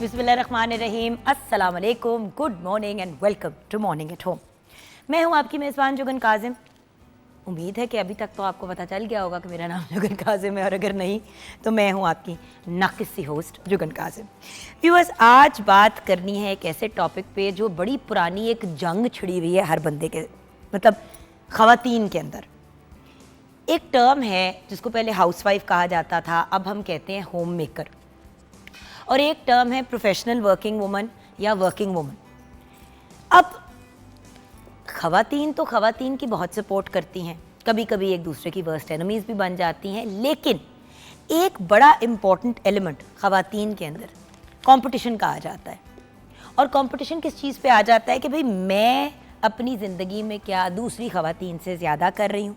बिस्मिल्लाहिर्रहमानिर्रहीम, अस्सलाम वालेकुम, good morning and welcome to morning at home. मैं हूं आपकी मेज़बान जुगन काजिम। उम्मीद है कि अभी तक तो आपको पता चल गया होगा कि मेरा नाम जुगन काजिम है, और अगर नहीं तो मैं हूं आपकी नाकिसी होस्ट जुगन काजिम। व्यूअर्स, आज बात करनी है एक ऐसे टॉपिक पे जो बड़ी पुरानी एक जंग छिड़ी हुई है हर बंदे के, मतलब ख़वातीन के अंदर। एक टर्म है जिसको पहले हाउसवाइफ कहा जाता था, अब हम कहते हैं होम मेकर, और एक टर्म है प्रोफेशनल वर्किंग वुमन या वर्किंग वुमन। अब ख़वातीन तो ख़वातीन की बहुत सपोर्ट करती हैं, कभी कभी एक दूसरे की वर्स्ट एनिमीज़ भी बन जाती हैं, लेकिन एक बड़ा इम्पॉर्टेंट एलिमेंट ख़वातीन के अंदर कंपटीशन का आ जाता है। और कंपटीशन किस चीज़ पे आ जाता है कि भाई मैं अपनी ज़िंदगी में क्या दूसरी ख़वातीन से ज़्यादा कर रही हूँ।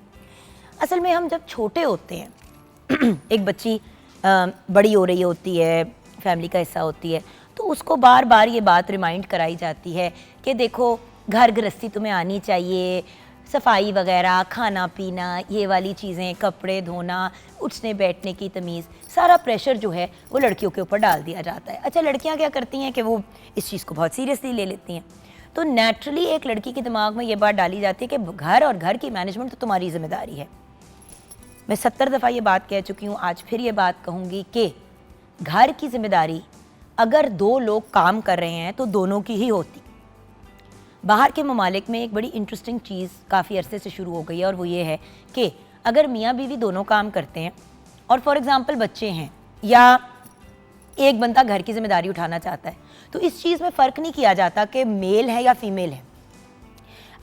असल में हम जब छोटे होते हैं एक बच्ची बड़ी हो रही होती है, फैमिली का हिस्सा होती है, तो उसको बार बार ये बात रिमाइंड कराई जाती है कि देखो घर गृहस्थी तुम्हें आनी चाहिए, सफाई वगैरह, खाना पीना, ये वाली चीज़ें, कपड़े धोना, उठने बैठने की तमीज़, सारा प्रेशर जो है वो लड़कियों के ऊपर डाल दिया जाता है। अच्छा, लड़कियां क्या करती हैं कि वो इस चीज़ को बहुत सीरियसली ले लेती हैं, तो नेचुरली एक लड़की के दिमाग में ये बात डाली जाती है कि घर और घर की मैनेजमेंट तो तुम्हारी जिम्मेदारी है। मैं 70 दफ़ा ये बात कह चुकी हूँ, आज फिर ये बात कहूँगी कि घर की जिम्मेदारी अगर दो लोग काम कर रहे हैं तो दोनों की ही होती। बाहर के ममालिक में एक बड़ी इंटरेस्टिंग चीज़ काफ़ी अरसे से शुरू हो गई है, और वो ये है कि अगर मियाँ बीवी दोनों काम करते हैं और फॉर एग्ज़ाम्पल बच्चे हैं या एक बंदा घर की जिम्मेदारी उठाना चाहता है, तो इस चीज़ में फ़र्क नहीं किया जाता कि मेल है या फीमेल है।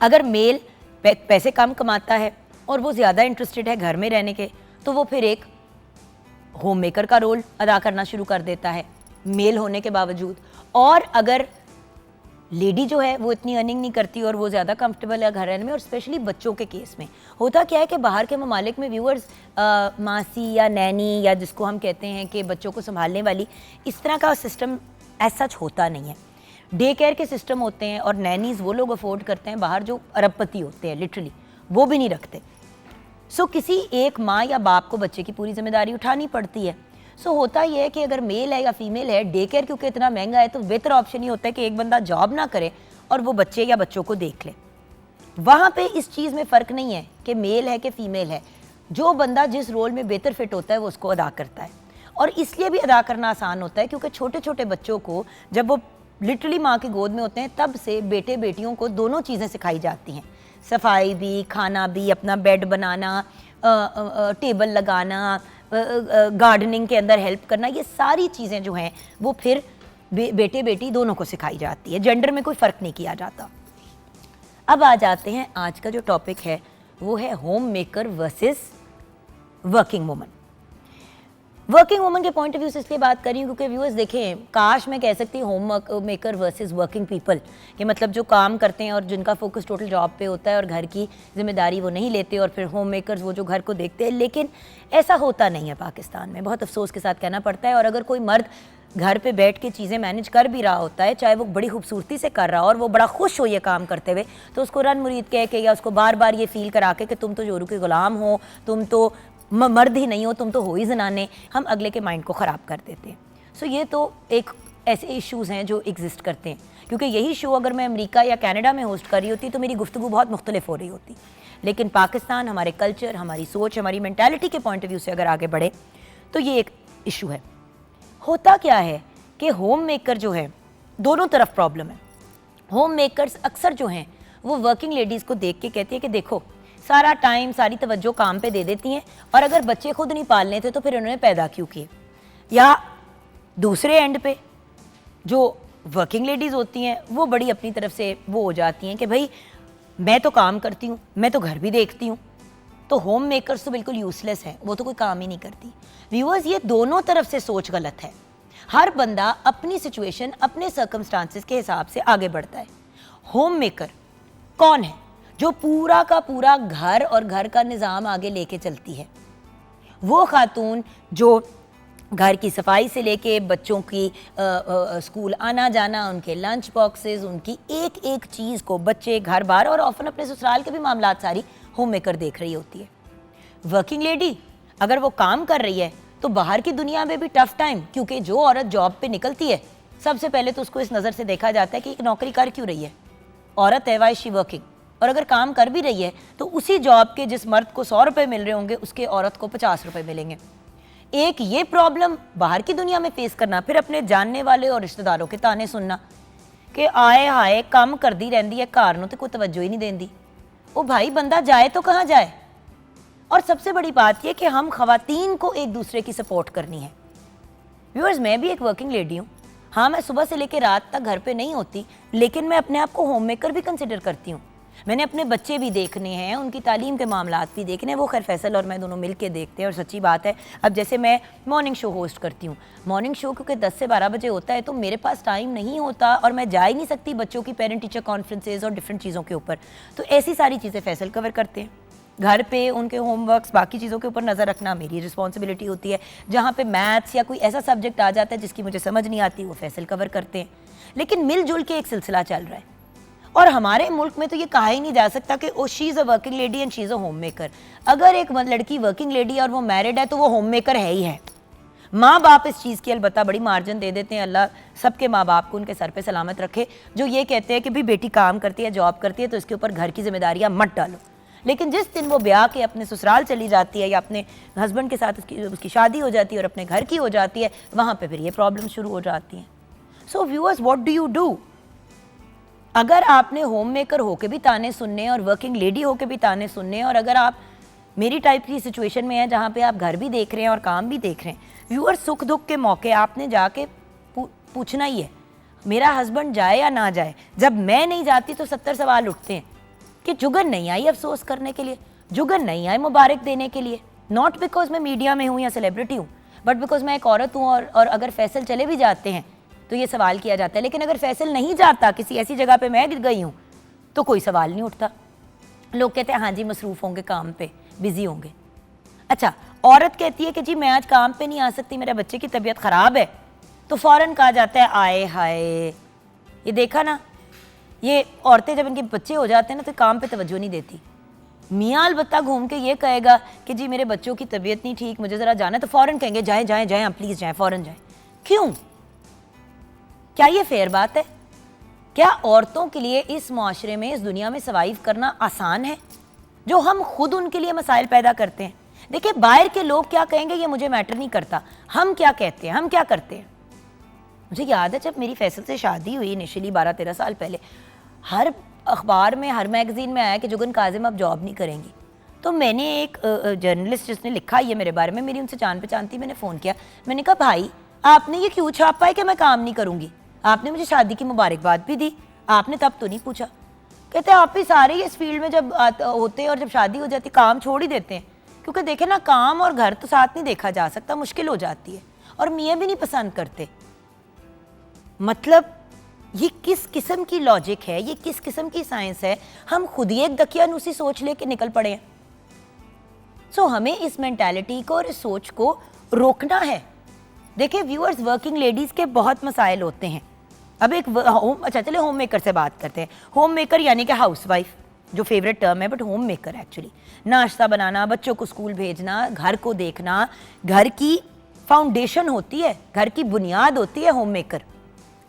अगर मेल पैसे कम कमाता है और वो ज़्यादा इंटरेस्टेड है घर में रहने के, तो वो फिर एक होम मेकर का रोल अदा करना शुरू कर देता है मेल होने के बावजूद। और अगर लेडी जो है वो इतनी अर्निंग नहीं करती और वो ज़्यादा कंफर्टेबल है घर रहने में, और स्पेशली बच्चों के केस में होता क्या है कि बाहर के ममालिक में व्यूअर्स मासी या नैनी या जिसको हम कहते हैं कि बच्चों को संभालने वाली, इस तरह का सिस्टम एज सच होता नहीं है। डे केयर के सिस्टम होते हैं, और नैनीज़ वो लोग अफोर्ड करते हैं बाहर जो अरबपति होते हैं, लिटरली वो भी नहीं रखते। सो किसी एक माँ या बाप को बच्चे की पूरी जिम्मेदारी उठानी पड़ती है। सो होता यह है कि अगर मेल है या फीमेल है, डे केयर क्योंकि इतना महंगा है, तो बेहतर ऑप्शन ये होता है कि एक बंदा जॉब ना करे और वो बच्चे या बच्चों को देख ले। वहाँ पे इस चीज़ में फ़र्क नहीं है कि मेल है कि फीमेल है, जो बंदा जिस रोल में बेहतर फिट होता है वो उसको अदा करता है। और इसलिए भी अदा करना आसान होता है क्योंकि छोटे छोटे बच्चों को जब वो लिटरली माँ की गोद में होते हैं, तब से बेटे बेटियों को दोनों चीज़ें सिखाई जाती हैं, सफाई भी, खाना भी, अपना बेड बनाना, टेबल लगाना, गार्डनिंग के अंदर हेल्प करना, ये सारी चीज़ें जो हैं वो फिर बेटे बेटी दोनों को सिखाई जाती है। जेंडर में कोई फ़र्क नहीं किया जाता। अब आ जाते हैं, आज का जो टॉपिक है वो है home maker versus working woman. Working woman के पॉइंट ऑफ व्यू से इसलिए बात कर रही हूँ क्योंकि व्यूअर्स देखें, काश मैं कह सकती हूँ home maker versus working people, कि मतलब जो काम करते हैं और जिनका फोकस टोटल जॉब पे होता है और घर की जिम्मेदारी वो नहीं लेते, और फिर होम मेकर्स वो जो घर को देखते हैं। लेकिन ऐसा होता नहीं है पाकिस्तान में, बहुत अफसोस के साथ कहना पड़ता है। और अगर कोई मर्द घर पे बैठ के चीज़ें मैनेज कर भी रहा होता है, चाहे वो बड़ी खूबसूरती से कर रहा हो और वो बड़ा खुश हो ये काम करते हुए, तो उसको रन मुरीद कह के या उसको बार बार ये फील करा के कि तुम तो जोरू के गुलाम हो, तुम तो मर्द ही नहीं हो, तुम तो हो ही जनाने, हम अगले के माइंड को ख़राब कर देते हैं। सो ये तो एक ऐसे इश्यूज़ हैं जो एग्जिस्ट करते हैं, क्योंकि यही शो अगर मैं अमेरिका या कनाडा में होस्ट कर रही होती तो मेरी गुफ्तगू बहुत मुख्तलिफ हो रही होती। लेकिन पाकिस्तान, हमारे कल्चर, हमारी सोच, हमारी मैंटेलिटी के पॉइंट ऑफ व्यू से अगर आगे बढ़े तो ये एक इशू है। होता क्या है कि होम मेकर जो है, दोनों तरफ प्रॉब्लम है। होम मेकर्स अक्सर जो हैं वो वर्किंग लेडीज़ को देख के कहती है कि देखो सारा टाइम, सारी तवज्जो काम पे दे देती हैं, और अगर बच्चे खुद नहीं पालने थे तो फिर उन्होंने पैदा क्यों किए। या दूसरे एंड पे जो वर्किंग लेडीज़ होती हैं वो बड़ी अपनी तरफ से वो हो जाती हैं कि भाई मैं तो काम करती हूँ, मैं तो घर भी देखती हूँ, तो होम मेकर्स तो बिल्कुल यूजलेस हैं, वो तो कोई काम ही नहीं करती। व्यूअर्स, ये दोनों तरफ से सोच गलत है। हर बंदा अपनी सिचुएशन, अपने सर्कमस्टांसिस के हिसाब से आगे बढ़ता है। होम मेकर कौन है? जो पूरा का पूरा घर और घर का निज़ाम आगे लेके चलती है। वो खातून जो घर की सफाई से लेके बच्चों की स्कूल आना जाना, उनके लंच बॉक्सेस, उनकी एक एक चीज़ को, बच्चे, घर बार और ऑफन अपने ससुराल के भी मामलात सारी होम मेकर देख रही होती है। वर्किंग लेडी अगर वो काम कर रही है तो बाहर की दुनिया में भी टफ टाइम, क्योंकि जो औरत जॉब पे निकलती है सबसे पहले तो उसको इस नज़र से देखा जाता है कि एक नौकरी कर क्यों रही है, औरत है, वाई शी वर्किंग, और अगर काम कर भी रही है तो उसी जॉब के जिस मर्द को 100 रुपये मिल रहे होंगे उसके औरत को 50 रुपये मिलेंगे। एक ये प्रॉब्लम बाहर की दुनिया में फेस करना, फिर अपने जानने वाले और रिश्तेदारों के ताने सुनना कि आए हाय काम करती रहती है, घर नूं ते कोई तवज्जो ही नहीं देंदी। ओ भाई, बंदा जाए तो कहाँ जाए। और सबसे बड़ी बात यह कि हम खवातीन को एक दूसरे की सपोर्ट करनी है। व्यूअर्स, मैं भी एक वर्किंग लेडी हूँ। हाँ, मैं सुबह से लेकर रात तक घर पे नहीं होती, लेकिन मैं अपने आप को होम मेकर भी कंसिडर करती हूँ। मैंने अपने बच्चे भी देखने हैं, उनकी तालीम के मामलात भी देखने हैं। वो खैर फैसल और मैं दोनों मिल के देखते हैं। और सच्ची बात है, अब जैसे मैं मॉर्निंग शो होस्ट करती हूँ, मॉर्निंग शो क्योंकि 10 से 12 बजे होता है तो मेरे पास टाइम नहीं होता और मैं जा ही नहीं सकती बच्चों की पेरेंट टीचर कॉन्फ्रेंसेज और डिफरेंट चीज़ों के ऊपर। तो ऐसी सारी चीज़ें फैसल कवर करते हैं। घर पे उनके होमवर्क्स, बाकी चीज़ों के ऊपर नज़र रखना मेरी रिस्पॉन्सिबिलिटी होती है। जहाँ पे मैथ्स या कोई ऐसा सब्जेक्ट आ जाता है जिसकी मुझे समझ नहीं आती, वो फैसल कवर करते हैं। लेकिन मिलजुल के एक सिलसिला चल रहा है। और हमारे मुल्क में तो ये कहा ही नहीं जा सकता कि oh she is a working lady and she is a home maker. अगर एक लड़की वर्किंग लेडी और वो मैरिड है तो वो होम मेकर है ही है। माँ बाप इस चीज़ की अलबत्ता बड़ी मार्जिन दे देते हैं। अल्लाह सबके माँ बाप को उनके सर पे सलामत रखे, जो ये कहते हैं कि भी बेटी काम करती है, जॉब करती है, तो इसके ऊपर घर की जिम्मेदारियाँ मत डालो। लेकिन जिस दिन वो ब्याह के अपने ससुराल चली जाती है या अपने हस्बैंड के साथ उसकी शादी हो जाती है और अपने घर की हो जाती है, वहाँ पे फिर ये प्रॉब्लम शुरू हो जाती हैं। So viewers, what do you do? अगर आपने होम मेकर होके भी ताने सुनने और वर्किंग लेडी होके भी ताने सुनने, और अगर आप मेरी टाइप की सिचुएशन में हैं जहाँ पे आप घर भी देख रहे हैं और काम भी देख रहे हैं, व्यूअर्स, सुख दुख के मौके आपने जाके पूछना ही है, मेरा हस्बैंड जाए या ना जाए। जब मैं नहीं जाती तो 70 सवाल उठते हैं कि जुगन नहीं आई अफसोस करने के लिए, जुगन नहीं आई मुबारक देने के लिए। नॉट बिकॉज मैं मीडिया में हूँ या सेलिब्रिटी हूँ, बट बिकॉज मैं एक औरत हूँ। और अगर फैसल चले भी जाते हैं तो ये सवाल किया जाता है। लेकिन अगर फैसल नहीं जाता, किसी ऐसी जगह पे मैं गई हूँ, तो कोई सवाल नहीं उठता। लोग कहते हैं हाँ जी मसरूफ़ होंगे, काम पे बिजी होंगे। अच्छा, औरत कहती है कि जी मैं आज काम पे नहीं आ सकती, मेरे बच्चे की तबीयत ख़राब है, तो फ़ौरन कहा जाता है आए हाय। ये देखा ना, ये औरतें जब इनके बच्चे हो जाते हैं ना तो काम पे तवज्जो नहीं देती। मियाँ अलबत्ता घूम के ये कहेगा कि जी मेरे बच्चों की तबीयत नहीं ठीक, मुझे ज़रा जाना है, तो फ़ौरन कहेंगे जाएँ जाएँ जाएँ, प्लीज़ जाएँ, फ़ौरन जाएँ। क्यों? क्या ये फेयर बात है? क्या औरतों के लिए इस माशरे में, इस दुनिया में सर्वाइव करना आसान है, जो हम खुद उनके लिए मसाइल पैदा करते हैं? देखिए, बाहर के लोग क्या कहेंगे ये मुझे मैटर नहीं करता, हम क्या कहते हैं, हम क्या करते हैं। मुझे याद है जब मेरी फैसल से शादी हुई इनिशियली 12-13 साल पहले, हर अखबार में, हर मैगजीन में आया कि जुगन काजिम अब जॉब नहीं करेंगी। तो मैंने एक जर्नलिस्ट जिसने लिखा ये मेरे बारे में, मेरी उनसे जान पहचान थी, मैंने फ़ोन किया, मैंने कहा भाई आपने ये क्यों छापा है कि मैं काम नहीं करूँगी? आपने मुझे शादी की मुबारकबाद भी दी, आपने तब तो नहीं पूछा। कहते हैं आप भी सारे इस फील्ड में जब होते हैं और जब शादी हो जाती काम छोड़ ही देते हैं, क्योंकि देखे ना काम और घर तो साथ नहीं देखा जा सकता, मुश्किल हो जाती है, और मियाँ भी नहीं पसंद करते। मतलब ये किस किस्म की लॉजिक है, ये किस किस्म की साइंस है? हम खुद ही एक दकियानूसी सोच लेके निकल पड़े हैं। सो हमें इस मेंटालिटी को और इस सोच को रोकना है। देखिए व्यूअर्स, वर्किंग लेडीज़ के बहुत मसाइल होते हैं। अब एक अच्छा चले होम मेकर से बात करते हैं। होम मेकर यानी कि हाउस वाइफ, जो फेवरेट टर्म है, बट होम मेकर एक्चुअली नाश्ता बनाना, बच्चों को स्कूल भेजना, घर को देखना, घर की फाउंडेशन होती है, घर की बुनियाद होती है होम मेकर।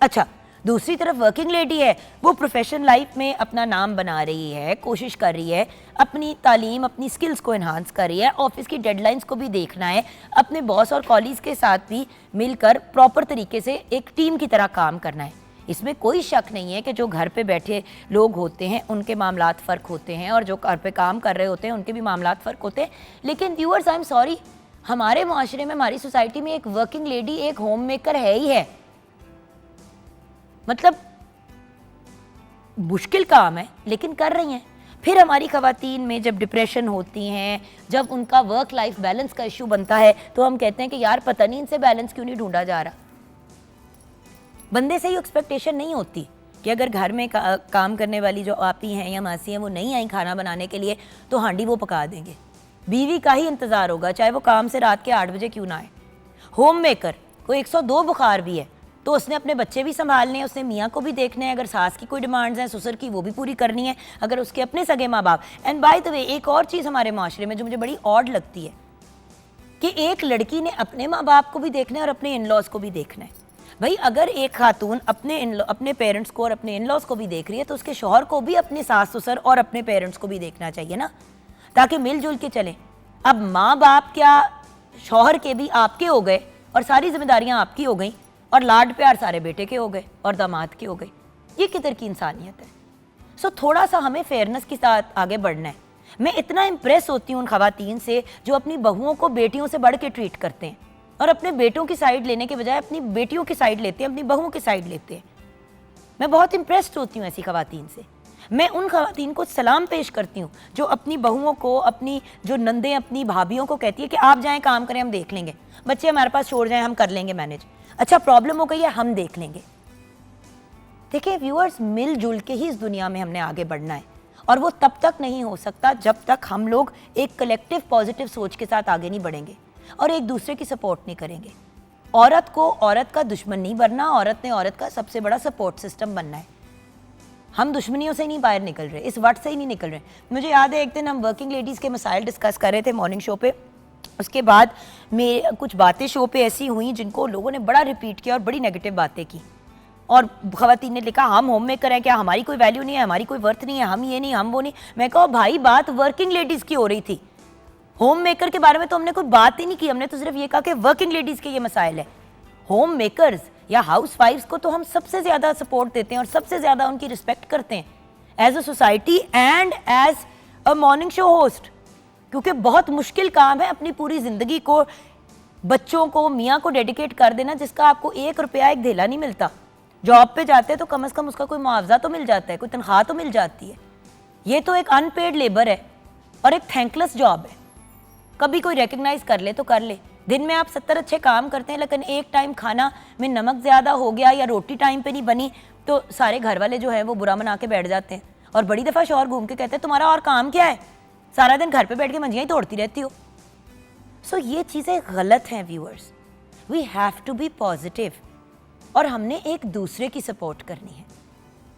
अच्छा, दूसरी तरफ वर्किंग लेडी है, वो प्रोफेशनल लाइफ में अपना नाम बना रही है, कोशिश कर रही है, अपनी तालीम, अपनी स्किल्स को इन्हांस कर रही है, ऑफिस की डेडलाइंस को भी देखना है, अपने बॉस और कॉलीग्स के साथ भी मिलकर प्रॉपर तरीके से एक टीम की तरह काम करना है। इसमें कोई शक नहीं है कि जो घर पे बैठे लोग होते हैं उनके मामलात फ़र्क होते हैं, और जो घर पे काम कर रहे होते हैं उनके भी मामलात फ़र्क होते हैं। लेकिन व्यूअर्स, आई एम सॉरी, हमारे माशरे में, हमारी सोसाइटी में एक वर्किंग लेडी, एक होम मेकर है ही है। मतलब मुश्किल काम है लेकिन कर रही हैं। फिर हमारी ख़वातीन में जब डिप्रेशन होती हैं, जब उनका वर्क लाइफ बैलेंस का इशू बनता है, तो हम कहते हैं कि यार पता नहीं इनसे बैलेंस क्यों नहीं ढूंढा जा रहा। बंदे से ही एक्सपेक्टेशन नहीं होती कि अगर घर में काम करने वाली जो आपी हैं या मासी हैं वो नहीं आई खाना बनाने के लिए तो हांडी वो पका देंगे। बीवी का ही इंतज़ार होगा, चाहे वो काम से रात के 8 बजे क्यों ना आए। होम मेकर को 102 बुखार भी है तो उसने अपने बच्चे भी संभालने हैं, उसने मियाँ को भी देखना है, अगर सास की कोई डिमांड्स हैं, ससुर की, वो भी पूरी करनी है, अगर उसके अपने सगे माँ बाप। एंड बाय द वे, एक और चीज़ हमारे माशरे में जो मुझे बड़ी ऑड लगती है कि एक लड़की ने अपने माँ बाप को भी देखना है और अपने इन लॉज को भी देखना है। भाई अगर एक खातून अपने पेरेंट्स को और अपने इन लॉज को भी देख रही है तो उसके शौहर को भी अपने सास ससुर और अपने पेरेंट्स को भी देखना चाहिए ना, ताकि मिलजुल के चले। अब माँ बाप क्या शौहर के भी आपके हो गए और सारी जिम्मेदारियां आपकी हो गई और लाड प्यार सारे बेटे के हो गए और दामाद के हो गए, ये किधर की इंसानियत है। सो थोड़ा सा हमें फेयरनेस के साथ आगे बढ़ना है। मैं इतना इम्प्रेस होती हूँ उन खवातीन से जो अपनी बहुओं को बेटियों से बढ़ के ट्रीट करते हैं और अपने बेटों की साइड लेने के बजाय अपनी बेटियों की साइड लेते हैं, अपनी बहुओं की साइड लेते हैं। मैं बहुत इम्प्रेस्ड होती हूँ ऐसी खवातीन से। मैं उन खवातीन को सलाम पेश करती हूँ जो अपनी बहुओं को, अपनी जो नंदे, अपनी भाभीयों को कहती है कि आप जाएं काम करें, हम देख लेंगे, बच्चे हमारे पास छोड़ जाएं, हम कर लेंगे मैनेज, अच्छा प्रॉब्लम हो गई है हम देख लेंगे। देखिए व्यूअर्स, मिलजुल के ही इस दुनिया में हमने आगे बढ़ना है और वो तब तक नहीं हो सकता जब तक हम लोग एक कलेक्टिव पॉजिटिव सोच के साथ आगे नहीं बढ़ेंगे और एक दूसरे की सपोर्ट नहीं करेंगे। औरत को औरत का दुश्मन नहीं बनना, औरत ने औरत का सबसे बड़ा सपोर्ट सिस्टम बनना है। हम दुश्मनियों से नहीं बाहर निकल रहे, इस वट से ही नहीं निकल रहे। मुझे याद है एक दिन हम वर्किंग लेडीज़ के मसाइल डिस्कस कर रहे थे मॉर्निंग शो पे, उसके बाद में कुछ बातें शो पे ऐसी हुई जिनको लोगों ने बड़ा रिपीट किया और बड़ी नेगेटिव बातें की और खवातीन ने लिखा हम होम मेकर हैं, क्या हमारी कोई वैल्यू नहीं है, हमारी कोई वर्थ नहीं है, हम ये नहीं, हम वो नहीं। मैं कहा भाई बात वर्किंग लेडीज़ की हो रही थी, होम मेकर के बारे में तो हमने कोई बात ही नहीं की, हमने तो सिर्फ ये कहा कि वर्किंग लेडीज़ के ये मसाइल है। होम मेकर्स या हाउस वाइफ्स को तो हम सबसे ज़्यादा सपोर्ट देते हैं और सबसे ज़्यादा उनकी रिस्पेक्ट करते हैं as a society and as a morning show host, क्योंकि बहुत मुश्किल काम है अपनी पूरी ज़िंदगी को बच्चों को, मियाँ को डेडिकेट कर देना जिसका आपको 1 रुपया, 1 धेला नहीं मिलता। जॉब पे जाते हैं तो कम से कम उसका कोई मुआवजा तो मिल जाता है, कोई तनख्वाह तो मिल जाती है। ये तो एक अनपेड लेबर है और एक थैंकलेस जॉब है। कभी कोई रिकग्नाइज कर ले तो कर ले। दिन में आप 70 अच्छे काम करते हैं लेकिन एक टाइम खाना में नमक ज़्यादा हो गया या रोटी टाइम पे नहीं बनी तो सारे घर वाले जो है वो बुरा मना के बैठ जाते हैं और बड़ी दफ़ा शौहर घूम के कहते हैं तुम्हारा और काम क्या है, सारा दिन घर पे बैठ के मंजियाँ ही तोड़ती रहती हो। सो ये चीज़ें गलत हैं viewers. We have to be positive और हमने एक दूसरे की सपोर्ट करनी है,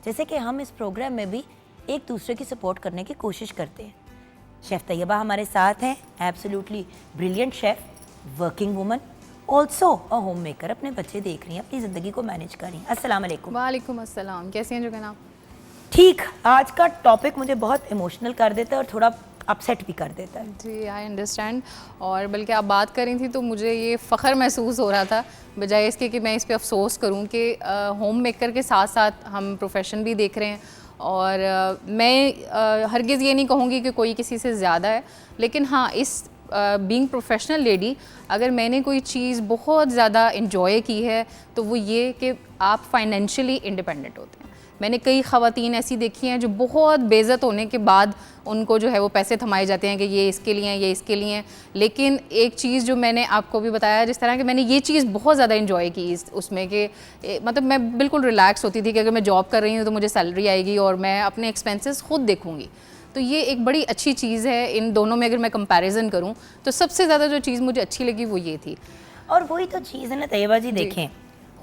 जैसे कि हम इस प्रोग्राम में भी एक दूसरे की सपोर्ट करने की कोशिश करते हैं। शेफ़ तैयबा हमारे साथ हैं, absolutely brilliant chef, working woman, also a home maker, अपने बच्चे देख रही हैं, अपनी ज़िंदगी को मैनेज कर रही हैं। अस्सलाम वालेकुम। वालेकुम अस्सलाम, कैसे हैं जुगन आप? ठीक, आज का टॉपिक मुझे बहुत इमोशनल कर देता है और थोड़ा अपसेट भी कर देता है। जी आई अंडरस्टैंड, और बल्कि आप बात कर रही थी तो मुझे ये फ़ख्र महसूस हो रहा था बजाय इसके कि मैं इस पे अफसोस करूं कि होम मेकर के साथ साथ हम प्रोफेशन भी देख रहे हैं और मैं हरगिज़ ये नहीं कहूँगी कि कोई किसी से ज़्यादा है, लेकिन हाँ इस बीइंग प्रोफेशनल लेडी अगर मैंने कोई चीज़ बहुत ज़्यादा इन्जॉय की है तो वो ये कि आप फाइनेंशियली इंडिपेंडेंट होते हैं। मैंने कई ख़वातीन ऐसी देखी हैं जो बहुत बेइज्जत होने के बाद उनको जो है वो पैसे थमाए जाते हैं कि ये इसके लिए हैं, ये इसके लिए हैं। लेकिन एक चीज़ जो मैंने आपको भी बताया, जिस तरह कि मैंने ये चीज़ बहुत ज़्यादा इन्जॉय की उसमें कि मतलब मैं बिल्कुल रिलैक्स होती थी कि अगर मैं जॉब कर रही हूँ तो मुझे सैलरी आएगी और मैं अपने एक्सपेंसेस खुद देखूँगी। तो ये एक बड़ी अच्छी चीज़ है। इन दोनों में अगर मैं कंपैरिजन करूँ तो सबसे ज़्यादा जो चीज़ मुझे अच्छी लगी वो ये थी। और वही तो चीज़ है ना तैयबा जी, देखें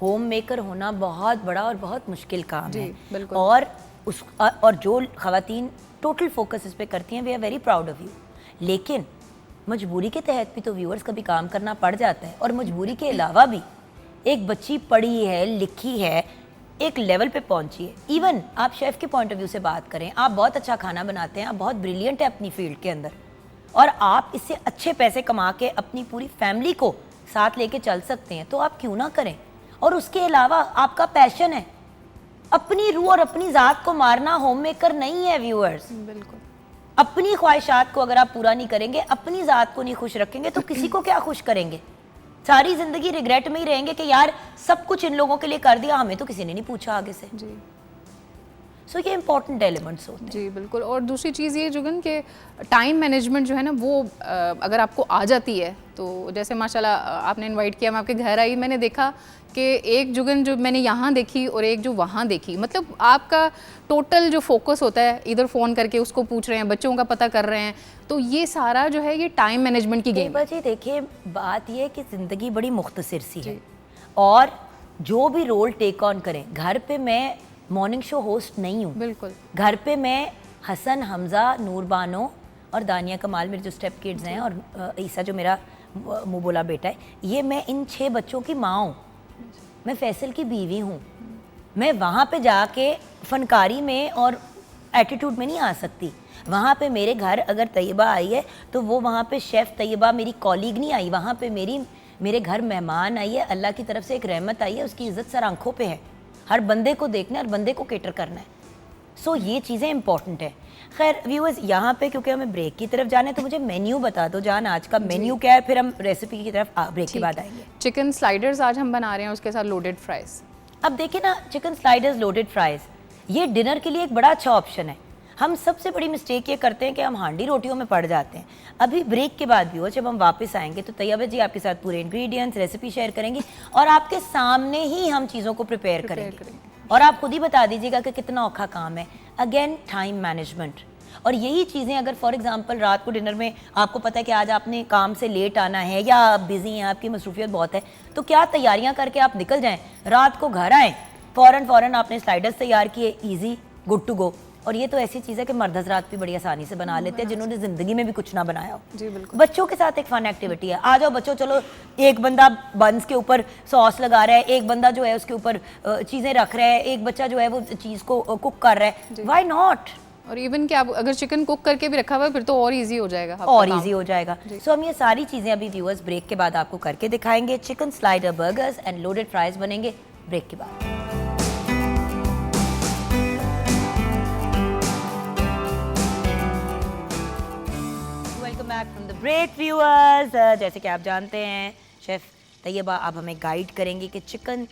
होम मेकर होना बहुत बड़ा और बहुत मुश्किल काम है और जो ख़वातीन टोटल फोकस इस पे करती हैं we are very proud of you. लेकिन मजबूरी के तहत भी तो व्यूअर्स कभी काम करना पड़ जाता है और मजबूरी के अलावा भी एक बच्ची पढ़ी है, लिखी है, एक लेवल पे पहुंची है। इवन आप शेफ़ के पॉइंट ऑफ व्यू से बात करें, आप बहुत अच्छा खाना बनाते हैं, आप बहुत ब्रिलियंट है अपनी फील्ड के अंदर और आप इससे अच्छे पैसे कमा के अपनी पूरी फैमिली को साथ लेके चल सकते हैं, तो आप क्यों ना करें। और उसके अलावा आपका पैशन है, अपनी रूह और अपनी ज़ात को मारना होम मेकर नहीं है व्यूअर्स। बिल्कुल, अपनी ख्वाहिशात को अगर आप पूरा नहीं करेंगे, अपनी ज़ात को नहीं खुश रखेंगे तो किसी को क्या खुश करेंगे। सारी ज़िंदगी रिग्रेट में ही रहेंगे कि यार सब कुछ इन लोगों के लिए कर दिया, हमें तो किसी ने नहीं पूछा आगे से। जी सो ये इंपॉर्टेंट एलिमेंट्स होते हैं। जी बिल्कुल। और दूसरी चीज़ ये जुगन कि टाइम मैनेजमेंट जो है ना वो अगर आपको आ जाती है तो जैसे माशाल्लाह आपने इनवाइट किया, मैं आपके घर आई, मैंने देखा कि एक जुगन जो मैंने यहाँ देखी और एक जो वहाँ देखी, मतलब आपका टोटल जो फोकस होता है इधर फ़ोन करके उसको पूछ रहे हैं, बच्चों का पता कर रहे हैं, तो ये सारा जो है ये टाइम मैनेजमेंट की गेम है। जी देखिए बात ये है कि ज़िंदगी बड़ी मुख्तसर सी है और जो भी रोल टेक ऑन करें, घर पे मैं मॉर्निंग शो होस्ट नहीं हूँ, बिल्कुल घर पे मैं हसन, हमज़ा, नूर बानो और दानिया कमाल मेरे जो स्टेप किड्स हैं और ईसा जो मेरा मुँह बोला बेटा है, ये मैं इन 6 बच्चों की माँ हूँ। मैं फैसल की बीवी हूँ, मैं वहाँ पे जाके फनकारी में और एटीट्यूड में नहीं आ सकती। वहाँ पे मेरे घर अगर तैयबा आई है तो वो वहाँ पे शेफ़ तैयबा मेरी कॉलीग नहीं आई, वहाँ पे मेरे घर मेहमान आई है, अल्लाह की तरफ से एक रहमत आई है, उसकी इज़्ज़त सर आँखों पे है। हर बंदे को देखना है, हर बंदे को केटर करना है। सो ये चीज़ें इंपॉर्टेंट है। खैर व्यूअर्स, यहाँ पे क्योंकि हमें ब्रेक की तरफ जाना है तो मुझे मेन्यू बता दो जान, आज का मेन्यू क्या है, फिर हम रेसिपी की तरफ ब्रेक के बाद आएंगे। चिकन स्लाइडर्स आज हम बना रहे हैं, उसके साथ लोडेड फ्राइज़। अब देखिए ना, चिकन स्लाइडर्स लोडेड फ्राइज़, ये डिनर के लिए एक बड़ा अच्छा ऑप्शन है। हम सबसे बड़ी मिस्टेक ये करते हैं कि हम हांडी रोटियों में पड़ जाते हैं। अभी ब्रेक के बाद भी हो, जब हम वापस आएंगे तो तैयबा जी आपके साथ पूरे इंग्रेडिएंट्स, रेसिपी शेयर करेंगी और आपके सामने ही हम चीज़ों को प्रिपेयर करेंगे और आप खुद ही बता दीजिएगा कि कितना औखा काम है। Again time management. और यही चीज़ें अगर फॉर एग्जांपल रात को डिनर में आपको पता है कि आज आपने काम से लेट आना है या आप बिज़ी हैं, आपकी मसरूफियत बहुत है, तो क्या तैयारियां करके आप निकल जाएं, रात को घर आएँ, फ़ौरन आपने स्लाइडर्स तैयार किए, ईजी, गुड टू गो। और ये तो ऐसी चीज़ है कि मर्द हज़रात भी बड़ी आसानी से बना लेते हैं जिन्होंने ज़िंदगी में भी कुछ ना बनाया हो। जी बिल्कुल। बच्चों के साथ एक फ़न एक्टिविटी है, आ जाओ बच्चों, चलो एक बंदा बंस के ऊपर सॉस लगा रहा है, एक बंदा जो है उसके ऊपर चीज़ें रख रहा है, एक बच्चा जो है वो चीज़ को कुक कर रहा है। Why not? और इवन कि आप अगर चिकन कुक करके भी रखा हुआ है फिर तो और इजी हो जाएगा, और इजी हो जाएगा। सो हम ये सारी चीज़ें अभी व्यूअर्स ब्रेक के बाद आपको करके दिखाएंगे। Chicken slider burgers and loaded fries बनेंगे ब्रेक के बाद। Welcome back from the break viewers. जैसे कि आप जानते हैं शेफ तैयबा अब हमें गाइड करेंगे कि चिकन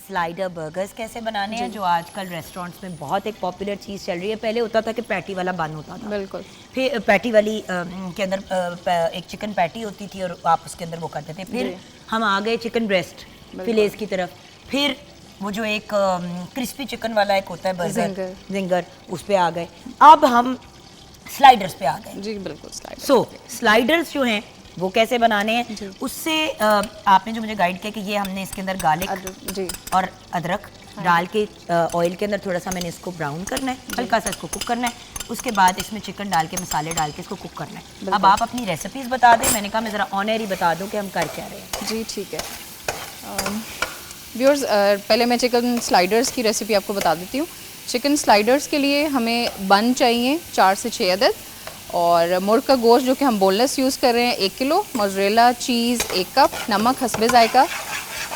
स्लाइडर बर्गर्स कैसे बनाने हैं, जो आजकल रेस्टोरेंट्स में बहुत एक पॉपुलर चीज़ चल रही है। पहले होता था कि पैटी वाला बन होता था, बिल्कुल, फिर पैटी वाली के अंदर एक चिकन पैटी होती थी और आप उसके अंदर वो करते थे। फिर हम आ गए चिकन ब्रेस्ट फिलेस की तरफ, फिर वो जो एक क्रिस्पी चिकन वाला एक होता है बर्गर जिंगर, उस पे आ गए। अब हम स्लाइडर्स पे आ गए। जी बिल्कुल, स्लाइडर। सो स्लाइडर्स जो हैं वो कैसे बनाने हैं, उससे आपने जो मुझे गाइड किया कि ये हमने इसके अंदर गार्लिक जी और अदरक डाल के ऑयल के अंदर थोड़ा सा मैंने इसको ब्राउन करना है, हल्का सा इसको कुक करना है। उसके बाद इसमें चिकन डाल के मसाले डाल के इसको कुक करना है। अब आप अपनी रेसिपीज़ बता दें, मैंने कहा मैं ज़रा ऑन एयर ही बता दूं कि हम कर क्या रहे हैं। जी ठीक है व्यूअर्स, पहले मैं चिकन स्लाइडर्स की रेसिपी आपको बता देती हूँ। चिकन स्लाइडर्स के लिए हमें बन चाहिए 4 से 6 अदद, और मुर्ग का गोश्त जो कि हम बोनलेस यूज़ कर रहे हैं 1 किलो, मोज़रेला चीज़ 1 कप, नमक हस्बे ज़ायका,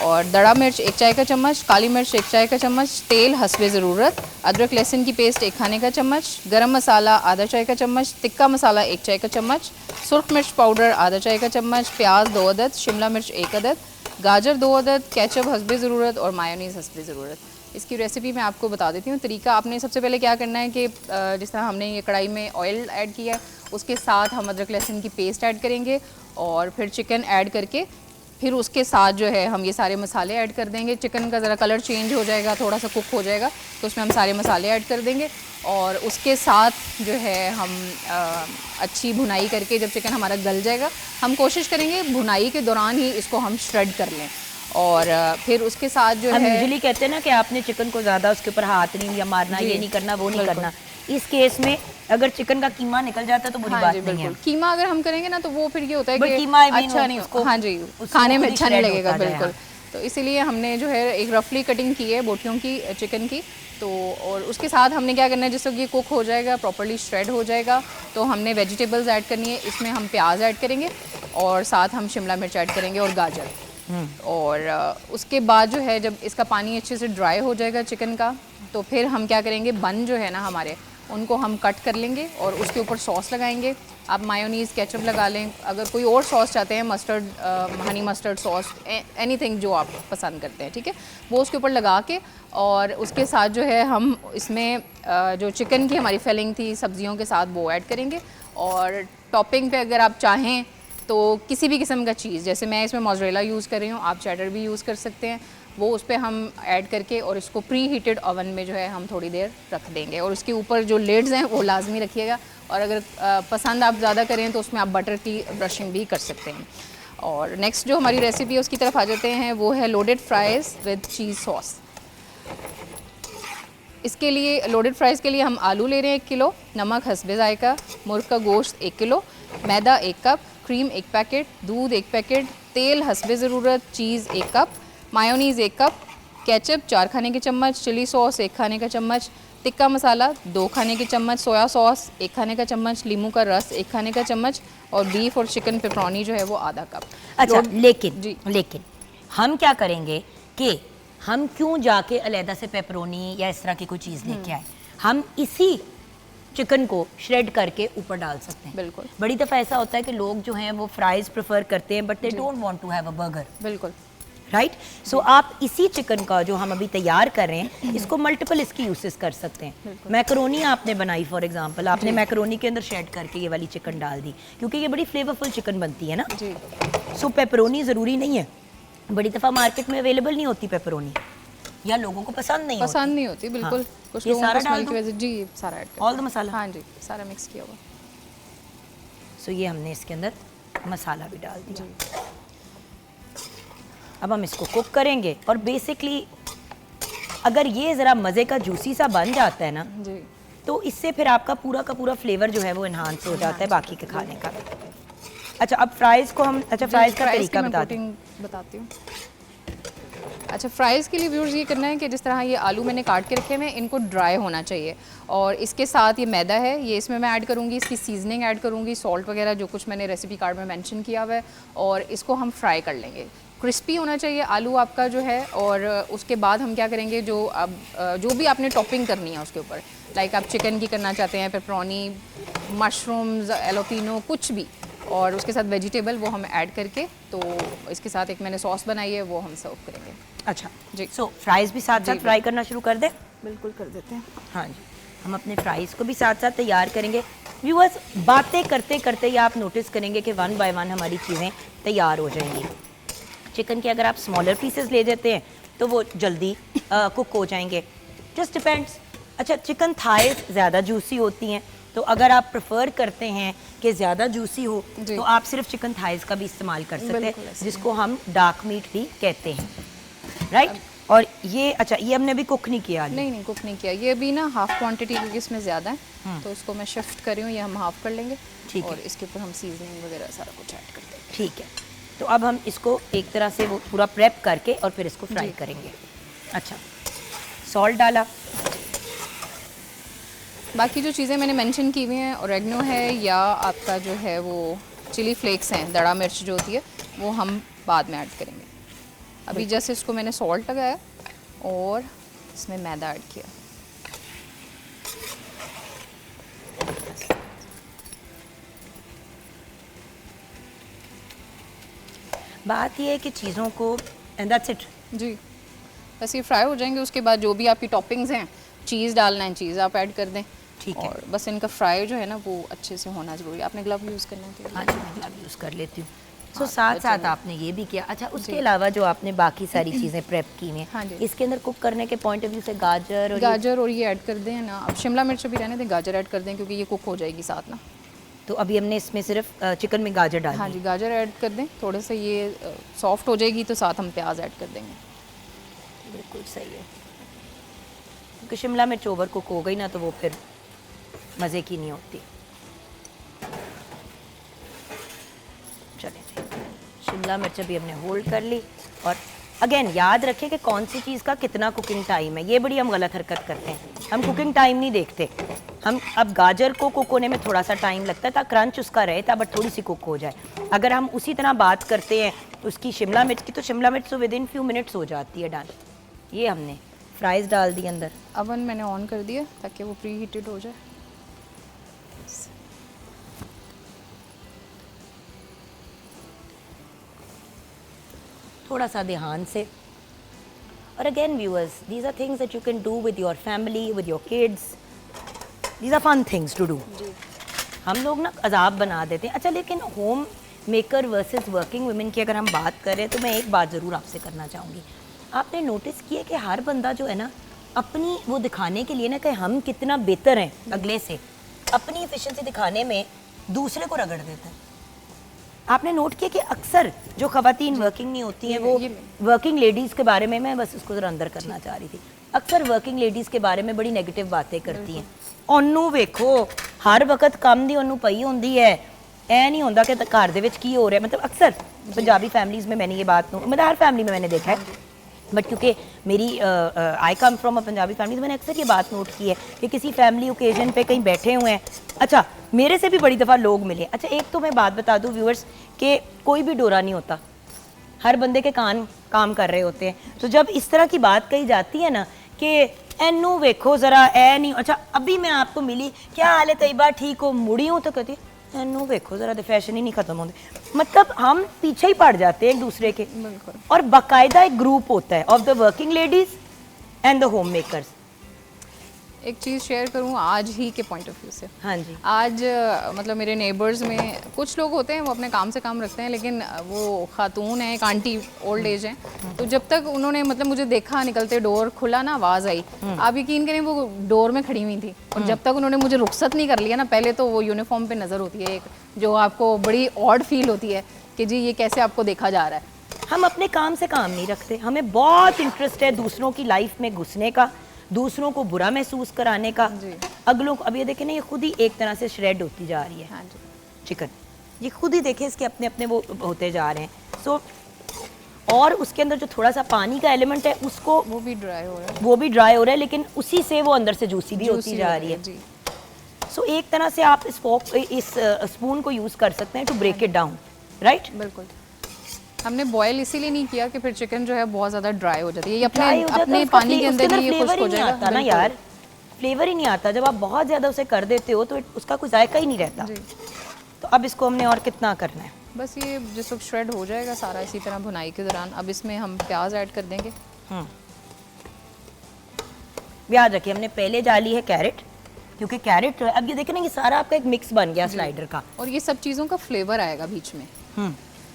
और दड़ा मिर्च 1 चाय का चम्मच, काली मिर्च 1 चाय का चम्मच, तेल हस्बे ज़रूरत, अदरक लहसुन की पेस्ट 1 खाने का चम्मच, गरम मसाला आधा चाय का चम्मच, तिक्का मसाला 1 चाय का चम्मच, सुर्ख मिर्च पाउडर आधा चाय का चम्मच, प्याज 2 अदद, शिमला मिर्च 1 अदद, गाजर 2 अदद, केचप हस्बे ज़रूरत और मायोनीज़ हस्बे ज़रूरत। इसकी रेसिपी मैं आपको बता देती हूँ। तरीका, आपने सबसे पहले क्या करना है कि जिस तरह हमने ये कढ़ाई में ऑयल ऐड किया है उसके साथ हम अदरक लहसुन की पेस्ट ऐड करेंगे और फिर चिकन ऐड करके फिर उसके साथ जो है हम ये सारे मसाले ऐड कर देंगे। चिकन का ज़रा कलर चेंज हो जाएगा, थोड़ा सा कुक हो जाएगा तो उसमें हम सारे मसाले ऐड कर देंगे और उसके साथ जो है हम अच्छी भुनाई करके जब चिकन हमारा गल जाएगा, हम कोशिश करेंगे भुनाई के दौरान ही इसको हम श्रेड कर लें। और फिर उसके साथ जो हम है यूजुअली कहते हैं ना कि आपने चिकन को ज़्यादा उसके ऊपर हाथ नहीं या मारना, ये नहीं करना, वो नहीं करना। इस केस में अगर चिकन का कीमा निकल जाता है तो बुरी बात नहीं है। कीमा अगर हम करेंगे ना तो वो फिर ये होता है कि कीमा अच्छा नहीं उसको, हाँ जी, खाने में अच्छा नहीं लगेगा बिल्कुल। तो इसीलिए हमने जो है एक रफली कटिंग की है बोटियों की चिकन की। तो और उसके साथ हमने क्या करना है, जिससे कि कुक हो जाएगा, प्रॉपर्ली श्रेड हो जाएगा, तो हमने वेजिटेबल्स ऐड करनी है। इसमें हम प्याज ऐड करेंगे और साथ हम शिमला मिर्च ऐड करेंगे और गाजर। और उसके बाद जो है जब इसका पानी अच्छे से ड्राई हो जाएगा चिकन का, तो फिर हम क्या करेंगे, बन जो है ना हमारे, उनको हम कट कर लेंगे और उसके ऊपर सॉस लगाएंगे। आप मायोनीज़ केचप लगा लें, अगर कोई और सॉस चाहते हैं, mustard honey mustard sauce, anything जो आप पसंद करते हैं, ठीक है, वो उसके ऊपर लगा के और उसके साथ जो है हम इसमें जो चिकन की हमारी फिलिंग थी सब्जियों के साथ वो ऐड करेंगे। और टॉपिंग पे अगर आप चाहें तो किसी भी किस्म का चीज़, जैसे मैं इसमें मोज़रेला यूज़ कर रही हूँ, आप चेडर भी यूज़ कर सकते हैं, वो उस पर हम ऐड करके और इसको प्री हीटेड ओवन में जो है हम थोड़ी देर रख देंगे। और उसके ऊपर जो लिड्स हैं वो लाजमी रखिएगा, और अगर पसंद आप ज़्यादा करें तो उसमें आप बटर की ब्रशिंग भी कर सकते हैं। और नेक्स्ट जो हमारी रेसिपी है उसकी तरफ आ जाते हैं, वो है loaded fries with cheese sauce. इसके लिए लोडेड फ्राइज़ के लिए हम आलू ले रहे हैं 1 किलो, नमक हस्बे ज़ायका, मुर्ग का गोश्त 1 किलो, मैदा 1 कप, क्रीम 1 पैकेट, दूध 1 पैकेट, तेल हस्बे ज़रूरत, चीज़ 1 कप, मायोनीज़ 1 कप केचप 4 खाने के चम्मच, चिली सॉस 1 खाने का चम्मच, टिक्का मसाला 2 खाने के चम्मच, सोया सॉस 1 खाने का चम्मच, नींबू का रस 1 खाने का चम्मच और बीफ और चिकन पेपरोनी जो है वो आधा कप। अच्छा, लेकिन जी। लेकिन हम क्या करेंगे कि हम क्यों जाके अलहदा से पेपरोनी या इस तरह की कोई चीज़ लेके आए, हम इसी चिकन को श्रेड करके ऊपर डाल सकते हैं। बिल्कुल। बड़ी दफ़ा ऐसा होता है कि लोग जो हैं वो फ्राइज़ प्रेफर करते हैं but they don't want to have a burger, बिल्कुल। राइट। सो आप इसी चिकन का जो हम अभी तैयार कर रहे हैं इसको मल्टीपल इसकी यूसेस कर सकते हैं। मैकरोनी आपने बनाई फॉर एग्जांपल, आपने मैकरोनी के अंदर शेड करके ये वाली चिकन डाल दी क्योंकि ये बड़ी फ्लेवरफुल चिकन बनती है ना। जी। सो पेपरोनी ज़रूरी नहीं है, बड़ी दफ़ा मार्केट में अवेलेबल नहीं होती पेपरोनी या लोगों को पसंद नहीं पसंद नहीं होती, बिल्कुल। हाँ। कुछ ये लोगों सारा को डाल स्मेल की दूं? वजह जी सारा ऐड कर ऑल द मसाला। हाँ जी, सारा मिक्स किया हुआ। सो ये हमने इसके अंदर मसाला भी डाल दिया। अब हम इसको कुक करेंगे और बेसिकली अगर ये ज़रा मज़े का जूसी सा बन जाता है ना जी। तो इससे फिर आपका पूरा का पूरा फ्लेवर जो है वो इन्हांस हो जाता है बाकी के खाने का। अच्छा, अब फ्राइज़ को हम फ्राइज़ का तरीका बता दें। बताती हूँ। अच्छा, फ्राइज़ के लिए व्यूअर्स ये करना है कि जिस तरह ये आलू मैंने काट के रखे हैं इनको ड्राई होना चाहिए और इसके साथ ये मैदा है, ये इसमें मैं ऐड करूँगी, इसकी सीजनिंग ऐड करूँगी, सॉल्ट वगैरह जो कुछ मैंने रेसिपी कार्ड में मेंशन किया हुआ है और इसको हम फ्राई कर लेंगे। क्रिस्पी होना चाहिए आलू आपका जो है और उसके बाद हम क्या करेंगे, जो अब जो भी आपने टॉपिंग करनी है उसके ऊपर, लाइक आप चिकन की करना चाहते हैं, पेपरोनी, मशरूम्स, एलोपिनो, कुछ भी, और उसके साथ वेजिटेबल वो हम ऐड करके, तो इसके साथ एक मैंने सॉस बनाई है वो हम सर्व करेंगे। अच्छा जी। सो फ्राइज़ भी साथ साथ फ्राई करना शुरू कर दें। बिल्कुल कर देते हैं। हाँ जी, हम अपने फ्राइज़ को भी साथ साथ तैयार करेंगे। व्यूअर्स, बातें करते करते ही आप नोटिस करेंगे कि वन बाय वन हमारी चीज़ें तैयार हो जाएंगी। चिकन के अगर आप स्मॉलर पीसेस ले जाते हैं तो वो जल्दी कुक हो जाएंगे, जस्ट डिपेंड्स। अच्छा, चिकन थाइस ज़्यादा जूसी होती हैं तो अगर आप प्रेफर करते हैं कि ज़्यादा जूसी हो तो आप सिर्फ चिकन थाइस का भी इस्तेमाल कर सकते हैं जिसको हम डार्क मीट भी कहते हैं, राइट। और ये अच्छा, ये हमने अभी कुक नहीं किया। नहीं कुक नहीं किया, ये अभी ना हाफ क्वांटिटी क्योंकि इसमें ज़्यादा है तो उसको मैं शिफ्ट कर रही हूँ, ये हम हाफ कर लेंगे। ठीक है। और इसके ऊपर हम सीजनिंग वगैरह सारा कुछ ऐड करते हैं। ठीक है, तो अब हम इसको एक तरह से वो पूरा प्रेप करके और फिर इसको फ्राई करेंगे। अच्छा, सॉल्ट डाला, बाकी जो चीज़ें मैंने मेंशन की हुई हैं, ओरेगनो है या आपका जो है वो चिली फ्लेक्स हैं, दड़ा मिर्च जो होती है, वो हम बाद में ऐड करेंगे। अभी जस्ट इसको मैंने सॉल्ट लगाया और इसमें मैदा ऐड किया। बात ये है कि चीज़ों को, एंड दैट्स इट। जी, बस ये फ्राई हो जाएंगे, उसके बाद जो भी आपकी टॉपिंग्स हैं, चीज़ डालना है चीज़ आप ऐड कर दें। ठीक है। और बस इनका फ्राई जो है ना वो अच्छे से होना ज़रूरी है। आपने ग्लव यूज़ करना है? हाँ जी, मैं ग्लव यूज़ कर लेती हूँ। सो साथ साथ आपने ये भी किया। अच्छा, उसके अलावा जो आपने बाकी सारी चीज़ें प्रेप की हैं, हाँ जी। इसके अंदर कुक करने के पॉइंट ऑफ व्यू से गाजर और ये ऐड कर दें ना, अब शिमला मिर्च भी रहने दें, गाजर ऐड कर दें क्योंकि ये कुक हो जाएगी साथ ना। तो अभी हमने इसमें सिर्फ चिकन में गाजर डाली। हाँ जी, गाजर ऐड कर दें, थोड़े से ये सॉफ्ट हो जाएगी तो साथ हम प्याज ऐड कर देंगे। बिल्कुल सही है, क्योंकि शिमला मिर्च ओवर कुक हो गई ना तो वो फिर मज़े की नहीं होती। चलें, शिमला मिर्च अभी हमने होल्ड कर ली। और अगेन याद रखें कि कौन सी चीज़ का कितना कुकिंग टाइम है, ये बड़ी हम गलत हरकत करते हैं। हम कुकिंग टाइम नहीं देखते। हम अब गाजर को कुक होने में थोड़ा सा टाइम लगता है ताकि क्रंच उसका रहे था बट थोड़ी सी कुक हो जाए। अगर हम उसी तरह बात करते हैं उसकी शिमला मिर्च की, तो शिमला मिर्च तो विद इन फ्यू मिनट्स हो जाती है डन। ये हमने फ्राइज़ डाल दी अंदर। अवन मैंने ऑन कर दिया ताकि वो प्री हीटेड हो जाए। थोड़ा सा ध्यान से। और again viewers, these are things that you can do with your family, with your kids. These are fun things to do. हम लोग ना अजाब बना देते हैं। अच्छा, लेकिन home maker versus working women की अगर हम बात करें तो मैं एक बात ज़रूर आपसे करना चाहूँगी। आपने नोटिस किया कि हर बंदा जो है ना अपनी वो दिखाने के लिए ना कि हम कितना बेहतर हैं अगले से, अपनी एफिशिएंसी दिखाने में दूसरे को रगड़ देता है। आपने नोट किया कि अक्सर जो खवातीन वर्किंग नहीं होती हैं, वो वर्किंग लेडीज़ के बारे में, मैं बस उसको ज़रा अंदर करना चाह रही थी, अक्सर वर्किंग लेडीज़ के बारे में बड़ी नेगेटिव बातें करती हैं। ओनू वेखो हर वक्त काम दी ओनू पई होंदी है, ऐ नहीं होंदा कि घर दे विच की हो रहा है। मतलब अक्सर पंजाबी फैमिलीज़ में मैंने ये बात मतलब हर फैमिली में मैंने देखा है बट क्योंकि मेरी I come from a Punjabi family, तो मैंने अक्सर ये बात नोट की है कि किसी फैमिली ओकेजन पे कहीं बैठे हुए हैं, अच्छा मेरे से भी बड़ी दफ़ा लोग मिले। अच्छा एक तो मैं बात बता दूं व्यूअर्स कि कोई भी डोरा नहीं होता, हर बंदे के कान काम कर रहे होते हैं। तो जब इस तरह की बात कही जाती है ना कि एनू वेखो ज़रा ए नहीं, अच्छा अभी मैं आपको मिली, क्या हाल है तैयबा, ठीक हो, मुड़ी हूँ, तो कहती है एनू वेखो ज़रा, तो फैशन ही नहीं ख़त्म होते। मतलब हम पीछे ही पड़ जाते हैं एक दूसरे के। और बाकायदा एक ग्रुप होता है of the working ladies and the home makers. एक चीज़ शेयर करूँ आज ही के पॉइंट ऑफ व्यू से। हाँ जी। आज मतलब मेरे नेबर्स में कुछ लोग होते हैं वो अपने काम से काम रखते हैं, लेकिन वो खातून है, एक आंटी ओल्ड एज है, तो जब तक उन्होंने मतलब मुझे देखा निकलते, डोर खुला ना, आवाज़ आई, आप यकीन करें वो डोर में खड़ी हुई थी, और जब तक उन्होंने मुझे रुखसत नहीं कर लिया ना, पहले तो वो यूनिफॉर्म पे नज़र होती है एक, जो आपको बड़ी ऑड फील होती है कि जी ये कैसे आपको देखा जा रहा है। हम अपने काम से काम नहीं रखते, हमें बहुत इंटरेस्ट है दूसरों की लाइफ में घुसने का, दूसरों को बुरा महसूस कराने का, अगलों को। अब ये देखें ना, ये खुद ही एक तरह से श्रेड होती जा रही है। हाँ जी। चिकन ये खुद ही देखें, इसके अपने अपने वो होते जा रहे हैं। सो और उसके अंदर जो थोड़ा सा पानी का एलिमेंट है उसको, वो भी ड्राई हो रहा है, वो भी ड्राई हो रहा है, लेकिन उसी से वो अंदर से जूसी भी होती जा रही है। सो एक तरह से आप इस स्पून को यूज़ कर सकते हैं to break it down, right. बिल्कुल। हमने बॉयल इसीलिए नहीं किया कि फिर चिकन जो है बहुत ज़्यादा ड्राई हो जाती है, ये अपने पानी के अंदर ही ये खुश्क हो जाएगा ना यार, फ्लेवर ही नहीं आता। जब आप बहुत ज़्यादा उसे कर देते हो तो उसका कोई जायका ही नहीं रहता। तो अब इसको हमने और कितना करना है, बस ये जिस वक्त श्रेड हो जाएगा सारा इसी तरह भुनाई के दौरान। अब इसमें हम प्याज ऐड कर देंगे। याद रखिए हमने पहले डाली है कैरेट, क्योंकि कैरेट अब ये देखें ना, ये सारा आपका एक मिक्स बन गया स्लाइडर का, और ये सब चीज़ों का फ्लेवर आएगा बीच में,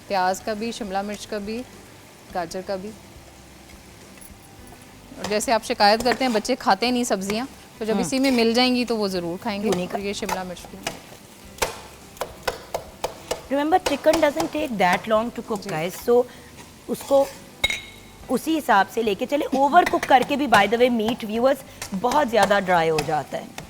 प्याज का भी, शिमला मिर्च का भी, गाजर का भी। और जैसे आप शिकायत करते हैं बच्चे खाते नहीं सब्जियां, तो जब इसी में मिल जाएंगी तो वो ज़रूर खाएंगे। और ये शिमला मिर्च भी। Remember chicken doesn't take that long to cook guys, so उसको उसी हिसाब से लेके चले। ओवर कुक करके भी by the way meat viewers बहुत ज़्यादा ड्राई हो जाता है।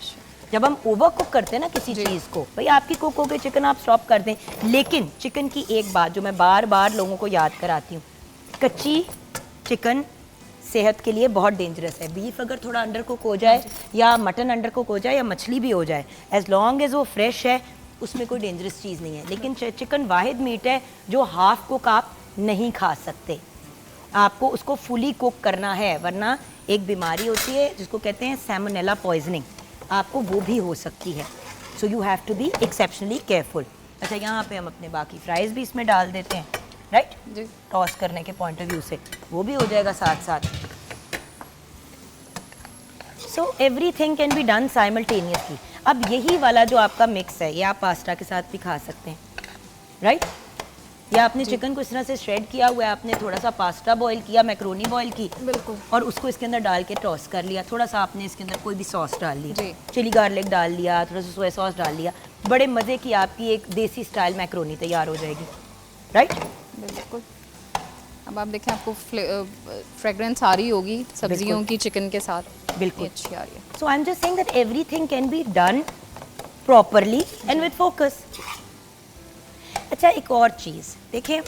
जब हम ओवर कुक करते हैं ना किसी चीज़ को, भाई आपकी कुक हो गई चिकन, आप स्टॉप कर दें। लेकिन चिकन की एक बात जो मैं बार बार लोगों को याद कराती हूँ, कच्ची चिकन सेहत के लिए बहुत डेंजरस है। बीफ अगर थोड़ा अंडर कुक हो जाए या मटन अंडर कुक हो जाए या मछली भी हो जाए, एज लॉन्ग एज वो फ्रेश है उसमें कोई डेंजरस चीज़ नहीं है। लेकिन चिकन वाहिद मीट है जो हाफ कुक आप नहीं खा सकते, आपको उसको फुली कुक करना है, वरना एक बीमारी होती है जिसको कहते हैं सैमोनेला पॉइजनिंग, आपको वो भी हो सकती है। So you have to be exceptionally careful. अच्छा यहाँ पे हम अपने बाकी फ्राइज भी इसमें डाल देते हैं, राइट जी, टॉस करने के पॉइंट ऑफ व्यू से वो भी हो जाएगा साथ साथ। So everything can be done simultaneously. अब यही वाला जो आपका मिक्स है ये आप पास्ता के साथ भी खा सकते हैं, राइट। या आपने चिकन को इस तरह से श्रेड किया हुआ है, आपने थोड़ा सा पास्ता बॉईल किया, मैक्रोनी बॉईल की, बिल्कुल, और उसको इसके अंदर डाल के टॉस कर लिया। थोड़ा सा आपने इसके अंदर कोई भी सॉस डाल लिया, चिली गार्लिक डाल लिया, थोड़ा सा सोया सॉस डाल लिया, बड़े मज़े की आपकी एक देसी स्टाइल मैक्रोनी तैयार हो जाएगी, राइट। बिल्कुल। अब आप देखें आपको फ्रेगरेंस आ रही होगी सब्जियों की चिकन के साथ, बिल्कुल अच्छी आ रही है। So I am just saying that everything can be done properly and with focus. अच्छा एक और चीज़ देखें,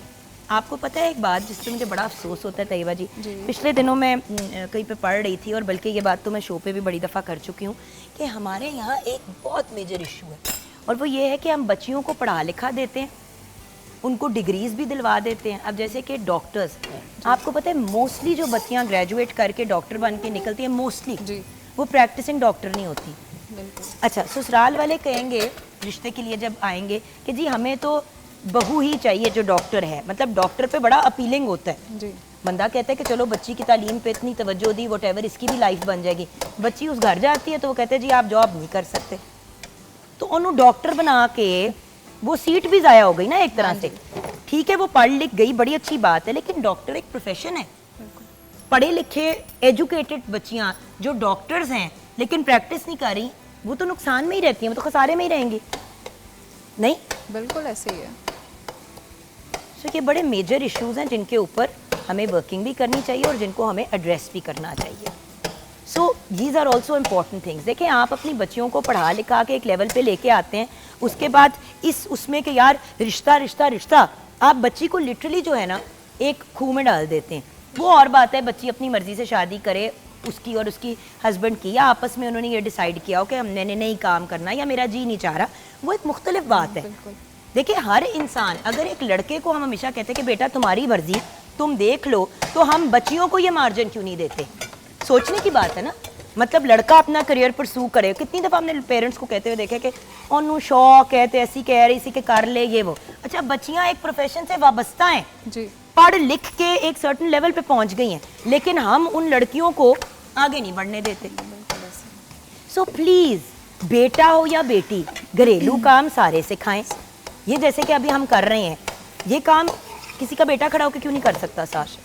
आपको पता है एक बात जिस पर मुझे बड़ा अफसोस होता है तैयबा जी, पिछले दिनों मैं कहीं पे पढ़ रही थी, और बल्कि ये बात तो मैं शो पे भी बड़ी दफ़ा कर चुकी हूँ, कि हमारे यहाँ एक बहुत मेजर इशू है, और वो ये है कि हम बच्चियों को पढ़ा लिखा देते हैं, उनको डिग्रीज भी दिलवा देते हैं। अब जैसे कि डॉक्टर्स, आपको पता है मोस्टली जो बच्चियाँ ग्रेजुएट करके डॉक्टर बन के निकलती हैं, मोस्टली वो प्रैक्टिसिंग डॉक्टर नहीं होती। अच्छा ससुराल वाले कहेंगे रिश्ते के लिए जब आएंगे कि जी हमें तो बहू ही चाहिए जो डॉक्टर है, मतलब डॉक्टर पे बड़ा अपीलिंग होता है जी। बंदा कहता है कि चलो बच्ची की तालीम पे इतनी तवज्जो दी, वॉटेवर इसकी भी लाइफ बन जाएगी। बच्ची उस घर जाती है तो वो कहते हैं जी आप जॉब नहीं कर सकते, तो उन्होंने डॉक्टर बना के वो सीट भी ज़ाया हो गई ना एक तरह से। ठीक है वो पढ़ लिख गई, बड़ी अच्छी बात है, लेकिन डॉक्टर एक प्रोफेशन है। पढ़े लिखे एजुकेटेड बच्चियाँ जो डॉक्टर्स हैं लेकिन प्रैक्टिस नहीं कर रही, वो तो नुकसान में ही रहती हैं, वो तो खसारे में ही रहेंगी। नहीं बिल्कुल ऐसे ही है। सो ये बड़े मेजर इश्यूज हैं जिनके ऊपर हमें वर्किंग भी करनी चाहिए और जिनको हमें एड्रेस भी करना चाहिए। So these are also important things. देखें आप अपनी बच्चियों को पढ़ा लिखा के एक लेवल पे लेके आते हैं, उसके बाद उसमें कि यार रिश्ता रिश्ता रिश्ता, आप बच्ची को लिटरली जो है ना एक खूह में डाल देते हैं। वो और बात है, बच्ची अपनी मर्जी से शादी करे, उसकी और उसकी हस्बैंड की, या आपस में उन्होंने ये डिसाइड किया हो कि हमने नहीं काम करना या मेरा जी नहीं चाह रहा, वो एक मुख्तलिफ बात है। देखिए हर इंसान, अगर एक लड़के को हम हमेशा कहते हैं कि बेटा तुम्हारी मर्जी तुम देख लो, तो हम बच्चियों को ये मार्जिन क्यों नहीं देते? सोचने की बात है ना। मतलब लड़का अपना करियर परसू करे। कितनी दफ़ा हमने पेरेंट्स को कहते हुए देखे कि ओनू शौक है तो ऐसी कह रही सी कि कर ले ये वो। अच्छा, बच्चियां एक प्रोफेशन से वाबस्ता हैं जी, पढ़ लिख के एक सर्टेन लेवल पे पहुंच गई हैं, लेकिन हम उन लड़कियों को आगे नहीं बढ़ने देते। सो प्लीज़ बेटा हो या बेटी, घरेलू काम सारे सिखाएं। ये जैसे कि अभी हम कर रहे हैं, ये काम किसी का बेटा खड़ा होकर क्यों नहीं कर सकता साश?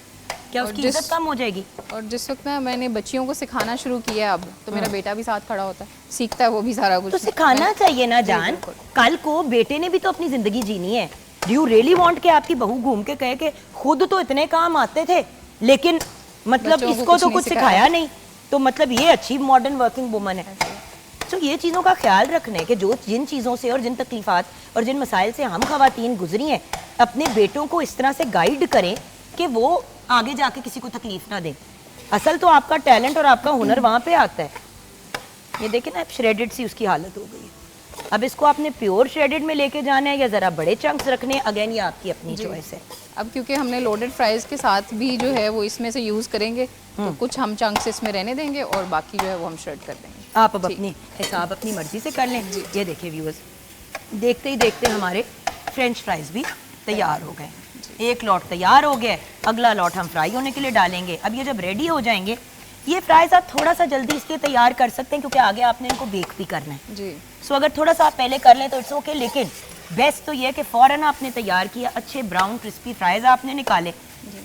क्या उसकी इज्जत कम हो जाएगी? और जिस वक्त ना मैंने बच्चियों को सिखाना शुरू किया अब, तो मेरा बेटा भी साथ खड़ा होता है, सीखता है वो भी सारा कुछ। तो सिखाना चाहिए ना जान। कल को बेटे ने भी तो अपनी जिंदगी जीनी है। डू यू रियली वांट कि आपकी बहू घूम के कहे कि खुद तो इतने काम आते थे लेकिन मतलब इसको तो कुछ सिखाया नहीं, तो मतलब ये अच्छी मॉडर्न वर्किंग वुमन है? तो ये चीज़ों का ख्याल रखना कि जो जिन चीज़ों से और जिन तकलीफ़ात और जिन मसाइल से हम ख़वातीन गुजरी हैं, अपने बेटों को इस तरह से गाइड करें कि वो आगे जाके किसी को तकलीफ ना दें। असल तो आपका टैलेंट और आपका हुनर वहाँ पे आता है। ये देखें ना, श्रेडेड सी उसकी हालत हो गई है। अब इसको आपने प्योर श्रेडेड में लेके जाना है या ज़रा बड़े चंक्स रखने हैं, अगेन ये आपकी अपनी चॉइस है। अब क्योंकि हमने लोडेड फ्राइज़ के साथ भी जो है वो इसमें से यूज़ करेंगे, तो कुछ हम चंक्स इसमें रहने देंगे और बाकी जो है वो हम श्रेड कर देंगे। आप अब अपनी हिसाब अपनी मर्जी से कर लें। ये देखिए व्यूअर्स, देखते ही देखते हमारे फ्रेंच फ्राइज़ भी तैयार हो गए। एक लॉट तैयार हो गया, अगला लॉट हम फ्राई होने के लिए डालेंगे। अब ये जब रेडी हो जाएंगे, ये फ्राइज़ आप थोड़ा सा जल्दी इसलिए तैयार कर सकते हैं क्योंकि आगे आपने इनको बेक भी करना है जी। सो अगर थोड़ा सा आप पहले कर लें तो इट्स ओके, लेकिन बेस्ट तो ये है कि फ़ौरन आपने तैयार किया, अच्छे ब्राउन क्रिस्पी फ्राइज़ आपने निकाले।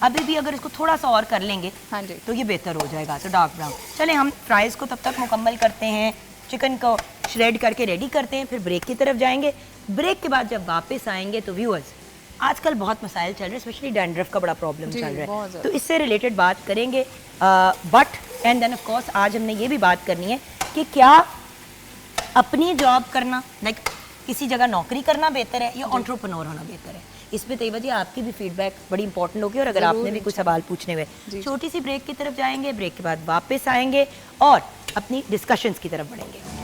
अभी भी अगर इसको थोड़ा सा और कर लेंगे हाँ जी, तो ये बेहतर हो जाएगा, तो डार्क ब्राउन। चलें हम फ्राइज़ को तब तक मुकम्मल करते हैं, चिकन को श्रेड करके रेडी करते हैं, फिर ब्रेक की तरफ जाएंगे। ब्रेक के बाद जब वापस आएंगे तो व्यूअर्स, आजकल बहुत मसाइल चल रहे हैं, स्पेशली डैंड्रफ का बड़ा प्रॉब्लम चल रहा है, तो इससे रिलेटेड बात करेंगे। But and then of course आज हमने ये भी बात करनी है कि क्या अपनी जॉब करना, लाइक किसी जगह नौकरी करना बेहतर है या एंटरप्रेन्योर होना बेहतर है? इस पे तैयबा जी आपकी भी फीडबैक बड़ी इंपॉर्टेंट होगी, और अगर आपने भी कुछ सवाल पूछने हुए, छोटी सी ब्रेक की तरफ जाएंगे, ब्रेक के बाद वापस आएंगे और अपनी डिस्कशंस की तरफ बढ़ेंगे।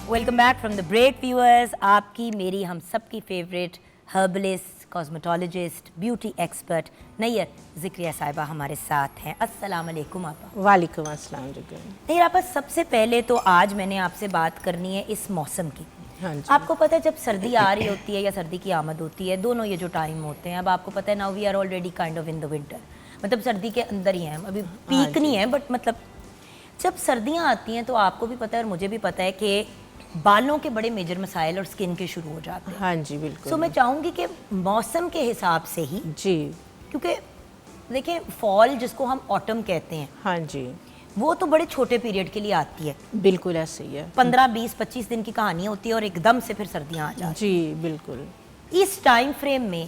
Welcome back from the break viewers. आपकी मेरी हम सबकी favourite herbalist, cosmetologist, beauty expert Nayyar Zikriya साहिबा हमारे साथ हैं। अस्सलाम वालेकुम आपा। वालेकुम अस्सलाम। नैयर आपा, सबसे पहले तो आज मैंने आपसे बात करनी है इस मौसम की। हाँ जी। आपको पता है जब सर्दी आ रही होती है या सर्दी की आमद होती है, दोनों ये जो टाइम होते हैं, अब आपको पता है now we are already kind of in the winter, मतलब सर्दी के अंदर ही हैं हम, अभी पीक नहीं है, बट मतलब जब सर्दियाँ आती हैं तो आपको भी पता है और मुझे भी पता है कि बालों के बड़े मेजर मसाइल और स्किन के शुरू हो जाते हैं। हाँ जी बिल्कुल। सो मैं चाहूँगी कि मौसम के हिसाब से ही, जी, क्योंकि देखिए फॉल जिसको हम ऑटम कहते हैं, हाँ जी, वो तो बड़े छोटे पीरियड के लिए आती है, बिल्कुल ऐसे ही है। 15, 20, 25 दिन की कहानी होती है और एकदम से फिर सर्दियाँ आ जाती जी बिल्कुल। हैं। इस टाइम फ्रेम में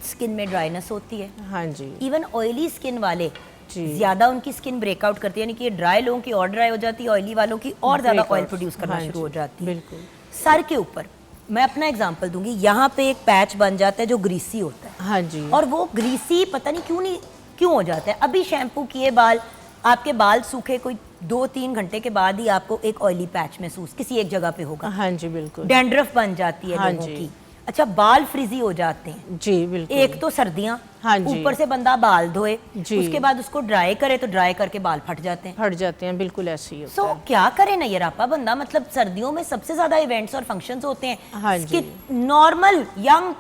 स्किन में ड्राइनेस होती है, हाँ जी इवन ऑयली स्किन वाले जी, ज्यादा उनकी स्किन ब्रेकआउट करती है, यानी कि ये ड्राई लोगों की और ड्राई हो जाती है, ऑयली वालों की और ज्यादा ऑयल प्रोड्यूस करना हाँ शुरू जी, हो जाती है। बिल्कुल। सर के ऊपर मैं अपना एग्जांपल दूंगी, यहाँ पे एक पैच बन जाता है जो ग्रीसी होता है, हाँ जी, और वो ग्रीसी पता नहीं क्यों हो जाता है। अभी शैम्पू किए बाल, आपके बाल सूखे कोई 2-3 घंटे के बाद ही आपको एक ऑयली पैच महसूस किसी एक जगह पे होगा। हाँ जी बिल्कुल। डैंड्रफ बन जाती है हाँ लोगों जी। की। अच्छा, बाल फ्रिजी हो जाते हैं। जी बिल्कुल। एक तो सर्दियाँ, हाँ जी। ऊपर से बंदा बाल धोए, जी। उसके बाद उसको ड्राई करे तो ड्राई करके बाल फट जाते हैं। हट जाते हैं, बिल्कुल ऐसे ही होता सो है। क्या करे नैयर आपा बंदा, मतलब सर्दियों में सबसे ज्यादा इवेंट्स और फंक्शंस होते हैं। हाँ जी। नॉर्मल यंग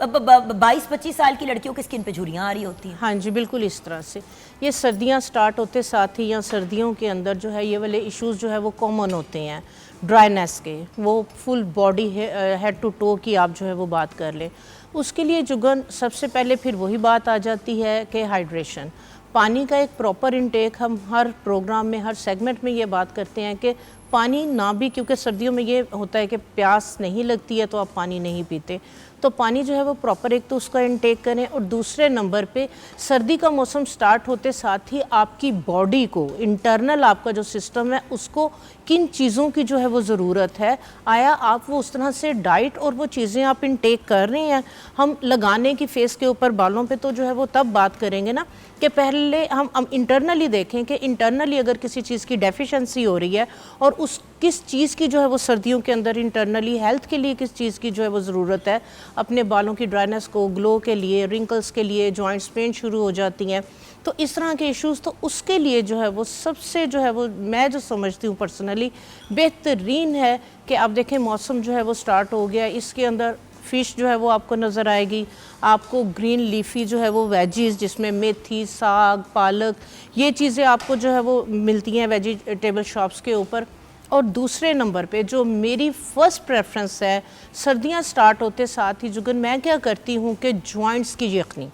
22-25 साल की लड़कियों की स्किन पे झुर्रियाँ आ रही होती हैं। हाँ जी बिल्कुल इस तरह से। ये सर्दियाँ स्टार्ट होते साथ ही या सर्दियों के अंदर जो है ये वाले इश्यूज जो है वो कॉमन होते हैं ड्राइनेस के। वो full body head to toe की आप जो है वो बात कर लें, उसके लिए जुगन सबसे पहले फिर वही बात आ जाती है कि हाइड्रेशन, पानी का एक प्रॉपर इनटेक। हम हर प्रोग्राम में हर सेगमेंट में ये बात करते हैं कि पानी ना भी, क्योंकि सर्दियों में ये होता है कि प्यास नहीं लगती है तो आप पानी नहीं पीते, तो पानी जो है वो प्रॉपर एक तो उसका इनटेक करें, और दूसरे नंबर पे सर्दी का मौसम स्टार्ट होते साथ ही आपकी बॉडी को, इंटरनल आपका जो सिस्टम है उसको किन चीज़ों की जो है वो ज़रूरत है, आया आप वो उस तरह से डाइट और वो चीज़ें आप इनटेक कर रहे हैं। हम लगाने की फेस के ऊपर बालों पे तो जो है वो तब बात करेंगे ना कि पहले हम इंटरनली देखें कि इंटरनली अगर किसी चीज़ की डेफिशिएंसी हो रही है और उस किस चीज़ की जो है वो सर्दियों के अंदर इंटरनली हेल्थ के लिए किस चीज़ की जो है वो ज़रूरत है, अपने बालों की ड्राइनेस को, ग्लो के लिए, रिंकल्स के लिए, जॉइंट्स पेन शुरू हो जाती हैं, तो इस तरह के इश्यूज़, तो उसके लिए जो है वो सबसे जो है वो मैं जो समझती हूँ पर्सनली बेहतरीन है कि आप देखें मौसम जो है वो स्टार्ट हो गया, इसके अंदर फ़िश जो है वो आपको नज़र आएगी, आपको ग्रीन लीफी जो है वो वेजीज़ जिसमें मेथी, साग, पालक, ये चीज़ें आपको जो है वो मिलती हैं वेजिटेबल शॉप्स के ऊपर। और दूसरे नंबर पे जो मेरी फ़र्स्ट प्रेफरेंस है, सर्दियां स्टार्ट होते साथ ही जुगन मैं क्या करती हूँ कि जॉइंट्स की यखनी,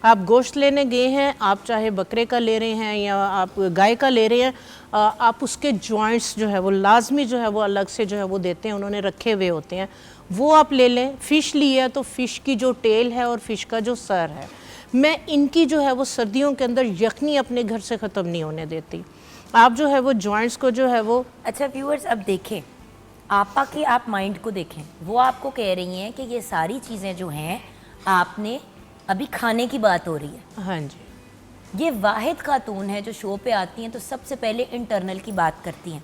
आप गोश्त लेने गए हैं, आप चाहे बकरे का ले रहे हैं या आप गाय का ले रहे हैं, आप उसके जॉइंट्स जो है वो लाजमी जो है वो अलग से जो है वो देते हैं, उन्होंने रखे हुए होते हैं, वो आप ले लें। फ़िश ली है तो फ़िश की जो टेल है और फ़िश का जो सर है, मैं इनकी जो है वो सर्दियों के अंदर यखनी अपने घर से ख़त्म नहीं होने देती। आप जो है वो जॉइंट्स को जो है वो, अच्छा व्यूअर्स, अब देखें आपा के, आप माइंड को देखें, वो आपको कह रही हैं कि ये सारी चीज़ें जो हैं, आपने अभी खाने की बात हो रही है। हाँ जी, ये वाहिद खातून है जो शो पे आती हैं तो सबसे पहले इंटरनल की बात करती हैं,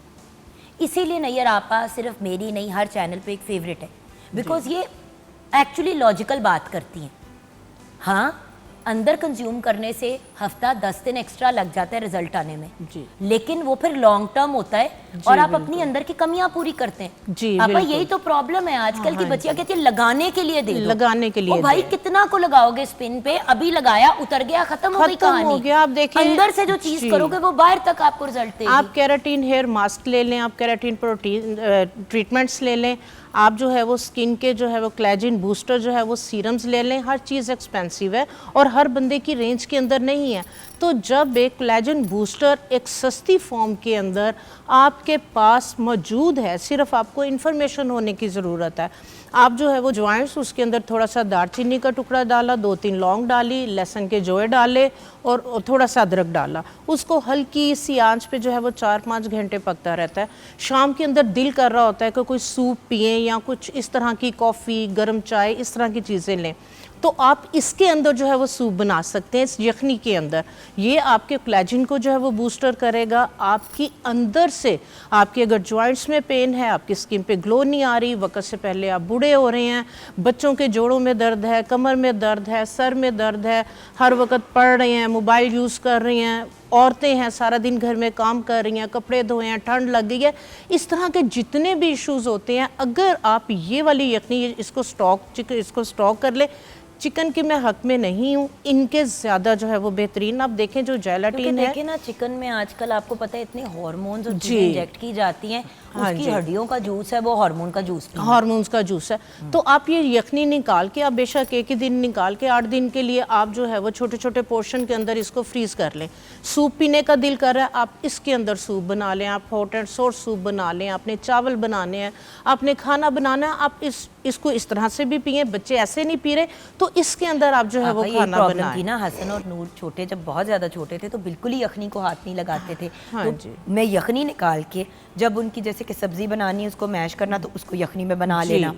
इसीलिए नैयर आपा सिर्फ मेरी नहीं हर चैनल पे एक फेवरेट है, बिकॉज ये एक्चुअली लॉजिकल बात करती हैं। हाँ, अंदर कंज्यूम करने से हफ्ता 10 दिन एक्स्ट्रा लग जाता है रिजल्ट आने में जी, लेकिन वो फिर लॉन्ग टर्म होता है और आप अपनी अंदर की कमियां पूरी करते हैं। जी, आपा बिल्कुल। यही तो प्रॉब्लम है आजकल की बच्चियां कहती है लगाने के लिए दे दो, लगाने के लिए ओ भाई दे। कितना को लगाओगे स्पिन पे, अभी लगाया उतर गया, खत्म हो गई खत्म हो कहानी। गया। आप देखें अंदर से जो चीज जी, करोगे वो बाहर तक आपको रिजल्ट देगी। आप केराटिन हेयर मास्क ले लें, आप केराटिन प्रोटीन ट्रीटमेंट्स ले लें, आप जो है वो स्किन के जो है वो कोलेजन बूस्टर जो है वो सीरम्स ले लें, हर चीज़ एक्सपेंसिव है और हर बंदे की रेंज के अंदर नहीं है। तो जब एक कोलेजन बूस्टर एक सस्ती फॉर्म के अंदर आपके पास मौजूद है, सिर्फ आपको इन्फॉर्मेशन होने की ज़रूरत है। आप जो है वो जॉइंट्स, उसके अंदर थोड़ा सा दालचीनी का टुकड़ा डाला, 2-3 लौंग डाली, लहसुन के जोए डाले और थोड़ा सा अदरक डाला, उसको हल्की सी आंच पे जो है वो 4-5 घंटे पकता रहता है। शाम के अंदर दिल कर रहा होता है कि कोई सूप पिए या कुछ इस तरह की कॉफ़ी, गर्म चाय, इस तरह की चीज़ें लें, तो आप इसके अंदर जो है वो सूप बना सकते हैं, इस यखनी के अंदर। ये आपके कोलेजन को जो है वो बूस्टर करेगा, आपकी अंदर से, आपके अगर जॉइंट्स में पेन है, आपकी स्किन पे ग्लो नहीं आ रही, वक्त से पहले आप बूढ़े हो रहे हैं, बच्चों के जोड़ों में दर्द है, कमर में दर्द है, सर में दर्द है, हर वक्त पढ़ रहे हैं, मोबाइल यूज़ कर रही हैं, औरतें हैं सारा दिन घर में काम कर रही हैं, कपड़े धोए हैं, ठंड लग गई है, इस तरह के जितने भी इश्यूज़ होते हैं, अगर आप ये वाली यखनी इसको स्टॉक कर ले, चिकन की मैं हक में नहीं हूँ, इनके ज़्यादा जो है वो बेहतरीन। आप देखें जो जेलाटिन है, देखिए ना चिकन में आजकल आपको पता है इतने हार्मोन्स और जी। चीजें इंजेक्ट की जाती हैं, हाँ उसकी जी। हड्डियों का जूस है वो हार्मोन का जूस भी है। हार्मोन्स का जूस है। तो आप ये यखनी निकाल के, आप बेशक एक ही दिन निकाल के 8 दिन के लिए आप जो है वो छोटे छोटे पोर्शन के अंदर इसको फ्रीज कर लें। सूप पीने का दिल कर रहा है, आप इसके अंदर सूप बना लें, आप हॉट एंड सोर्स सूप बना लें, आपने चावल बनाने हैं, आपने खाना बनाना है, आप इसको इस तरह से भी पिए, बच्चे ऐसे नहीं पी रहे तो इसके अंदर आप जो है वो खाना प्रॉब्लम थी बनाएं। ना, हसन और नूर छोटे जब बहुत ज़्यादा छोटे थे तो बिल्कुल ही यखनी को हाथ नहीं लगाते थे। हाँ तो जी। मैं यखनी निकाल के जब उनकी जैसे कि सब्ज़ी बनानी है उसको मैश करना तो उसको यखनी में बना जी। लेना।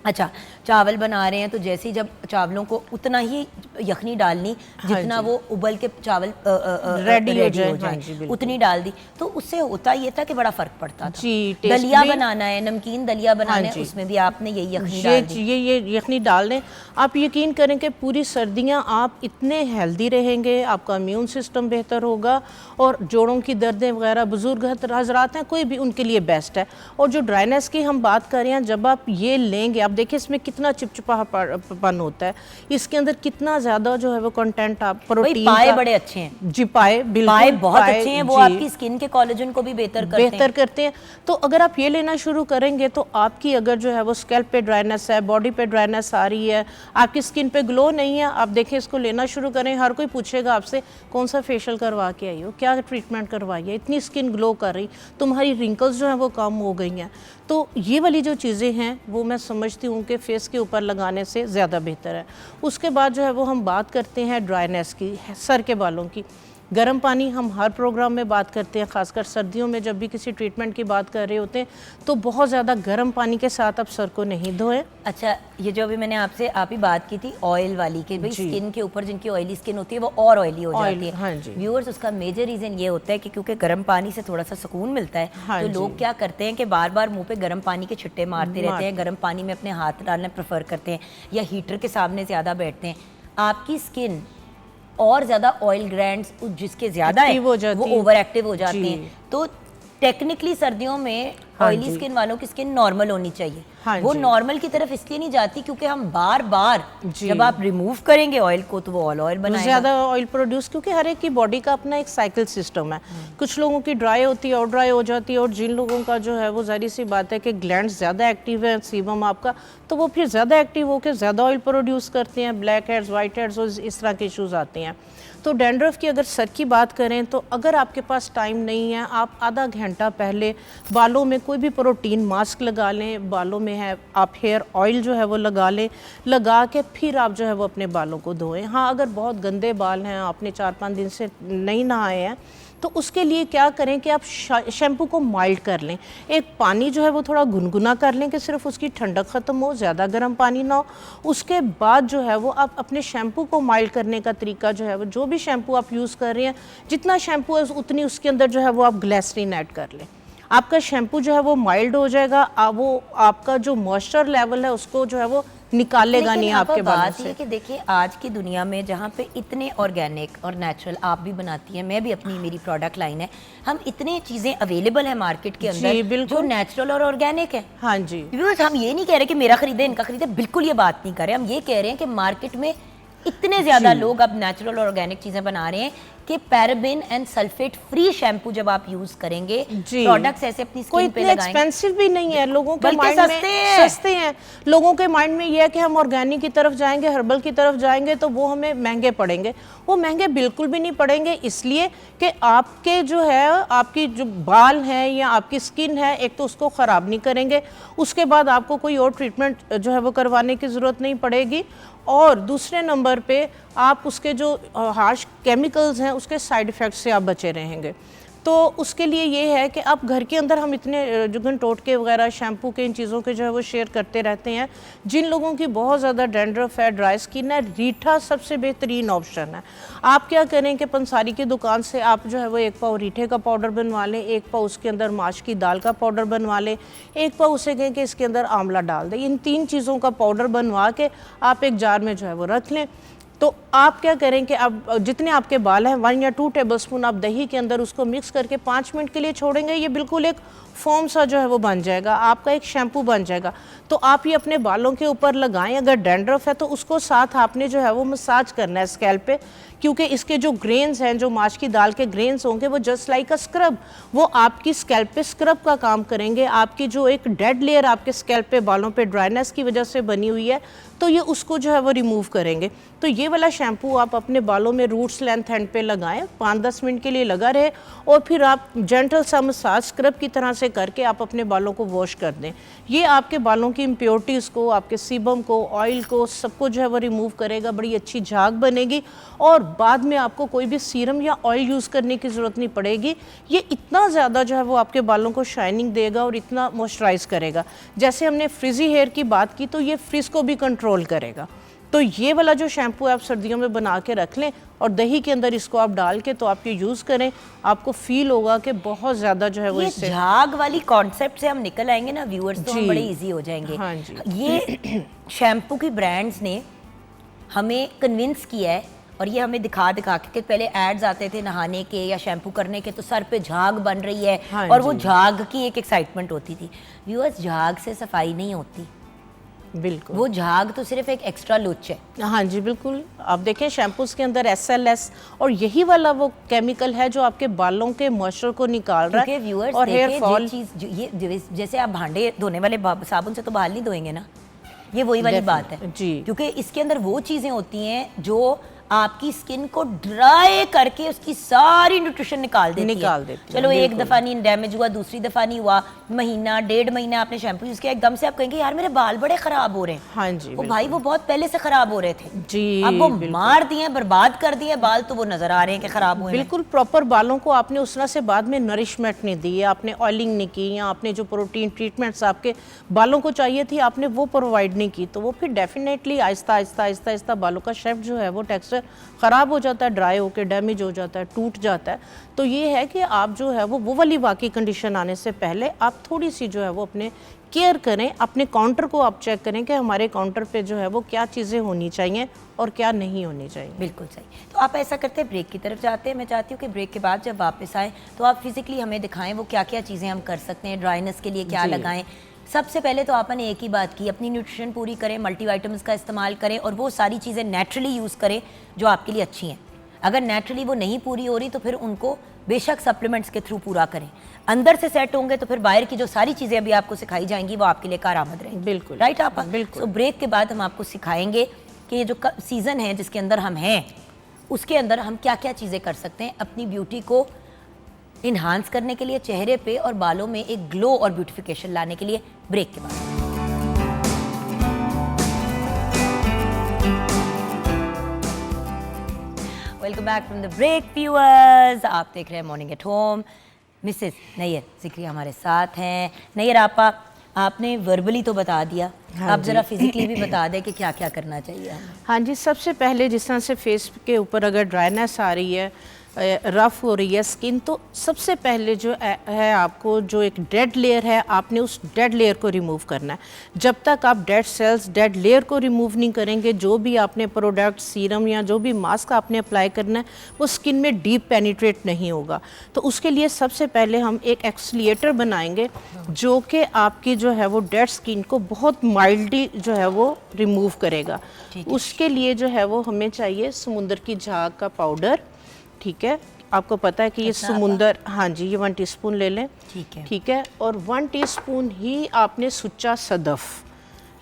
अच्छा, चावल बना रहे हैं तो जैसे ही जब चावलों को उतना ही यखनी डालनी जितना जी। वो उबल के चावल रेडी हो जाए, जाए, हाँ जी, बिल्कुल। उतनी डाल दी तो उससे होता ये था कि बड़ा फ़र्क पड़ता था। जी, टेस्ट दलिया भी- बनाना है, नमकीन दलिया बनाना है, जी। उसमें भी आपने यही यखनी डाल दी। ये यखनी डाल दें। आप यकीन करें कि पूरी सर्दियां आप इतने हेल्दी रहेंगे, आपका इम्यून सिस्टम बेहतर होगा और जोड़ों की दर्दें वगैरह, बुजुर्ग हजरात हैं कोई भी, उनके लिए बेस्ट है। और जो ड्राइनेस की हम बात कर रहे हैं, जब आप ये लेंगे लगाएंगे, आप देखिए इसमें कितना चिपचिपापन होता है, इसके अंदर कितना ज़्यादा जो है वो कंटेंट आप प्रोटीन पाए बड़े अच्छे हैं जी, पाए बिल्कुल, पाए बहुत अच्छे हैं, वो जी, आपकी स्किन के कोलेजन को भी बेहतर करते हैं। तो अगर आप ये लेना शुरू करेंगे तो आपकी अगर जो है वो स्कैल्प पे ड्राइनेस है, बॉडी पे ड्राइनेस आ रही है, आपकी स्किन पे ग्लो नहीं है, आप देखें इसको लेना शुरू करें, हर कोई पूछेगा आपसे कौन सा फेशियल करवा के आई हो, क्या ट्रीटमेंट करवाई है, इतनी स्किन ग्लो कर रही, तुम्हारी रिंकल्स जो है वो कम हो गई हैं। तो ये वाली जो चीज़ें हैं वो मैं समझती हूँ कि फेस के ऊपर लगाने से ज़्यादा बेहतर है। उसके बाद जो है वो हम बात करते हैं ड्राइनेस की, सर के बालों की। गर्म पानी हम हर प्रोग्राम में बात करते हैं, खासकर सर्दियों में जब भी किसी ट्रीटमेंट की बात कर रहे होते हैं तो बहुत ज़्यादा गर्म पानी के साथ आप सर को नहीं धोएं। अच्छा, ये जो अभी मैंने आपसे आप ही बात की थी ऑयल वाली कि भाई स्किन के ऊपर जिनकी ऑयली स्किन होती है वो और ऑयली हो जाती है। हाँ जी। व्यूअर्स, उसका मेजर रीज़न ये होता है कि क्योंकि गर्म पानी से थोड़ा सा सुकून मिलता है, हाँ तो जी। लोग क्या करते हैं कि बार बार मुंह पे गर्म पानी के छिट्टे मारते रहते हैं, गर्म पानी में अपने हाथ डालना प्रेफर करते हैं या हीटर के सामने ज़्यादा बैठते हैं। आपकी स्किन और ज़्यादा ऑयल ग्लैंड्स जिसके ज़्यादा है वो ओवर एक्टिव हो जाते हैं। तो टेक्निकली सर्दियों में ऑयली स्किन वालों की स्किन नॉर्मल होनी चाहिए। वो नॉर्मल की तरफ इसलिए नहीं जाती क्योंकि हम बार बार जब आप रिमूव करेंगे ऑयल को तो वो ऑयल बनाएगा, ज़्यादा ऑयल प्रोड्यूस, क्योंकि हर एक की बॉडी का अपना एक साइकिल सिस्टम है। कुछ लोगों की ड्राई होती है और ड्राई हो जाती है, और जिन लोगों का जो है वो जाहिर सी बात है कि ग्लैंड्स ज़्यादा एक्टिव है सीबम आपका, तो वो फिर ज़्यादा एक्टिव होकर ज़्यादा ऑयल प्रोड्यूस करते हैं, ब्लैक हेड्स, वाइट हेड्स और इस तरह के इशूज़ आते हैं। तो डैंड्रफ की अगर सर की बात करें तो अगर आपके पास टाइम नहीं है, आप आधा घंटा पहले बालों में कोई भी प्रोटीन मास्क लगा लें, बालों में है आप हेयर ऑयल जो है वो लगा लें, लगा के फिर आप जो है वो अपने बालों को धोएं। हाँ, अगर बहुत गंदे बाल हैं, आपने 4-5 दिन से नहीं नहाए हैं, तो उसके लिए क्या करें कि आप शैम्पू को माइल्ड कर लें। एक पानी जो है वो थोड़ा गुनगुना कर लें कि सिर्फ उसकी ठंडक ख़त्म हो, ज़्यादा गर्म पानी ना हो। उसके बाद जो है वो आप अपने शैम्पू को माइल्ड करने का तरीका जो है वो, जो भी शैम्पू आप यूज़ कर रहे हैं, जितना शैम्पू है उतनी उसके अंदर जो है वो आप ग्लिसरीन ऐड कर लें। आपका शैम्पू जो है वो माइल्ड हो जाएगा, वो आपका जो मॉइस्चर लेवल है उसको जो है वो निकालेगा नहीं आपके बालों से। कि देखिए आज की दुनिया में जहाँ पे इतने ऑर्गेनिक और नेचुरल आप भी बनाती हैं, मैं भी अपनी मेरी प्रोडक्ट लाइन है, हम इतने चीज़ें अवेलेबल है मार्केट के अंदर जो नेचुरल और ऑर्गेनिक है। हाँ जी, हम ये नहीं कह रहे कि मेरा खरीदे इनका खरीदे, बिल्कुल ये बात नहीं कर रहे। हम ये कह रहे हैं कि मार्केट में इतने ज़्यादा लोग अब नेचुरल और ऑर्गेनिक चीज़ें बना रहे हैं कि paraben and sulphate free shampoo जब आप यूज करेंगे, प्रोडक्ट्स ऐसे अपनी स्किन पे लगाएं, एक्सपेंसिव भी नहीं है, लोगों के माइंड में सस्ते हैं। लोगों के माइंड में ये है कि हम ऑर्गेनिक की तरफ जाएंगे, हर्बल की तरफ जाएंगे तो वो हमें महंगे पड़ेंगे। वो महंगे बिल्कुल भी नहीं पड़ेंगे, इसलिए कि आपके जो है आपकी जो बाल हैं या आपकी स्किन है, एक तो उसको ख़राब नहीं करेंगे, उसके बाद आपको कोई और ट्रीटमेंट जो है वो करवाने की ज़रूरत नहीं पड़ेगी, और दूसरे नंबर पे आप उसके जो हार्श केमिकल्स हैं उसके साइड इफ़ेक्ट से आप बचे रहेंगे। तो उसके लिए ये है कि आप घर के अंदर हम इतने जुगन टोटके वगैरह शैम्पू के इन चीज़ों के जो है वो शेयर करते रहते हैं। जिन लोगों की बहुत ज़्यादा डैंड्रफ है, ड्राई स्किन है, रीठा सबसे बेहतरीन ऑप्शन है। आप क्या करें कि पंसारी की दुकान से आप जो है वो 1 पाव रीठे का पाउडर बनवा लें, 1 पाव उसके अंदर माश की दाल का पाउडर बनवा लें, 1 पाव उसे कहें कि इसके अंदर आंवला डाल दें। इन 3 चीज़ों का पाउडर बनवा के आप एक जार में जो है वो रख लें। तो आप क्या करें कि आप जितने आपके बाल हैं 1 या 2 टेबलस्पून आप दही के अंदर उसको मिक्स करके 5 मिनट के लिए छोड़ेंगे, ये बिल्कुल एक फॉर्म सा जो है वो बन जाएगा, आपका एक शैम्पू बन जाएगा। तो आप ये अपने बालों के ऊपर लगाएं। अगर डैंड्रफ है तो उसको साथ आपने जो है वो मसाज करना है स्कैल्प पे, क्योंकि इसके जो ग्रेन्स हैं, जो माश की दाल के ग्रेन्स होंगे, वो जस्ट लाइक अ स्क्रब, वो आपकी स्कैल्प पे स्क्रब का काम करेंगे। आपकी जो एक डेड लेयर आपके स्कैल्प पे बालों पे ड्राइनेस की वजह से बनी हुई है, तो ये उसको जो है वो रिमूव करेंगे। तो ये वाला शैम्पू आप अपने बालों में रूट्स लेंथ एंड पे लगाएं, 5-10 मिनट के लिए लगा रहे, और फिर आप जेंटल सा मसाज स्क्रब की तरह से करके आप अपने बालों को वॉश कर दें। ये आपके बालों की इम्प्योरिटीज़ को, आपके सीबम को, ऑयल को, सबको जो है वो रिमूव करेगा। बड़ी अच्छी झाग बनेगी, और बाद में आपको कोई भी सीरम या ऑयल यूज़ करने की ज़रूरत नहीं पड़ेगी। ये इतना ज़्यादा जो है वो आपके बालों को शाइनिंग देगा और इतना मॉइस्चराइज करेगा। जैसे हमने फ्रिजी हेयर की बात की, तो ये फ्रिज को भी कंट्रोल करेगा। तो ये वाला जो शैम्पू आप सर्दियों में बना के रख लें और दही के अंदर इसको आप डाल के तो आप ये यूज़ करें, आपको फील होगा कि बहुत ज़्यादा जो है वो इससे झाग वाली कॉन्सेप्ट से हम निकल आएंगे ना व्यूअर्स, तो हम बड़े इजी हो जाएंगे। हाँ जी। ये शैम्पू की ब्रांड्स ने हमें कन्विंस किया है, और ये हमें दिखा के पहले एड्स आते थे नहाने के या शैम्पू करने के, तो सर पे झाग बन रही है, और वो झाग की एक एक्साइटमेंट होती थी। व्यूअर्स, झाग से सफाई नहीं होती, बिल्कुल। वो झाग तो सिर्फ एक एक्स्ट्रा लुच है। हाँ जी बिल्कुल, आप देखें शैम्पूज के अंदर SLS और यही वाला वो केमिकल है जो आपके बालों के मॉइस्चर को निकाल रहा क्योंकि है व्यूअर्स और हेयर फॉल। ये जैसे आप भांडे धोने वाले साबुन से तो बाल नहीं धोएंगे ना, ये वही वाली बात है जी। क्योंकि इसके अंदर वो चीजें होती हैं जो आपकी स्किन को ड्राई करके उसकी सारी न्यूट्रिशन निकाल देती है। चलो एक दफा नहीं डैमेज हुआ, दूसरी दफा नहीं हुआ, महीना 1.5 महीना आपने शैम्पू यूज किया, एकदम से आप कहेंगे यार मेरे बाल बड़े खराब हो रहे हैं। हाँ जी वो भाई वो बहुत पहले से खराब हो रहे थे जी, अब वो मार दिए बर्बाद कर दिए बाल, तो वो नजर आ रहे हैं कि खराब हुए। बिल्कुल प्रॉपर बालों को आपने उस तरह से बाद में नरिशमेंट नहीं दी है, आपने ऑयलिंग नहीं की या आपने जो प्रोटीन ट्रीटमेंट्स आपके बालों को चाहिए थी आपने वो प्रोवाइड नहीं की, तो वो फिर डेफिनेटली आहिस्ता आहिस्ता आहिस्ता आहिस्ता बालों का शेप जो है वो टेक्सचर ख़राब हो जाता है, ड्राई होकर डैमेज हो जाता है, टूट जाता है। तो ये है कि आप जो है वो वाली वाकई कंडीशन आने से पहले आप थोड़ी सी जो है वो अपने केयर करें, अपने काउंटर को आप चेक करें कि हमारे काउंटर पे जो है वो क्या चीज़ें होनी चाहिए और क्या नहीं होनी चाहिए। बिल्कुल सही। तो आप ऐसा करते हैं ब्रेक की तरफ जाते हैं। मैं चाहती हूँ कि ब्रेक के बाद जब वापस आएँ तो आप फिजिकली हमें दिखाएं वो क्या क्या चीज़ें हम कर सकते हैं, ड्राइनेस के लिए क्या लगाएं। सबसे पहले तो आपने एक ही बात की, अपनी न्यूट्रिशन पूरी करें, मल्टीविटामिन्स का इस्तेमाल करें और वो सारी चीज़ें नेचुरली यूज़ करें जो आपके लिए अच्छी हैं। अगर नेचुरली वो नहीं पूरी हो रही तो फिर उनको बेशक सप्लीमेंट्स के थ्रू पूरा करें। अंदर से सेट होंगे तो फिर बाहर की जो सारी चीज़ें अभी आपको सिखाई जाएंगी वो आपके लिए कारआमद रहेंगी। बिल्कुल राइट आप बिल्कुल। तो ब्रेक के बाद हम आपको सिखाएंगे कि ये जो सीज़न है जिसके अंदर हम हैं उसके अंदर हम क्या क्या चीज़ें कर सकते हैं अपनी ब्यूटी को इन्हांस करने के लिए, चेहरे पे और बालों में एक ग्लो और ब्यूटिफिकेशन लाने के लिए। ब्रेक के बाद welcome back from the break viewers. आप देख रहे हैं morning at home. Mrs Nayyar Zikri हमारे साथ हैं। नैयर आपने वर्बली तो बता दिया, आप ज़रा फिजिकली भी बता दें कि क्या क्या करना चाहिए हमें। हाँ जी, सबसे पहले जिस तरह से फेस के ऊपर अगर ड्राइनेस आ रही है, रफ़ हो रही है स्किन, तो सबसे पहले जो है आपको जो एक डेड लेयर है आपने उस डेड लेयर को रिमूव करना है। जब तक आप डेड सेल्स, डेड लेयर को रिमूव नहीं करेंगे, जो भी आपने प्रोडक्ट, सीरम या जो भी मास्क आपने अप्लाई करना है वो स्किन में डीप पेनिट्रेट नहीं होगा। तो उसके लिए सबसे पहले हम एक एक्सफोलिएटर बनाएंगे जो कि आपकी जो है वो डेड स्किन को बहुत माइल्डली जो है वो रिमूव करेगा। उसके लिए जो है वो हमें चाहिए समुंदर की झाग का पाउडर। ठीक है, आपको पता है कि ये समुंदर, हाँ जी, ये 1 टीस्पून ले लें। ठीक है, और 1 टीस्पून ही आपने सुच्चा सदफ,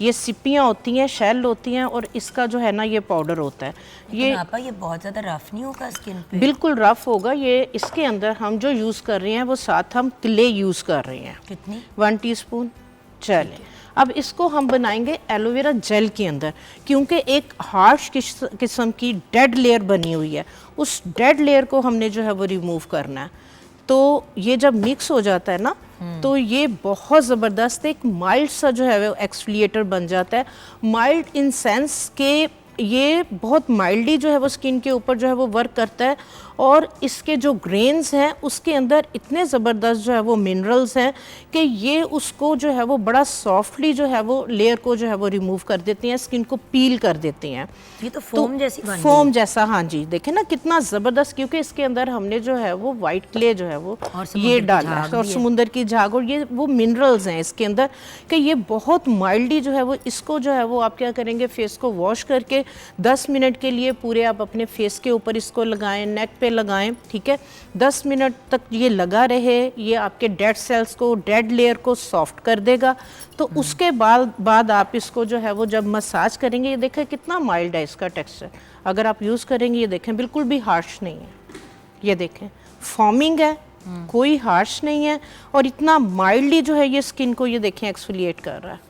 ये सिपियाँ होती हैं, शेल होती हैं और इसका जो है ना ये पाउडर होता है। ये बहुत ज़्यादा रफ नहीं होगा स्किन पे? बिल्कुल रफ होगा ये। इसके अंदर हम जो यूज़ कर रहे हैं वो साथ हम क्ले यूज़ कर रहे हैं। कितनी? 1 टीस्पून। चले, अब इसको हम बनाएंगे एलोवेरा जेल के अंदर, क्योंकि एक हार्श किस्म की डेड लेयर बनी हुई है, उस डेड लेयर को हमने जो है वो रिमूव करना है। तो ये जब मिक्स हो जाता है ना तो ये बहुत ज़बरदस्त एक माइल्ड सा जो है वो एक्सफोलिएटर बन जाता है। माइल्ड इन सेंस के ये बहुत माइल्डली जो है वो स्किन के ऊपर जो है वो वर्क करता है और इसके जो ग्रेन्स हैं उसके अंदर इतने ज़बरदस्त जो है वो मिनरल्स हैं कि ये उसको जो है वो बड़ा सॉफ्टली जो है वो लेयर को जो है वो रिमूव कर देती हैं, स्किन को पील कर देती हैं। ये तो फोम जैसी बन फोम जैसा, हाँ जी, देखें ना कितना ज़बरदस्त, क्योंकि इसके अंदर हमने जो है वो वाइट क्ले जो है वो ये डाला है और समुंदर की झाग और ये वो मिनरल्स हैं इसके अंदर कि ये बहुत माइल्डली जो है वो इसको जो है वो आप क्या करेंगे, फेस को वॉश करके 10 मिनट के लिए पूरे आप अपने फेस के ऊपर इसको लगाएं, नेक पे लगाएं। ठीक है, 10 मिनट तक ये लगा रहे, ये आपके डेड सेल्स को, डेड लेयर को सॉफ्ट कर देगा। तो उसके बाद आप इसको जो है वो जब मसाज करेंगे, ये देखें कितना माइल्ड है इसका टेक्सचर। अगर आप यूज़ करेंगे, ये देखें बिल्कुल भी हार्श नहीं है, ये देखें फॉर्मिंग है, कोई हार्श नहीं है और इतना माइल्डली जो है ये स्किन को ये देखें एक्सफोलिएट कर रहा है।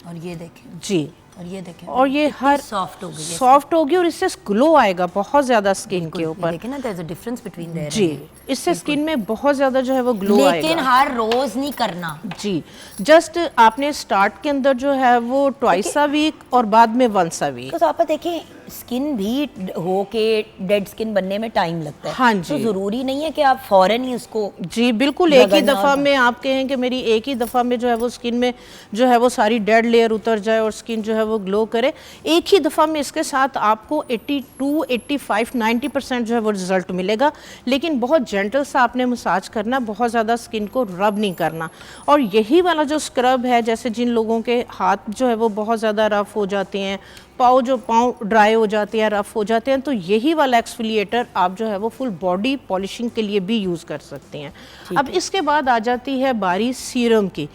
और ये देखें जी, और ये देखें, और ये हर सॉफ्ट होगी और इससे ग्लो आएगा बहुत ज्यादा स्किन के ऊपर। देखें ना, there is a difference between there. जी, इससे स्किन में बहुत ज्यादा जो है वो ग्लो आएगा। लेकिन हर रोज नहीं करना जी, जस्ट आपने स्टार्ट के अंदर जो है वो ट्वाइस अ वीक और बाद में वंस अ वीक। तो आप देखें स्किन भी हो के डेड स्किन बनने में टाइम लगता है। हाँ जी। तो ज़रूरी नहीं है कि आप फ़ौरन ही उसको जी बिल्कुल, एक ही रगड़ना दफ़ा और- में आप कहें कि मेरी एक ही दफ़ा में जो है वो स्किन में जो है वो सारी डेड लेयर उतर जाए और स्किन जो है वो ग्लो करे, एक ही दफ़ा में इसके साथ आपको 82, 85, 90% जो है वो रिज़ल्ट मिलेगा। लेकिन बहुत जेंटल सा आपने मसाज करना, बहुत ज़्यादा स्किन को रब नहीं करना। और यही वाला जो स्क्रब है, जैसे जिन लोगों के हाथ जो है वो बहुत ज़्यादा रफ़ हो जाते हैं, पाँव ड्राई हो जाते हैं, रफ़ हो जाते हैं, तो यही वाला एक्सफोलिएटर आप जो है वो फुल बॉडी पॉलिशिंग के लिए भी यूज़ कर सकते हैं। अब इसके बाद आ जाती है बारी सीरम की।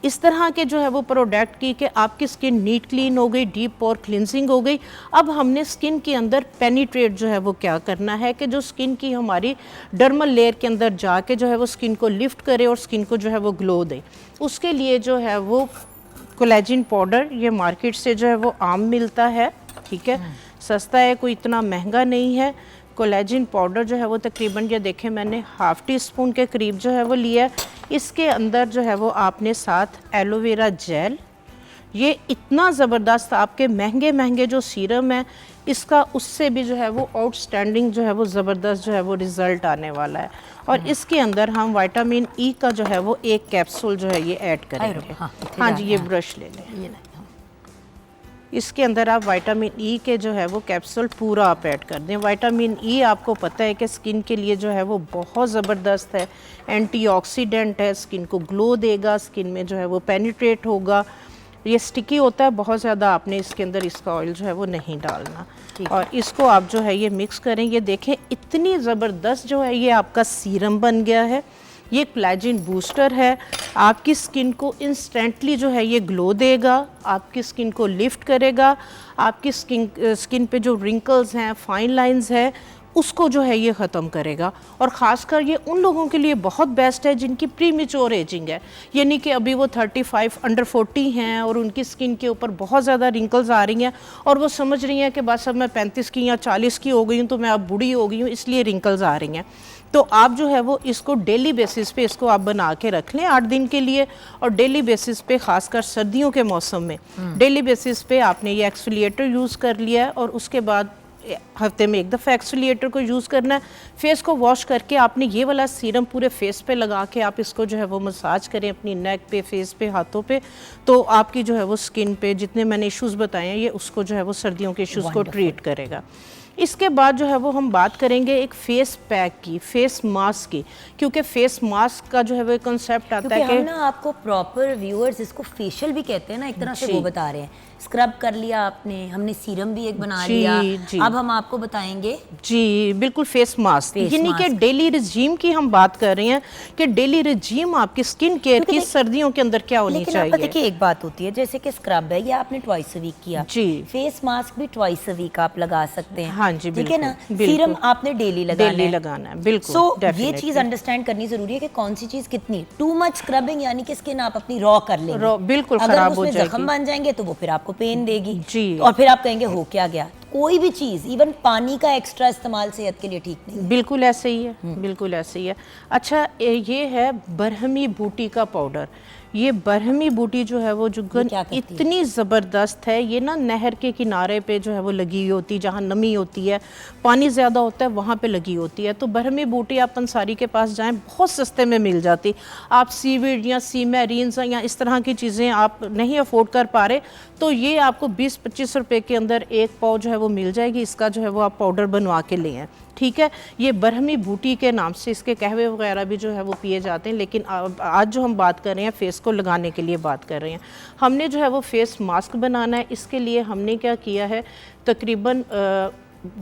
इस तरह के जो है वो प्रोडक्ट की कि आपकी स्किन नीट क्लीन हो गई, डीप पोर क्लिनजिंग हो गई। अब हमने स्किन के अंदर पेनिट्रेट जो है वो क्या करना है कि जो स्किन की हमारी डर्मल लेयर के अंदर जाके जो है वो स्किन को लिफ्ट करे और स्किन को जो है वो ग्लो दे। उसके लिए जो है वो कोलेजन पाउडर, ये मार्केट से जो है वो आम मिलता है, ठीक है, सस्ता है, कोई इतना महंगा नहीं है। कोलेजन पाउडर जो है वो तकरीबन, ये देखें मैंने हाफ़ टी स्पून के करीब जो है वो लिया है। इसके अंदर जो है वो आपने साथ एलोवेरा जेल, ये इतना ज़बरदस्त, आपके महंगे महंगे जो सीरम है इसका उससे भी जो है वो आउटस्टैंडिंग जो है वो ज़बरदस्त जो है वो रिज़ल्ट आने वाला है। और इसके अंदर हम विटामिन ई का जो है वो एक कैप्सूल जो है ये ऐड करेंगे। हाँ जी, ये ब्रश ले लें। इसके अंदर आप विटामिन ई के जो है वो कैप्सूल पूरा आप ऐड कर दें। विटामिन ई आपको पता है कि स्किन के लिए जो है वो बहुत ज़बरदस्त है, एंटीऑक्सीडेंट है, स्किन को ग्लो देगा, स्किन में जो है वो पेनिट्रेट होगा। ये स्टिकी होता है बहुत ज़्यादा, आपने इसके अंदर इसका ऑयल जो है वो नहीं डालना। और इसको आप जो है ये मिक्स करें। ये देखें इतनी ज़बरदस्त जो है ये आपका सीरम बन गया है। ये कोलेजन बूस्टर है, आपकी स्किन को इंस्टेंटली जो है ये ग्लो देगा, आपकी स्किन को लिफ्ट करेगा, आपकी स्किन पे जो रिंकल्स हैं, फाइन लाइंस है, उसको जो है ये ख़त्म करेगा। और ख़ासकर ये उन लोगों के लिए बहुत बेस्ट है जिनकी प्रीमेच्योर एजिंग है, यानी कि अभी वो 35 अंडर 40 हैं और उनकी स्किन के ऊपर बहुत ज़्यादा रिंकल्स आ रही हैं और वो समझ रही हैं कि बस अब मैं 35 की या 40 की हो गई हूँ तो मैं अब बूढ़ी हो गई हूँ, इसलिए रिंकल्स आ रही हैं। तो आप जो है वो इसको डेली बेसिस पे इसको आप बना के रख लें 8 दिन के लिए। और डेली बेसिस पे, ख़ासकर सर्दियों के मौसम में डेली बेसिस पे आपने ये एक्सफोलिएटर यूज़ कर लिया है और उसके बाद हफ्ते में एक दफ़ा एक्सफोलिएटर को यूज़ करना है। फेस को वॉश करके आपने ये वाला सीरम पूरे फेस पे लगा के आप इसको जो है वो मसाज करें अपनी नेक पे, फेस पे, हाथों पे, तो आपकी जो है वो स्किन पे जितने मैंने इश्यूज़ बताए हैं ये उसको जो है वो सर्दियों के इश्यूज़ को ट्रीट करेगा। इसके बाद जो है वो हम बात करेंगे एक फेस पैक की, फेस मास्क की, क्योंकि फेस मास्क का जो है वो कंसेप्ट आता है कि हम ना आपको प्रॉपर व्यूअर्स इसको फेशियल भी कहते हैं ना, एक तरह से वो बता रहे हैं। स्क्रब कर लिया आपने, हमने सीरम भी एक बना लिया, अब हम आपको बताएंगे जी बिल्कुल फेस मास्क, यानी कि डेली रिजीम की हम बात कर रहे हैं कि डेली रिजीम आपकी स्किन केयर की सर्दियों के अंदर क्या होनी चाहिए। देखिए एक बात होती है, जैसे कि स्क्रब है ये आपने ट्वाइस अ वीक किया जी, फेस मास्क भी ट्वाइस अ वीक आप लगा सकते हैं। हाँ जी, ठीक है ना, सीरम आपने डेली लगाना है। बिल्कुल, सो ये चीज अंडरस्टैंड करनी जरूरी है कि कौन सी चीज कितनी। टू मच स्क्रबिंग यानी कि स्किन आप अपनी रॉ कर लेंगे, बिल्कुल खराब हो जाएगी, जख्म बन जाएंगे तो वो फिर आपको पेन देगी जी, और फिर आप कहेंगे हो क्या गया। कोई भी चीज़, इवन पानी का एक्स्ट्रा इस्तेमाल सेहत के लिए ठीक नहीं। बिल्कुल ऐसे ही है, बिल्कुल ऐसे ही है। अच्छा, ये है बरहमी बूटी का पाउडर। ये बरहमी बूटी जो है वो जुगन इतनी ज़बरदस्त है, ये ना नहर के किनारे पे जो है वो लगी हुई होती है, जहाँ नमी होती है, पानी ज़्यादा होता है, वहाँ पे लगी होती है। तो बरहमी बूटी आप पंसारी के पास जाएं, बहुत सस्ते में मिल जाती। आप सीवीड या सी मैरीन्स या इस तरह की चीज़ें आप नहीं अफोर्ड कर पा रहे तो ये आपको 20-25 रुपए के अंदर एक पाव जो है वो मिल जाएगी। इसका जो है वो आप पाउडर बनवा के लें, ठीक है। ये बरहमी बूटी के नाम से इसके कहवे वगैरह भी जो है वो पिए जाते हैं, लेकिन आज जो हम बात कर रहे हैं फेस को लगाने के लिए बात कर रहे हैं। हमने जो है वो फेस मास्क बनाना है। इसके लिए हमने क्या किया है, तकरीबन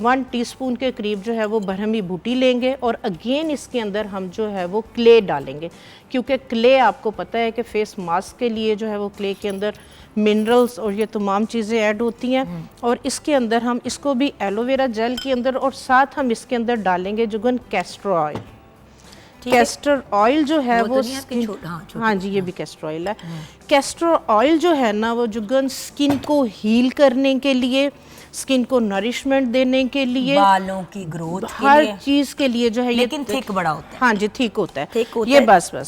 1 टीस्पून के करीब जो है वो बरहमी बूटी लेंगे और अगेन इसके अंदर हम जो है वो क्ले डालेंगे, क्योंकि क्ले आपको पता है कि फेस मास्क के लिए जो है वो क्ले के अंदर मिनरल्स और ये तमाम चीज़ें ऐड होती हैं। और इसके अंदर हम इसको भी एलोवेरा जेल के अंदर और साथ हम इसके अंदर डालेंगे Jugan castor oil. Castor oil जो है वो हाँ जी, ये भी कैस्टर ऑयल है। कैस्टर ऑयल जो है ना वो जुगन स्किन को हील करने के लिए, स्किन को नरिशमेंट देने के लिए, बालों की ग्रोथ के हर लिए, चीज के लिए जो है लेकिन थिक बड़ा होता है। हाँ जी, थिक होता है। थिक होता ये है।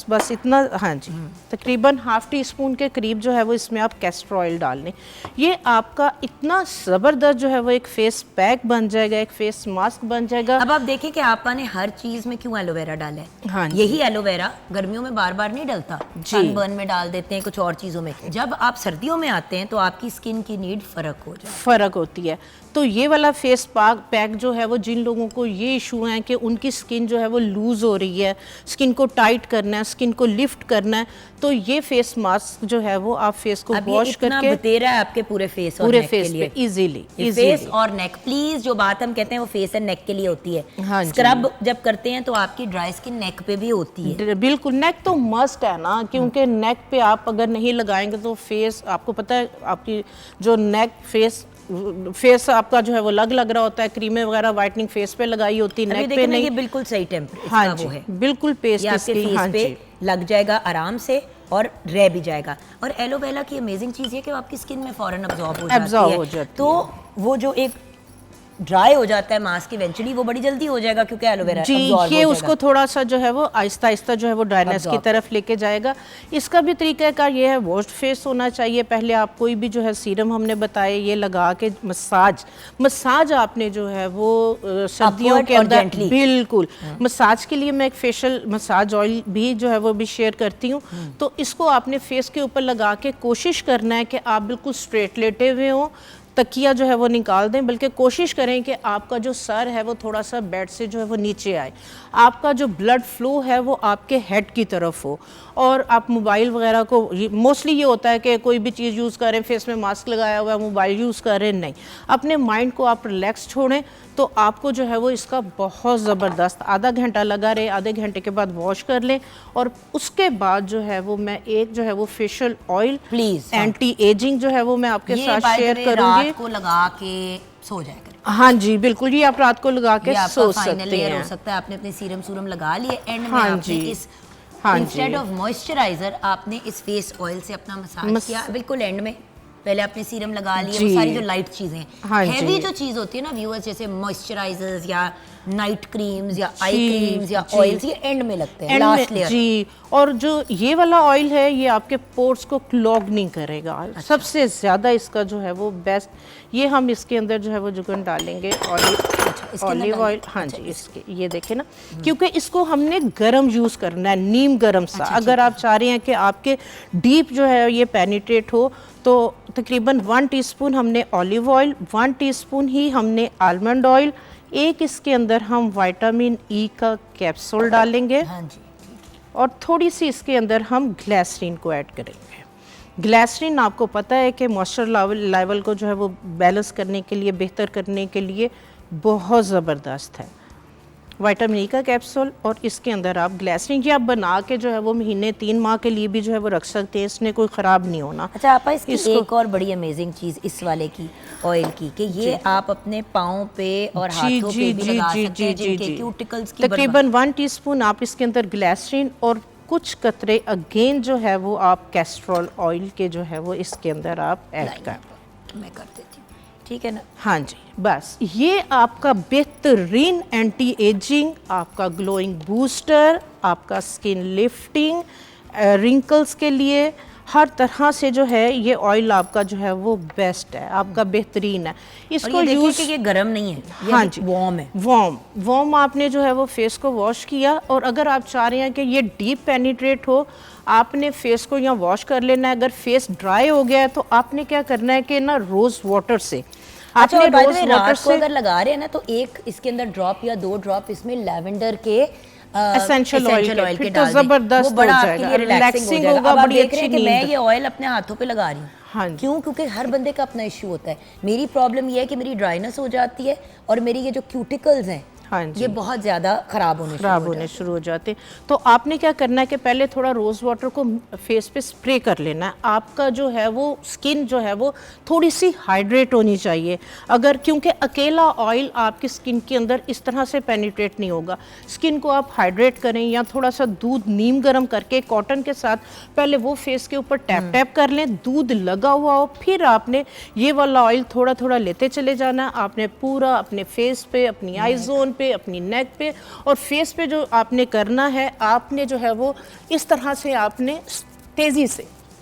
बस इतना। हाँ जी, तकरीबन ½ टीस्पून के करीब जो है वो इसमें आप कैस्टर ऑयल डाल लें। ये आपका इतना ज़बरदस्त जो है वो एक फेस पैक बन जाएगा, एक फेस मास्क बन जाएगा। अब आप देखें कि आपने हर चीज में क्यों एलोवेरा डाला है। हाँ जी। यही एलोवेरा गर्मियों में बार बार नहीं डलता, सनबर्न में डाल देते हैं, कुछ और चीजों में। जब आप सर्दियों में आते हैं तो आपकी स्किन की नीड फर्क होती है। तो ये वाला फेस पैक जो है वो जिन लोगों को ये इशू है कि उनकी स्किन जो है वो लूज हो रही है, स्किन को टाइट करना है, स्किन को लिफ्ट करना है, तो ये फेस मास्क जो है वो आप फेस को वॉश करके बतेरा है आपके पूरे फेस और पूरे नेक फेस के लिए पे इजीली। फेस और नेक, प्लीज जो बात हम कहते हैं वो फेस एंड नेक के लिए होती है। हाँ जी। स्क्रब जब करते हैं तो आपकी ड्राई स्किन नेक पे भी होती है। बिल्कुल, नेक तो मस्ट है ना, क्योंकि नेक पे आप अगर नहीं लगाएंगे तो फेस, आपको पता है आपकी जो नेक फेस आपका जो है वो लग रहा होता है, क्रीमें वगैरह वाइटनिंग फेस पे लगाई होती है, नेक पे नहीं। ये बिल्कुल सही टेम्परेचर हाँ वो है, बिल्कुल पेस्ट ये आपके इसकी। हाँ फेस पे जी, लग जाएगा आराम से और रह भी जाएगा। और एलोवेरा की अमेजिंग चीज़ है कि वो आपकी स्किन में फौरन अब्जॉर्ब हो जाती है। तो वो जो एक ड्राई हो जाता है मास्क इवेंचुअली, वो बड़ी जल्दी हो जाएगा क्योंकि एलोवेरा जी, ये उसको थोड़ा सा जो है वो आहिस्ता आहिस्ता जो है वो ड्राइनेस की तरफ लेके जाएगा। इसका भी तरीकाकार ये है, वॉश्ड फेस होना चाहिए। पहले आप कोई भी जो है सीरम हमने बताए ये लगा के मसाज आपने जो है वो सर्दियों के अंदर बिल्कुल मसाज के लिए मैं एक फेशियल मसाज ऑयल भी जो है वो भी शेयर करती हूँ। तो इसको आपने फेस के ऊपर लगा के कोशिश करना है कि आप बिल्कुल स्ट्रेट लेटे हुए हों, तकिया जो है वो निकाल दें, बल्कि कोशिश करें कि आपका जो सर है वो थोड़ा सा बेड से जो है वो नीचे आए, आपका जो ब्लड फ्लो है वो आपके हेड की तरफ हो। और आप मोबाइल वगैरह को, मोस्टली ये होता है कि कोई भी चीज़ यूज़ करें, फेस में मास्क लगाया हुआ है, मोबाइल यूज़ कर रहे हैं, नहीं, अपने माइंड को आप रिलैक्स छोड़ें तो आपको जो है वो इसका बहुत ज़बरदस्त आधा घंटा लगा रहे, आधे घंटे के बाद वॉश कर लें। और उसके बाद जो है वो मैं एक जो है वो facial oil please anti ageing जो है वो मैं आपके साथ शेयर करूँगी। रात को लगा के सो जाए करें। हाँ जी बिल्कुल, ये आप रात को लगा के सो सकते हैं। हो सकता है आपने अपने सीरम सूरम लगा लिए, एंड में हाँ आपने जी, इस हाँ इंस्टेड ऑफ मॉइस्चराइजर आपने इस फेस ऑयल से अपना मसाज किया। बिल्कुल एंड में पहले आपने सीरम लगा लिए, वो सारी जो लाइट चीजें हैं, हाँ हैवी जो चीज होती है ना व्यूअर्स, जैसे मॉइस्चराइजर्स या नाइट क्रीम्स या आई क्रीम्स या ऑयल्स, ये एंड में लगते हैं, लास्ट लेयर जी। और जो ये वाला ऑयल है ये आपके पोर्स को क्लॉग नहीं करेगा। अच्छा। सबसे ज़्यादा इसका जो है वो बेस्ट, ये हम इसके अंदर जो है वो जुगन डालेंगे ऑलिव ऑयल। हाँ जी, इसके ये देखें ना, क्योंकि इसको हमने गरम यूज़ करना है, नीम गरम सा। अगर आप चाह रहे हैं कि आपके डीप जो है ये पेनिट्रेट हो तो तकरीबन 1 टीस्पून हमने ऑलिव ऑयल, 1 टीस्पून ही हमने आलमंड ऑयल, एक इसके अंदर हम विटामिन ई का कैप्सूल डालेंगे। हाँ जी। और थोड़ी सी इसके अंदर हम ग्लिसरीन को ऐड करेंगे। ग्लिसरीन आपको पता है कि मॉइस्चर लेवल को जो है वो बैलेंस करने के लिए, बेहतर करने के लिए बहुत ज़बरदस्त है। विटामिन ई का कैप्सूल और इसके अंदर आप ग्लिसरीन, ये आप बना के जो है वो महीने 3 माह के लिए भी जो है वो रख सकते हैं, इसने कोई ख़राब नहीं होना। अच्छा आपा, इसकी एक और बड़ी अमेजिंग चीज़ इस वाले की ऑयल की कि ये आप अपने पाँव पे और हाथों पे भी लगा सकते हैं, जिनके क्यूटिकल्स की तकरीबन 1 टीस्पून आप इसके अंदर ग्लिसरीन और कुछ कतरे अगेन जो है वो आप कैस्ट्रोल ऑयल के जो है वो इसके अंदर आप ऐड कर। मैं कर देती हूँ, ठीक है ना। हाँ जी, बस ये आपका बेहतरीन एंटी एजिंग, आपका ग्लोइंग बूस्टर, आपका स्किन लिफ्टिंग, रिंकल्स के लिए हर तरह से जो है ये ऑयल आपका जो है वो बेस्ट है, आपका बेहतरीन है। इसको यूज कि ये गर्म नहीं है, ये हाँ जी, वार्म है। वार्म आपने जो है वो फेस को वॉश किया। और अगर आप चाह रहे हैं कि ये डीप पेनिट्रेट हो, आपने फेस को यहाँ वॉश कर लेना है। अगर फेस ड्राई हो गया है तो आपने क्या करना है कि ना रोज वाटर से आपने रोज वाटर से अगर लगा रहे हैं ना तो एक इसके अंदर ड्रॉप या 2 ड्रॉप इसमें लैवेंडर के एसेंशियल ऑयल के डाल जबरदस्त वो बड़ा आपके लिए रिलैक्सिंग होगा। बड़ी अच्छी नींद। कि मैं ये ऑयल अपने हाथों पे लगा रही हूँ। हाँ, क्यों? क्योंकि हर बंदे का अपना इश्यू होता है। मेरी प्रॉब्लम ये है कि मेरी ड्राइनेस हो जाती है और मेरी ये जो क्यूटिकल्स हैं हाँ जी, ये बहुत ज़्यादा ख़राब होने शुरू हो जाते हैं। तो आपने क्या करना है कि पहले थोड़ा रोज़ वाटर को फेस पे स्प्रे कर लेना है। आपका जो है वो स्किन जो है वो थोड़ी सी हाइड्रेट होनी चाहिए, अगर क्योंकि अकेला ऑयल आपकी स्किन के अंदर इस तरह से पेनिट्रेट नहीं होगा। स्किन को आप हाइड्रेट करें या थोड़ा सा दूध नीम गर्म करके कॉटन के साथ पहले वो फेस के ऊपर टैप टैप कर लें, दूध लगा हुआ हो, फिर आपने ये वाला ऑयल थोड़ा थोड़ा लेते चले जाना। आपने पूरा अपने फेस पे, अपनी आई जोन पे, अपनी नेक पे और फेस पे जो आपने करना है, आपने जो है वो इस तरह से आपने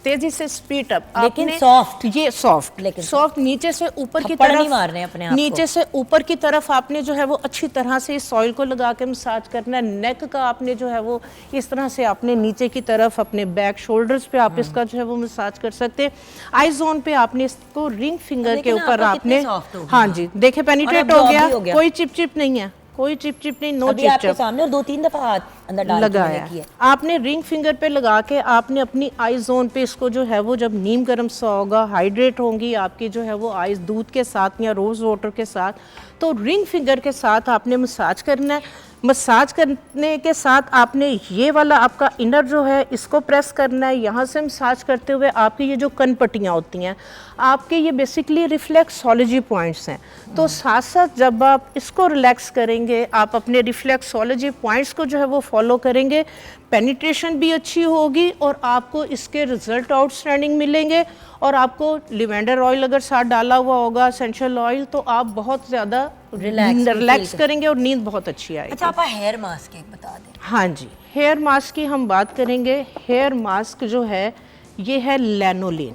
तेजी से स्पीड अप, लेकिन आपने सॉफ्ट, ये सॉफ्ट, लेकिन सॉफ्ट नीचे से ऊपर की थप्पड़ नहीं तरफ, मारने अपने आप को। नीचे से ऊपर की तरफ आपने जो है वो अच्छी तरह से इस ऑयल को लगा के मसाज करना है। नेक का आपने जो है वो इस तरह से आपने नीचे की तरफ अपने बैक शोल्डर्स पे आप इसका जो है वो मसाज कर सकते हैं। आई जोन पे आपने इसको रिंग फिंगर के ऊपर आपने, हाँ जी देखे पेनिट्रेट हो गया, कोई चिप नहीं है, कोई चिप नहीं, नो चिप आपके सामने और 2-3 दफा हाथ अंदर डाल के लगाया मैंने किया। आपने रिंग फिंगर पे लगा के आपने अपनी आई जोन पे इसको जो है वो जब नीम गर्म सा होगा, हाइड्रेट होंगी आपकी जो है वो आईज दूध के साथ या रोज़ वाटर के साथ, तो रिंग फिंगर के साथ आपने मसाज करना है। मसाज करने के साथ आपने ये वाला आपका इनर जो है इसको प्रेस करना है। यहाँ से मसाज करते हुए आपकी ये जो कनपट्टियाँ होती हैं आपके, ये बेसिकली रिफ्लेक्सोलॉजी पॉइंट्स हैं। तो साथ साथ जब आप इसको रिलैक्स करेंगे, आप अपने रिफ्लेक्सोलॉजी पॉइंट्स को जो है वो फॉलो करेंगे, पेनिट्रेशन भी अच्छी होगी और आपको इसके रिजल्ट आउटस्टैंडिंग मिलेंगे। और आपको लिवेंडर ऑयल अगर साथ डाला हुआ होगा, एसेंशियल ऑयल, तो आप बहुत ज़्यादा रिलैक्स करेंगे और नींद बहुत अच्छी आएगी। अच्छा, आप हेयर मास्क एक बता दें। हाँ जी, हेयर मास्क की हम बात करेंगे। हेयर मास्क जो है ये है लैनोलीन।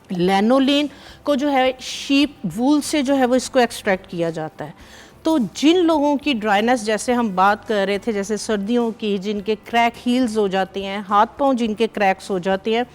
लैनोलीन को जो है शीप वूल से जो है वो इसको एक्सट्रैक्ट किया जाता है। तो जिन लोगों की ड्राइनेस, जैसे हम बात कर रहे थे, जैसे सर्दियों की, जिनके क्रैक हील्स हो जाते हैं, हाथ पांव जिनके क्रैक्स हो जाते हैं,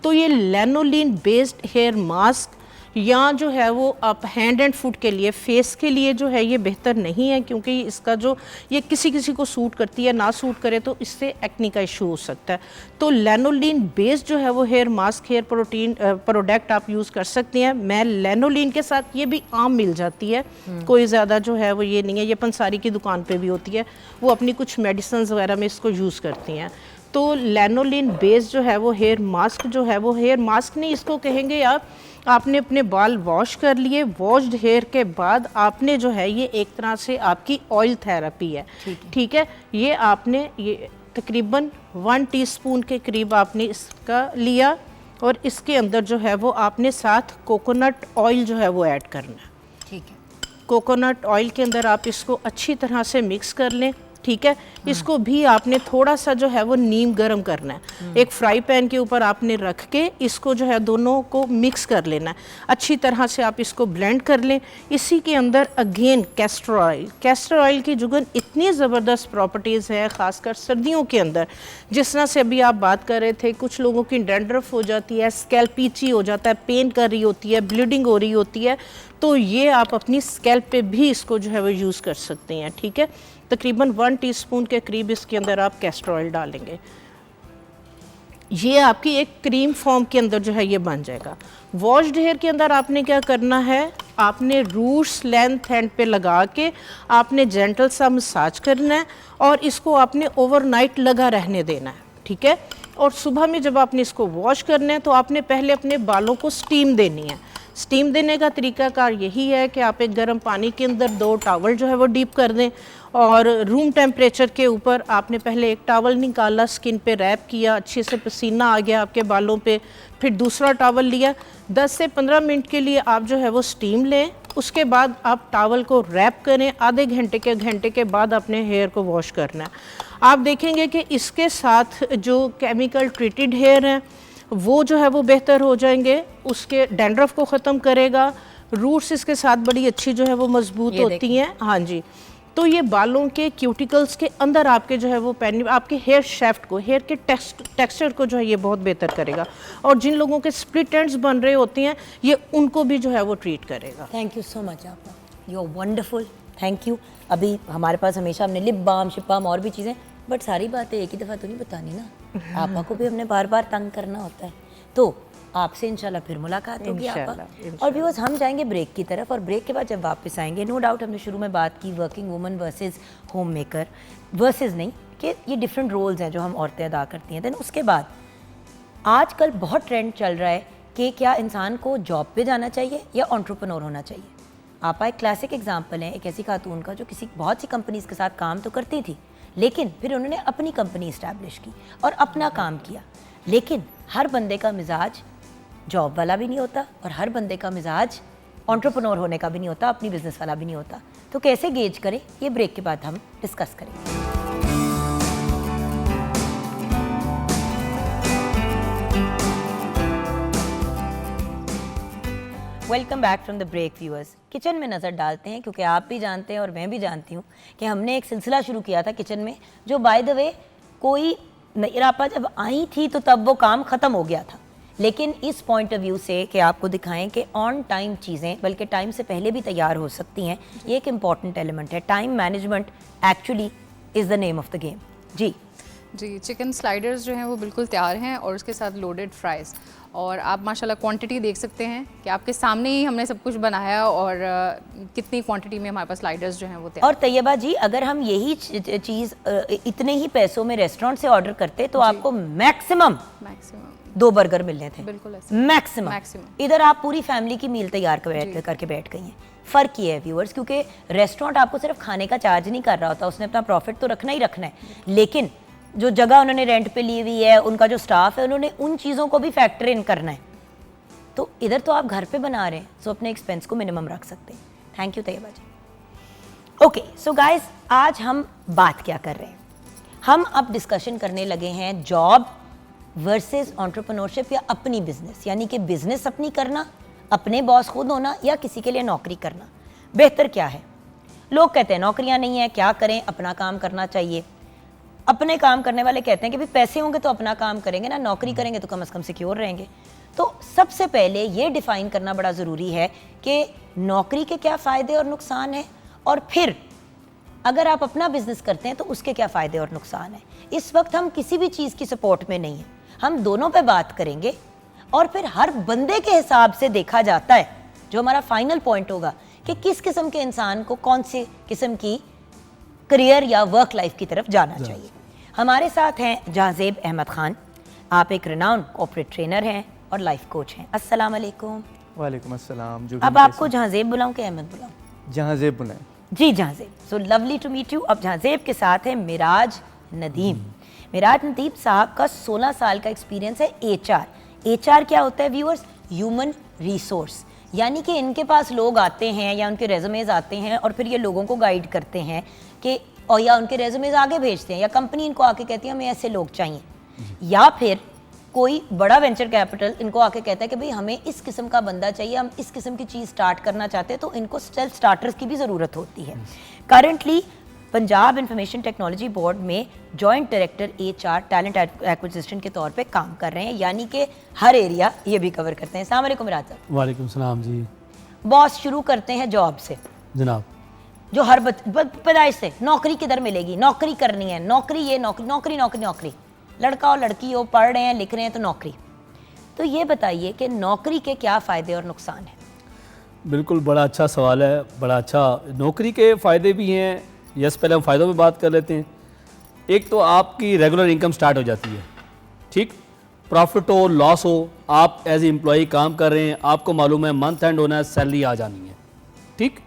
तो ये लैनोलीन बेस्ड हेयर मास्क या जो है वो आप हैंड एंड फुट के लिए, फेस के लिए जो है ये बेहतर नहीं है, क्योंकि इसका जो ये किसी किसी को सूट करती है, ना सूट करे तो इससे एक्ने का इशू हो सकता है। तो लैनोलीन बेस्ड जो है वो hair mask, hair protein product आप यूज़ कर सकती हैं। मैं लैनोलीन के साथ, ये भी आम मिल जाती है, कोई ज़्यादा जो है वो ये नहीं है, ये पंसारी की दुकान पर भी होती है, वो अपनी कुछ मेडिसिन वगैरह में इसको यूज़ करती हैं। तो लैनोलीन बेस्ड जो है वो हेयर मास्क जो है वो, हेयर मास्क नहीं इसको कहेंगे आप, आपने अपने बाल वॉश कर लिए, वॉश्ड हेयर के बाद आपने जो है ये एक तरह से आपकी ऑयल थेरेपी है, ठीक है। ये आपने ये तकरीबन 1 टीस्पून के करीब आपने इसका लिया और इसके अंदर जो है वो आपने साथ कोकोनट ऑयल जो है वो ऐड करना है, ठीक है। कोकोनट ऑयल के अंदर आप इसको अच्छी तरह से मिक्स कर लें, ठीक है। इसको भी आपने थोड़ा सा जो है वो नीम गर्म करना है, एक फ्राई पैन के ऊपर आपने रख के इसको जो है दोनों को मिक्स कर लेना है, अच्छी तरह से आप इसको ब्लेंड कर लें। इसी के अंदर अगेन कैस्टर ऑयल की जुगन इतनी ज़बरदस्त प्रॉपर्टीज़ है, ख़ासकर सर्दियों के अंदर, जिस तरह से अभी आप बात कर रहे थे, कुछ लोगों की डैंड्रफ हो जाती है, स्कैल्प इची हो जाता है, पेन कर रही होती है, ब्लीडिंग हो रही होती है, तो ये आप अपनी स्कैल्प पे भी इसको जो है वो यूज़ कर सकते हैं, ठीक है। तकरीबन 1 टीस्पून के करीब इसके अंदर आप कैस्टर ऑयल डालेंगे, ये आपकी एक क्रीम फॉर्म के अंदर जो है ये बन जाएगा। वॉश्ड हेयर के अंदर आपने क्या करना है, आपने रूट्स लेंथ हैंड पे लगा के आपने जेंटल सा मसाज करना है और इसको आपने ओवरनाइट लगा रहने देना है, ठीक है। और सुबह में जब आपने इसको वॉश करना है तो आपने पहले अपने बालों को स्टीम देनी है। स्टीम देने का तरीकाकार यही है कि आप एक गर्म पानी के अंदर 2 टॉवल जो है वो डीप कर दें और रूम टेम्परेचर के ऊपर आपने पहले एक टॉवल निकाला, स्किन पे रैप किया, अच्छे से पसीना आ गया आपके बालों पे, फिर दूसरा टॉवल लिया, 10 से 15 मिनट के लिए आप जो है वो स्टीम लें। उसके बाद आप टॉवल को रैप करें, आधे घंटे के बाद अपने हेयर को वॉश करना है। आप देखेंगे कि इसके साथ जो केमिकल ट्रीटेड हेयर हैं वो जो है वो बेहतर हो जाएंगे, उसके डैंड्रफ को ख़त्म करेगा, रूट्स इसके साथ बड़ी अच्छी जो है वो मजबूत होती हैं, हाँ जी। तो ये बालों के क्यूटिकल्स के अंदर आपके जो है वो आपके हेयर शेफ्ट को, हेयर के टेक्सचर को जो है ये बहुत बेहतर करेगा। और जिन लोगों के स्प्लिट एंड्स बन रहे होते हैं ये उनको भी जो है वो ट्रीट करेगा। थैंक यू सो मच आपा, you are wonderful, thank you. अभी हमारे पास हमेशा हमने लिप बाम, शिप बाम और भी चीज़ें, बट सारी बातें एक ही दफ़ा तो नहीं बतानी ना, आपा को भी हमने बार बार तंग करना होता है। तो आपसे इंशाल्लाह फिर मुलाकात होगी आपा। इंशाल्लाह, और व्यूअर्स हम जाएंगे ब्रेक की तरफ, और ब्रेक के बाद जब वापस आएंगे, नो डाउट हमने शुरू में बात की working woman versus home maker, versus नहीं कि ये डिफरेंट रोल्स हैं जो हम औरतें अदा करती हैं। देन उसके बाद आजकल बहुत ट्रेंड चल रहा है कि क्या इंसान को जॉब पे जाना चाहिए या एंटरप्रेन्योर होना चाहिए। आपा एक क्लासिक एग्जांपल है एक ऐसी खातून का जो किसी बहुत सी कंपनीज के साथ काम तो करती थी, लेकिन फिर उन्होंने अपनी कंपनी इस्टेब्लिश की और अपना काम किया। लेकिन हर बंदे का मिजाज जॉब वाला भी नहीं होता और हर बंदे का मिजाज एंटरप्रेन्योर होने का भी नहीं होता, अपनी बिजनेस वाला भी नहीं होता। तो कैसे गेज करें, ये ब्रेक के बाद हम डिस्कस करेंगे। Welcome back from the break viewers. Kitchen में नज़र डालते हैं क्योंकि आप भी जानते हैं और मैं भी जानती हूँ कि हमने एक सिलसिला शुरू किया था किचन में, जो बाय द वे कोई मेरा आपा जब आई थी तो तब वो काम ख़त्म हो गया था, लेकिन इस पॉइंट ऑफ व्यू से कि आपको दिखाएं कि ऑन टाइम चीज़ें बल्कि टाइम से पहले भी तैयार हो सकती हैं, ये एक इम्पॉर्टेंट एलिमेंट है। Time management actually is the name of the game. जी चिकन स्लाइडर्स जो हैं वो बिल्कुल तैयार हैं और उसके साथ लोडेड फ्राइज़, और आप माशाल्लाह क्वांटिटी देख सकते हैं कि आपके सामने ही हमने सब कुछ बनाया और कितनी क्वांटिटी में हमारे पास स्लाइडर्स जो हैं वो तैयार। और तैयबा जी, अगर हम यही चीज़ इतने ही पैसों में रेस्टोरेंट से ऑर्डर करते तो आपको मैक्सिमम 2 बर्गर मिलने थे, बिल्कुल ऐसे मैक्सिमम। इधर आप पूरी फैमिली की मील तैयार करके बैठ गई हैं। फ़र्क ये है व्यूअर्स, क्योंकि रेस्टोरेंट आपको सिर्फ खाने का चार्ज नहीं कर रहा होता, उसने अपना प्रॉफिट तो रखना ही रखना है, लेकिन जो जगह उन्होंने रेंट पे ली हुई है, उनका जो स्टाफ है, उन्होंने उन चीज़ों को भी फैक्टर इन करना है। तो इधर तो आप घर पे बना रहे हैं, सो अपने एक्सपेंस को मिनिमम रख सकते हैं। Thank you Tayyaba ji. Okay so guys, आज हम बात क्या कर रहे हैं? हम अब डिस्कशन करने लगे हैं जॉब वर्सेस एंटरप्रेन्योरशिप या अपनी बिजनेस, यानी कि बिजनेस अपनी करना, अपने बॉस खुद होना या किसी के लिए नौकरी करना। बेहतर क्या है? लोग कहते हैं नौकरियां नहीं है, क्या करें, अपना काम करना चाहिए। अपने काम करने वाले कहते हैं कि भाई पैसे होंगे तो अपना काम करेंगे ना, नौकरी करेंगे तो कम से कम सिक्योर रहेंगे। तो सबसे पहले ये डिफाइन करना बड़ा ज़रूरी है कि नौकरी के क्या फ़ायदे और नुकसान हैं, और फिर अगर आप अपना बिजनेस करते हैं तो उसके क्या फ़ायदे और नुकसान हैं। इस वक्त हम किसी भी चीज़ की सपोर्ट में नहीं हैं, हम दोनों पे बात करेंगे और फिर हर बंदे के हिसाब से देखा जाता है, जो हमारा फाइनल पॉइंट होगा कि किस किस्म के इंसान को कौन से किस्म की करियर या वर्क लाइफ की तरफ जाना चाहिए। हमारे साथ हैं जहाज़ेब अहमद ख़ान, आप एक रिनाउंड कॉर्पोरेट ट्रेनर हैं और लाइफ कोच हैं। अस्सलाम वालेकुम। वालेकुम अस्सलाम। अब आपको जहाज़ेब बुलाऊं कि अहमद बुलाऊं? जहाज़ेब बुलाएं। जी Jahanzeb, so lovely to meet you. अब जहाज़ेब के साथ है मिराज नदीम। मिराज नदीम साहब का 16 साल का एक्सपीरियंस है एचआर क्या होता है व्यूअर्स? ह्यूमन रिसोर्स, यानी कि इनके पास लोग आते हैं या उनके रेज़ुमेज़ आते हैं और फिर ये लोगों को गाइड करते हैं कि, और या उनके रेज़ुमेज़ आगे भेजते हैं, या कंपनी इनको आके कहती है हमें ऐसे लोग चाहिए, या फिर कोई बड़ा वेंचर कैपिटल इनको आके कहता है कि भाई हमें इस किस्म का बंदा चाहिए, हम इस किस्म की चीज़ स्टार्ट करना चाहते हैं, तो इनको सेल्फ स्टार्टर्स की भी ज़रूरत होती है। Currently Punjab information technology board में joint director HR talent acquisition के तौर पे काम कर रहे हैं, यानी कि हर एरिया ये भी कवर करते हैं। अस्सलाम वालेकुम मिराज साहब। वालेकुम सलाम जी। बॉस, शुरू करते हैं जॉब से। जनाब, जो हर पैदाइश से नौकरी किधर मिलेगी, नौकरी करनी है, नौकरी ये नौकरी नौकरी नौकरी नौकरी, लड़का और लड़की हो, पढ़ रहे हैं लिख रहे हैं तो नौकरी। तो ये बताइए कि नौकरी के क्या फ़ायदे और नुकसान हैं? बिल्कुल बड़ा अच्छा सवाल है, बड़ा अच्छा। नौकरी के फ़ायदे भी हैं। यस, पहले हम फ़ायदों में बात कर लेते हैं। एक तो आपकी रेगुलर इनकम स्टार्ट हो जाती है, ठीक, प्रॉफिट हो लॉस हो, आप एज ए एम्प्लॉई काम कर रहे हैं, आपको मालूम है मंथ एंड होना है, सैलरी आ जानी है, ठीक।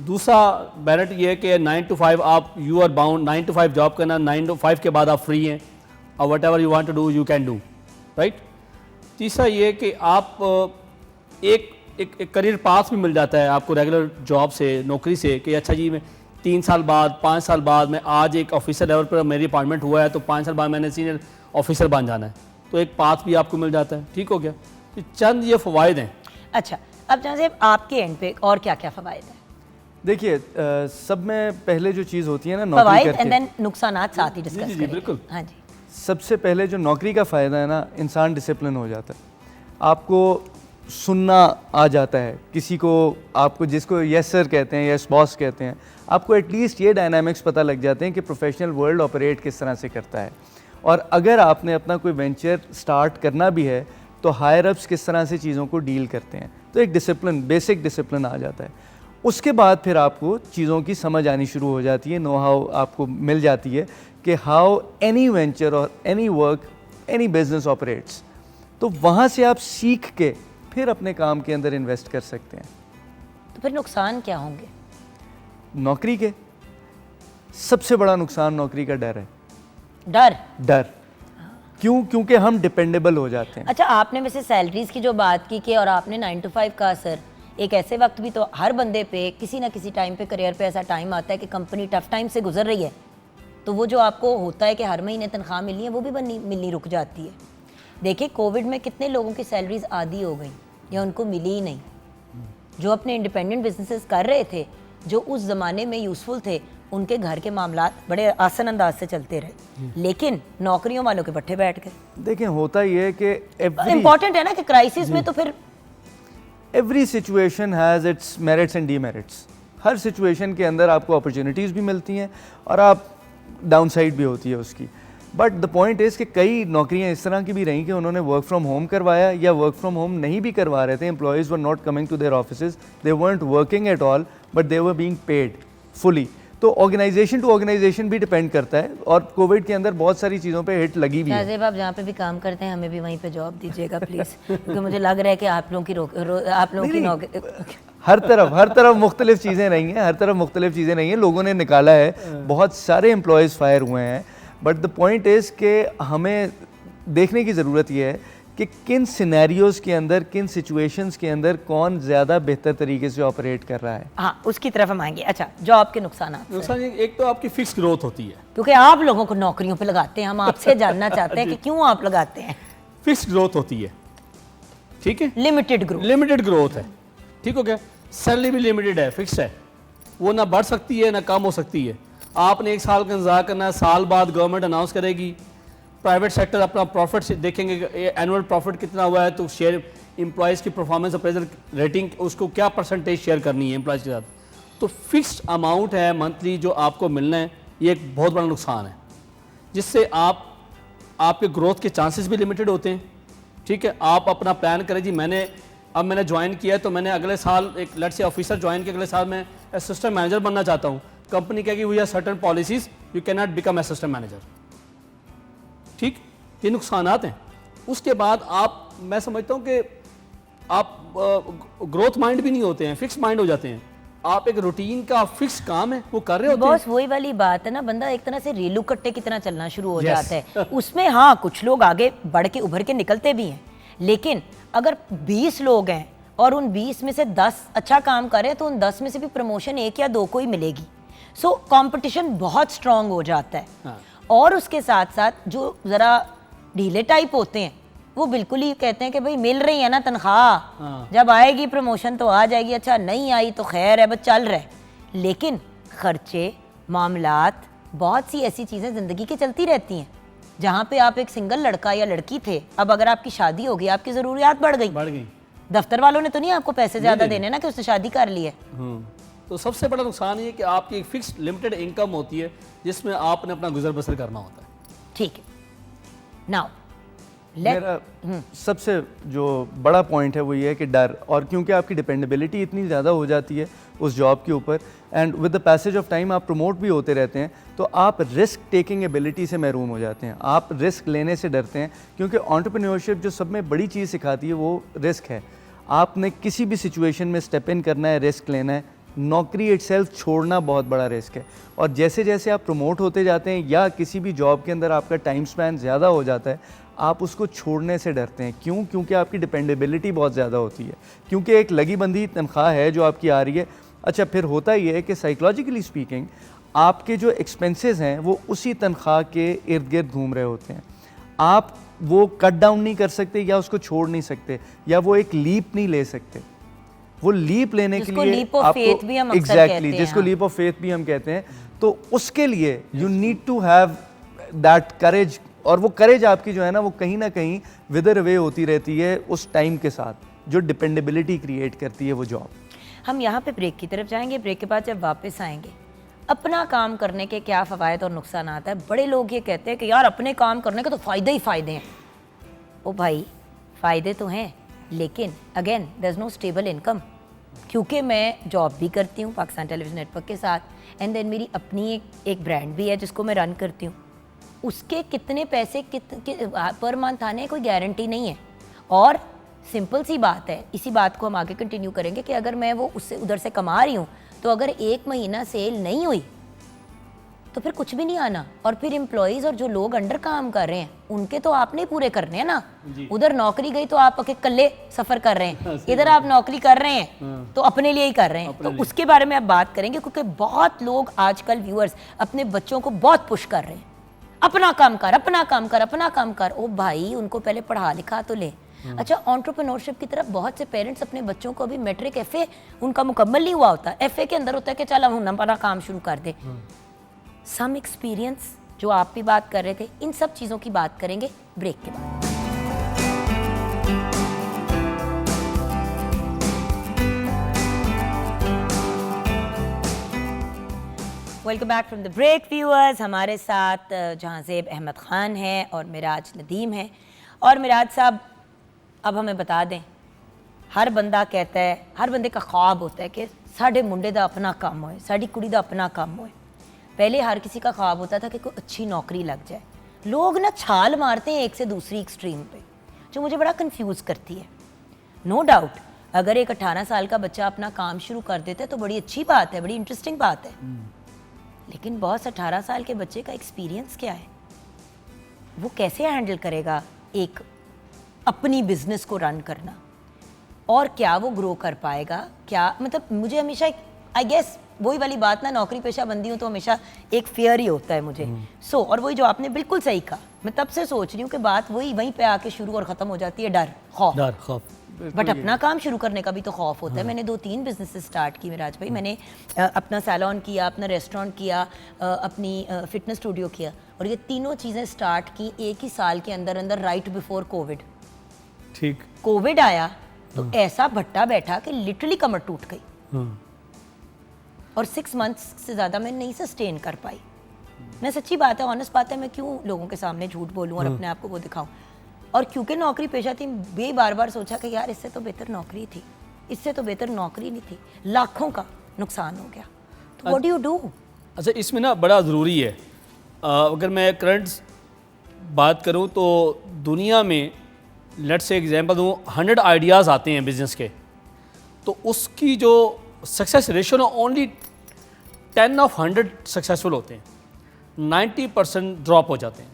दूसरा बेनिफिट ये है कि 9 to 5 आप you are bound, 9 to 5 job करना, 9 to 5 के बाद आप फ्री हैं और whatever you want to do you can do, right. तीसरा ये कि आप एक करियर पास भी मिल जाता है आपको रेगुलर जॉब से, नौकरी से, कि अच्छा जी मैं 3 साल बाद 5 साल बाद मैं आज एक ऑफिसर लेवल पर मेरी अपॉइंटमेंट हुआ है तो 5 साल बाद मैंने सीनियर ऑफिसर बन जाना है, तो एक पाथ भी आपको मिल जाता है, ठीक हो गया। तो चंद ये फ़वाइद हैं। अच्छा, अब जनाब आपके एंड पे और क्या क्या फ़वाइद हैं? देखिए, सब में पहले जो चीज़ होती है ना नौकरी फ़वाइद करके, एंड देन नुकसानात साथ ही डिस्कस जी, करेंगे। बिल्कुल। हाँ जी। सबसे पहले जो नौकरी का फ़ायदा है ना, इंसान डिसिप्लिन हो जाता है, आपको सुनना आ जाता है किसी को, आपको जिसको यस सर कहते हैं, यस बॉस कहते हैं, आपको एटलीस्ट ये डायनामिक्स पता लग जाते हैं कि प्रोफेशनल वर्ल्ड ऑपरेट किस तरह से करता है। और अगर आपने अपना कोई वेंचर स्टार्ट करना भी है तो हायर अप्स किस तरह से चीज़ों को डील करते हैं, तो एक डिसिप्लिन, बेसिक डिसिप्लिन आ जाता है। उसके बाद फिर आपको चीज़ों की समझ आनी शुरू हो जाती है, नो हाउ आपको मिल जाती है कि हाउ एनी वेंचर और any work, any business operates. तो वहाँ से आप सीख के फिर अपने काम के अंदर इन्वेस्ट कर सकते हैं। तो फिर नुकसान क्या होंगे? नौकरी के सबसे बड़ा नुकसान नौकरी का डर है। डर। क्यों? क्योंकि हम डिपेंडेबल हो जाते हैं। अच्छा, आपने वैसे सैलरीज की जो बात की और आपने 9 to 5 का सर, एक ऐसे वक्त भी तो हर बंदे पे किसी ना किसी टाइम पे करियर पे ऐसा टाइम आता है कि कंपनी टफ टाइम से गुजर रही है, तो वो जो आपको होता है कि हर महीने तनख्वाह मिलनी है, वो भी मिलनी रुक जाती है। देखिए कोविड में कितने लोगों की सैलरीज आधी हो गई या उनको मिली ही नहीं, जो अपने इंडिपेंडेंट बिजनेसेस कर रहे थे, जो उस ज़माने में यूज़फुल थे, उनके घर के मामलात बड़े आसान अंदाज से चलते रहे, लेकिन नौकरियों वालों के पट्टे बैठ गए। देखें होता ये है कि इम्पॉर्टेंट है ना कि क्राइसिस में तो फिर every situation has its merits and demerits. Her situation के अंदर आपको अपॉर्चुनिटीज़ भी मिलती हैं और आप डाउन साइड भी होती है उसकी। बट द पॉइंट इज़ कि कई नौकरियां इस तरह की भी रहीं कि उन्होंने वर्क फ्रॉम होम करवाया या वर्क फ्रॉम होम नहीं भी करवा रहे थे, employees were not coming to their offices, they weren't working at all but they were being paid fully. तो ऑर्गेनाइजेशन टू ऑर्गेनाइजेशन भी डिपेंड करता है और कोविड के अंदर बहुत सारी चीज़ों पे हिट लगी भी है। शाहजेब, आप जहाँ पे भी काम करते हैं हमें भी वहीं पे जॉब दीजिएगा प्लीज़, क्योंकि मुझे लग रहा है कि आप लोगों की नौकरी हर तरफ मुख्तलिफ चीज़ें रही हैं, हर तरफ मुख्तलिफ चीज़ें रही हैं, लोगों ने निकाला है, बहुत सारे एम्प्लॉयज़ फायर हुए हैं। बट द पॉइंट इज़ कि हमें देखने की ज़रूरत यह है कि किन सिनेरियोज़ के अंदर, किन सिचुएशंस के अंदर कौन ज़्यादा बेहतर तरीके से ऑपरेट कर रहा है। हाँ, उसकी तरफ हम आएंगे। अच्छा, जॉब के नुकसान, एक तो आपकी फिक्स ग्रोथ होती है, क्योंकि आप लोगों को नौकरियों पे लगाते हैं, हम आपसे जानना चाहते हैं कि क्यों आप लगाते हैं। फिक्स ग्रोथ होती है, ठीक है, लिमिटेड ग्रोथ है, ठीक हो गया। सैलरी भी लिमिटेड है, फिक्स है, वो ना बढ़ सकती है ना कम हो सकती है। आपने 1 साल का इंतजार करना है, साल बाद गवर्नमेंट अनाउंस करेगी, प्राइवेट सेक्टर अपना प्रॉफिट देखेंगे, एनुअल प्रॉफिट कितना हुआ है, तो शेयर एम्प्लॉयज़ की परफॉर्मेंस अप्रेजल रेटिंग, उसको क्या परसेंटेज शेयर करनी है एम्प्लॉयज़ के साथ, तो फिक्स्ड अमाउंट है मंथली जो आपको मिलना है। ये एक बहुत बड़ा नुकसान है, जिससे आपके ग्रोथ के चांसेस भी लिमिटेड होते हैं, ठीक है। आप अपना प्लान करें जी, मैंने ज्वाइन किया है तो मैंने अगले साल एक लेट्स से ऑफिसर ज्वाइन किया, अगले साल मैं असिस्टेंट मैनेजर बनना चाहता हूँ। कंपनी कहेगी we have certain policies, you can not become assistant manager, ठीक, ये नुकसानात हैं। उसके बाद मैं समझता हूँ कि आप ग्रोथ माइंड भी नहीं होते हैं, फिक्स माइंड हो जाते हैं। आप एक रूटीन का फिक्स काम है वो कर रहे होते हैं। बॉस, वही वाली बात है ना, बंदा एक तरह से रेलू कट्टे की तरह चलना शुरू हो जाता है उसमें। हाँ, कुछ लोग आगे बढ़ के उभर के निकलते भी हैं, लेकिन अगर 20 लोग हैं और उन 20 में से 10 अच्छा काम कर रहे हैं, तो उन 10 में से भी प्रमोशन 1 या 2 को ही मिलेगी। सो कंपटीशन बहुत स्ट्रांग हो जाता है। हाँ। और उसके साथ साथ जो ज़रा ढीले टाइप होते हैं, वो बिल्कुल ही कहते हैं कि भाई मिल रही है ना तनख्वाह, हाँ। जब आएगी प्रमोशन तो आ जाएगी, अच्छा नहीं आई तो खैर है, बस चल रहा है। लेकिन खर्चे, मामलात, बहुत सी ऐसी चीज़ें ज़िंदगी की चलती रहती हैं, जहाँ पे आप एक सिंगल लड़का या लड़की थे, अब अगर आपकी शादी हो गई, आपकी ज़रूरियात बढ़ गई। दफ्तर वालों ने तो नहीं आपको पैसे ज़्यादा देने ना कि उसने शादी कर ली है। तो सबसे बड़ा नुकसान ये है कि आपकी एक फिक्स लिमिटेड इनकम होती है, जिसमें आपने अपना गुजर बसर करना होता है। ठीक है, नाउ मेरा सबसे जो बड़ा पॉइंट है वो ये है कि डर, और क्योंकि आपकी डिपेंडेबिलिटी इतनी ज़्यादा हो जाती है उस जॉब के ऊपर, and with the passage of time आप प्रमोट भी होते रहते हैं, तो आप रिस्क टेकिंग एबिलिटी से महरूम हो जाते हैं। आप रिस्क लेने से डरते हैं, क्योंकि एंटरप्रेन्योरशिप जो सब में बड़ी चीज़ सिखाती है वो रिस्क है। आपने किसी भी सिचुएशन में स्टेप इन करना है, रिस्क लेना है। नौकरी इटसेल्फ छोड़ना बहुत बड़ा रिस्क है, और जैसे जैसे आप प्रमोट होते जाते हैं या किसी भी जॉब के अंदर आपका टाइम स्पैन ज़्यादा हो जाता है, आप उसको छोड़ने से डरते हैं। क्यों? क्योंकि आपकी डिपेंडेबिलिटी बहुत ज़्यादा होती है, क्योंकि एक लगी बंधी तनख्वाह है जो आपकी आ रही है। अच्छा, फिर होता ये है कि साइकोलॉजिकली स्पीकिंग आपके जो एक्सपेंसेस हैं वो उसी तनख्वाह के इर्द गिर्द घूम रहे होते हैं। आप वो कट डाउन नहीं कर सकते या उसको छोड़ नहीं सकते, या वो एक लीप नहीं ले सकते। वो लीप लेने के लिए आपको एग्जैक्टली जिसको लीप ऑफ फेथ भी हम कहते हैं, तो उसके लिए you need to have that courage, और वो करेज आपकी जो है ना वो कहीं ना कहीं विदर अवे होती रहती है उस टाइम के साथ, जो डिपेंडेबिलिटी क्रिएट करती है वो जॉब। हम यहाँ पे ब्रेक की तरफ जाएंगे। ब्रेक के बाद जब वापस आएंगे, अपना काम करने के क्या फ़वायद और नुकसान आता है। बड़े लोग ये कहते हैं कि यार अपने काम करने के तो फ़ायदे ही फ़ायदे हैं। ओ भाई, फ़ायदे तो हैं, लेकिन again there is no stable income, क्योंकि मैं जॉब भी करती हूँ पाकिस्तान टेलीविज़न नेटवर्क के साथ, एंड देन मेरी अपनी एक ब्रांड भी है जिसको मैं रन करती हूँ। उसके कितने पैसे पर मंथ आने कोई गारंटी नहीं है। और सिंपल सी बात है, इसी बात को हम आगे कंटिन्यू करेंगे कि अगर मैं वो उससे उधर से कमा रही हूँ, तो अगर 1 महीना सेल नहीं हुई तो फिर कुछ भी नहीं आना। और फिर एम्प्लॉयज़ और जो लोग अंडर काम कर रहे हैं उनके तो आपने पूरे करने हैं ना। उधर नौकरी गई तो आप अकेले सफ़र कर रहे हैं, इधर आप नौकरी कर रहे हैं तो अपने लिए ही कर रहे हैं। तो उसके बारे में आप बात करेंगे, क्योंकि बहुत लोग आजकल व्यूअर्स अपने बच्चों को बहुत पुश कर रहे हैं, अपना काम कर, अपना काम कर, अपना काम कर। ओ भाई, उनको पहले पढ़ा लिखा तो ले। अच्छा, एंटरप्रेन्योरशिप की तरफ बहुत से पेरेंट्स अपने बच्चों को अभी मैट्रिक FA उनका मुकम्मल नहीं हुआ होता, FA के अंदर होता है कि चल हम अपना काम शुरू कर दे। सम एक्सपीरियंस जो आप भी बात कर रहे थे, इन सब चीज़ों की बात करेंगे ब्रेक के बाद। Welcome back from the break viewers. हमारे साथ जहांज़ेब अहमद ख़ान हैं और मिराज नदीम हैं। और मिराज साहब, अब हमें बता दें, हर बंदा कहता है, हर बंदे का ख्वाब होता है कि साढ़े मुंडे दा अपना काम होए, साड़ी कुड़ी दा अपना काम होए। पहले हर किसी का ख्वाब होता था कि कोई अच्छी नौकरी लग जाए। लोग ना छाल मारते हैं एक से दूसरी एक्सट्रीम पे, जो मुझे बड़ा कंफ्यूज करती है। नो डाउट, अगर एक 18 साल का बच्चा अपना काम शुरू कर देता है तो बड़ी अच्छी बात है, बड़ी इंटरेस्टिंग बात है। लेकिन बॉस, 18 साल के बच्चे का एक्सपीरियंस क्या है? वो कैसे हैंडल करेगा एक अपनी बिजनेस को रन करना? और क्या वो ग्रो कर पाएगा? क्या मतलब, मुझे हमेशा आई गेस वही वाली बात ना, नौकरी पेशा बंदी हूँ तो हमेशा एक फेयर ही होता है मुझे। और वही जो आपने बिल्कुल सही कहा, मैं तब से सोच रही हूँ कि बात वहीं पे आके शुरू और ख़त्म हो जाती है, डर खौफ। बट अपना काम शुरू करने का भी तो खौफ होता है। मैंने 2-3 बिजनेसेस स्टार्ट की मिराज भाई। मैंने अपना सैलून किया, अपना रेस्टोरेंट किया, अपनी फिटनेस स्टूडियो किया, और ये तीनों चीज़ें स्टार्ट की एक ही साल के अंदर अंदर, राइट बिफोर कोविड। ठीक। कोविड आया तो ऐसा भट्टा बैठा कि लिटरली कमर टूट गई, और 6 मंथ्स से ज़्यादा मैं नहीं सस्टेन कर पाई। मैं सच्ची बात है, ऑनेस्ट बात है, मैं क्यों लोगों के सामने झूठ बोलूँ और अपने आप को वो दिखाऊँ। और क्योंकि नौकरी पेशा थी, बार बार सोचा कि यार इससे तो बेहतर नौकरी थी, इससे तो बेहतर नौकरी नहीं थी, लाखों का नुकसान हो गया। तो व्हाट डू यू डू? अच्छा, इसमें ना बड़ा ज़रूरी है, अगर मैं करंट बात करूं तो दुनिया में लेट्स से एग्जांपल दूं, 100 आइडियाज़ आते हैं बिज़नेस के, तो उसकी जो सक्सेस रेशो ना ओनली 10 ऑफ 100 सक्सेसफुल होते हैं, 90% ड्रॉप हो जाते हैं।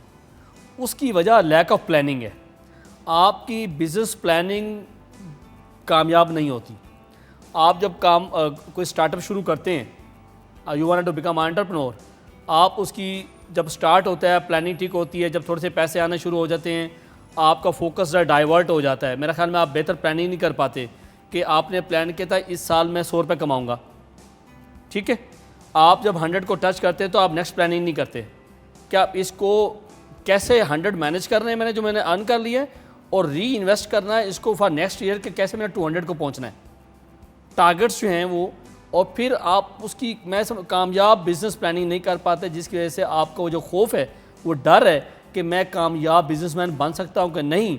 उसकी वजह लैक ऑफ प्लानिंग है। आपकी बिज़नेस प्लानिंग कामयाब नहीं होती। आप जब कोई स्टार्टअप शुरू करते हैं, you want to become entrepreneur, आप उसकी जब स्टार्ट होता है प्लानिंग ठीक होती है, जब थोड़े से पैसे आने शुरू हो जाते हैं आपका फोकस डाइवर्ट हो जाता है। मेरा ख्याल में आप बेहतर प्लानिंग नहीं कर पाते कि आपने प्लान किया था इस साल मैं 100 रुपये कमाऊँगा, ठीक है। आप जब 100 को टच करते हैं तो आप नेक्स्ट प्लानिंग नहीं करते, क्या आप इसको कैसे 100 मैनेज कर रहे हैं, जो मैंने अर्न कर लिया है, और री इन्वेस्ट करना है इसको फॉर नेक्स्ट ईयर के कैसे मैंने 200 को पहुंचना है, टारगेट्स जो हैं वो। और फिर आप उसकी कामयाब बिजनेस प्लानिंग नहीं कर पाते, जिसकी वजह से आपका वो जो खौफ है, वो डर है कि मैं कामयाब बिजनेसमैन बन सकता हूँ कि नहीं,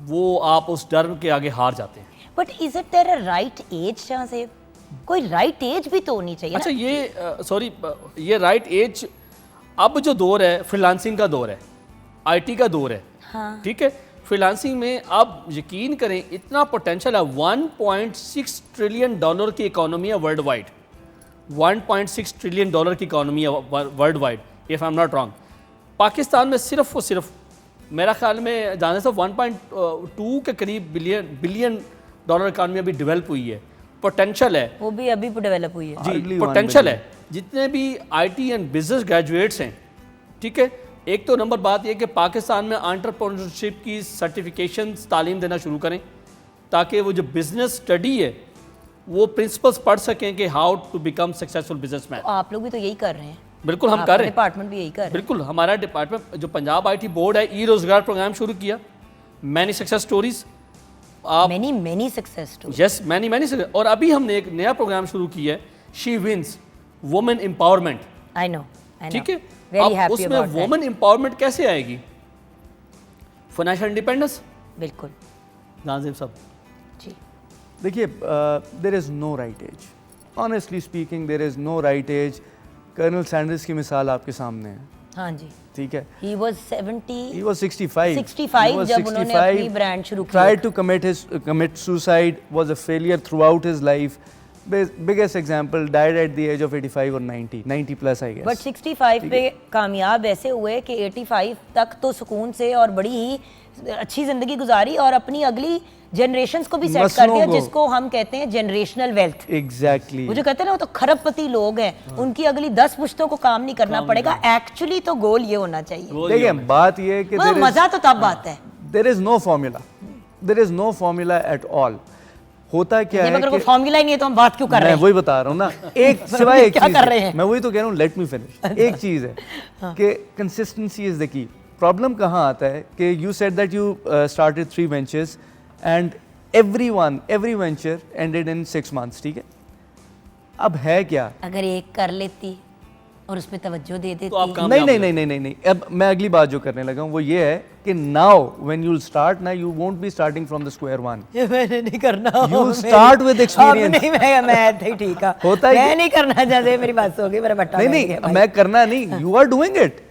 वो आप उस डर के आगे हार जाते हैं। But is it there a right age? जहाँ से कोई राइट एज भी तो होनी चाहिए। अच्छा, ये राइट एज, अब जो दौर है फ्रीलांसिंग का दौर है, IT का दौर है, हाँ। ठीक है। फ्रीलांसिंग में आप यकीन करें इतना पोटेंशियल है, $1.6 ट्रिलियन की इकोनॉमी है वर्ल्ड वाइड, $1.6 ट्रिलियन की इकोनॉमी है world wide, if I am not wrong. Pakistan में सिर्फ और सिर्फ मेरा ख्याल में जाने से 1.2 के करीब बिलियन डॉलर इकानमी अभी डेवलप हुई है, पोटेंशियल है, वो भी अभी डेवलप हुई है जी, पोटेंशियल है। जितने भी IT एंड बिजनेस ग्रेजुएट्स हैं, ठीक है, एक तो नंबर बात यह कि पाकिस्तान में एंटरप्रेन्योरशिप की सर्टिफिकेशन तालीम देना शुरू करें, ताकि वो जो बिजनेस स्टडी है वो प्रिंसिपल्स पढ़ सकें कि how to become successful businessman. आप लोग भी तो यही कर रहे हैं। बिल्कुल हम कर रहे हैं, डिपार्टमेंट भी यही कर रहे हैं। बिल्कुल हमारा डिपार्टमेंट जो पंजाब IT बोर्ड है, रोजगार प्रोग्राम शुरू किया, many success stories, many success stories, yes many. और अभी हमने एक नया प्रोग्राम शुरू किया है, she wins, women empowerment. I know, ठीक है। वेरी अब हैप्पी उसमें अबाउट दैट। वुमेन एम्पावरमेंट कैसे आएगी? फाइनेंशियल इंडिपेंडेंस, बिल्कुल। नाजिम साहब? जी देखिए, there is no right age, honestly speaking there is no right age. Colonel Sanders की मिसाल आपके सामने है, हाँ जी, ठीक है। He was 70 He was 65. 65 जब उन्होंने अपनी ब्रांड शुरू की। Tried to commit suicide, was a failure throughout his life. Biggest example, died at the age of 85 or 90 plus I guess. But 65 पे कामयाब ऐसे हुए कि 85 तक तो सुकून से और बड़ी ही अच्छी जिंदगी गुजारी और अपनी अगली जनरेशंस को भी सेट कर नस्लों दिया, को। जिसको हम कहते हैं जनरेशनल वेल्थ। Exactly. वो जो कहते हैं ना, वो तो खरबपति लोग हैं, उनकी अगली 10 पुश्तों को काम नहीं करना पड़ेगा। एक्चुअली तो गोल ये होना चाहिए। देखिए, बात ये है कि मतलब मजा तो तब आता है there is no formula. There is no formula at all. होता क्या है अगर कोई कि फॉर्मूला ही नहीं है तो हम बात क्यों कर रहे मैं हैं? वही बता रहा हूँ ना, एक सिवाय एक क्या चीज़ कर है। रहे हैं? मैं वही तो कह रहा हूँ, लेट मी फिनिश। एक चीज़ है कि consistency is the key. Problem कहाँ आता है कि you said that you started 3 ventures and every venture ended in 6 months, ठीक है। अब है क्या, अगर एक कर लेती और उसमें तवज्जो दे देती तो आप काम नहीं, अब मैं अगली बात जो करने लगा हूँ वो ये है कि नाउ व्हेन यू स्टार्ट ना, you won't be starting from the square one. ये मैंने नहीं करना। You start with experience. अब नहीं, मैं ठीक है। होता है मैं कि- नहीं करना चाहते, मेरी बात हो गई, मेरा बट्टा बैठ नहीं गया भाई। मैं करना नहीं, यू आर डूइंग इट।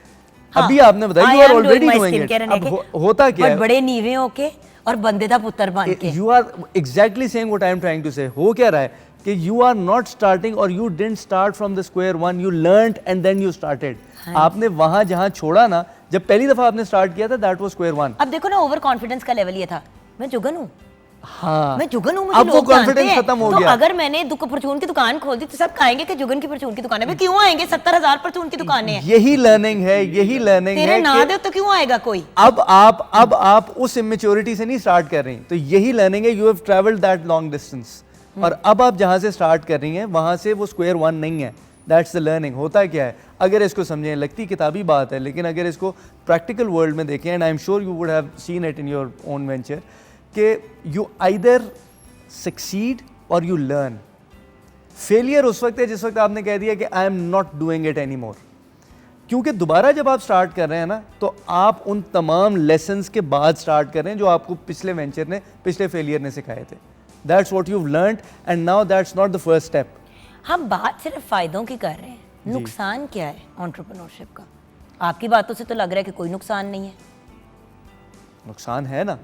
हाँ, अभी आपने बताया I you are am already doing my doing it. skincare and अब everything, होता क्या but है, बड़े नीवे होके और बंदे दा पुत्र बन के। You are exactly saying what I am trying to say. हो क्या रहा है कि यू आर नॉट स्टार्टिंग और you didn't start from the square one, you learned and then you started. आपने वहां जहां छोड़ा ना, जब पहली दफा आपने स्टार्ट किया था, दैट वाज स्क्वायर वन। अब देखो ना, ओवर कॉन्फिडेंस का लेवल ये था, मैं जुगन हूँ, हाँ, मैं जुगन हूँ, मुझे अब वो लोग जानते कॉन्फिडेंस हैं। खत्म हो तो गया। अगर मैंने परचून की दुकान खोल दी तो सब कहेंगे कि जुगन की परचून की दुकान है। भाई क्यों आएंगे? 70,000 परचून की दुकानें हैं। यही लर्निंग है, यही लर्निंग तेरे है ना कि दे तो क्यों आएगा कोई? अब आप उस इमेच्योरिटी से नहीं स्टार्ट कर रही, तो यही लर्निंग है। You have travelled that long distance, और अब आप जहां से स्टार्ट कर रही हैं वहां से वो स्क्वायर वन नहीं है। That's the learning. होता क्या है, अगर इसको समझें, लगती किताबी बात है, लेकिन अगर इसको प्रैक्टिकल वर्ल्ड में देखें, and I am sure you would have seen it in your own venture, कि यू आइदर सक्सीड और यू लर्न। फेलियर उस वक्त है जिस वक्त आपने कह दिया कि I am not doing it any more. क्योंकि दोबारा जब आप स्टार्ट कर रहे हैं ना, तो आप उन तमाम लेसन्स के बाद स्टार्ट कर रहे हैं जो आपको पिछले वेंचर ने, पिछले फेलियर ने सिखाए थे। That's what you have learned and now that's not the first step. हम बात सिर्फ फायदों की कर रहे हैं, नुकसान क्या है एंटरप्रेन्योरशिप का? आपकी बातों से तो लग रहा है कि कोई नुकसान नहीं है। नुकसान है ना,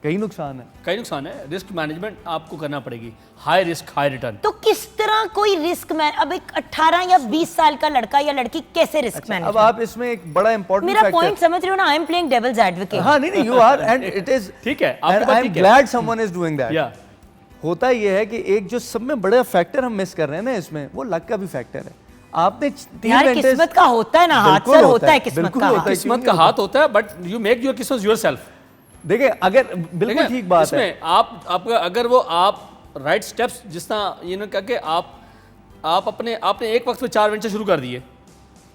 कई नुकसान है। कई नुकसान है। रिस्क मैनेजमेंट आपको करना पड़ेगी, हाई रिस्क हाई रिटर्न। तो किस तरह कोई रिस्क मैन, अब एक 18 या 20 साल का लड़का या लड़की कैसे रिस्क मैनेज? अब आप इसमें एक बड़ा इंपॉर्टेंट मेरा पॉइंट समझ रहे हो ना? I am playing devil's advocate. हाँ, नहीं, you are, and it is ठीक है, आपकी एंड बात आई एम ठीक है। Glad someone is doing that. या होता ये है कि एक जो सब में बड़ा फैक्टर हम मिस कर रहे हैं ना इसमें, वो लक का भी फैक्टर है। आपने 3 यार वेंचर्स, किस्मत का होता है ना, हाथ बिल्कुल सर होता है किस्मत बिल्कुल का। होता है। किस्मत का हाथ होता है, बट यू मेक योर किस्मत योरसेल्फ। देखिए, अगर बिल्कुल ठीक बात है, इसमें आपका अगर वो आप राइट स्टेप्स, जिस तरह ये ना करके आप आपने एक वक्त में 4 वेंचर शुरू कर दिए,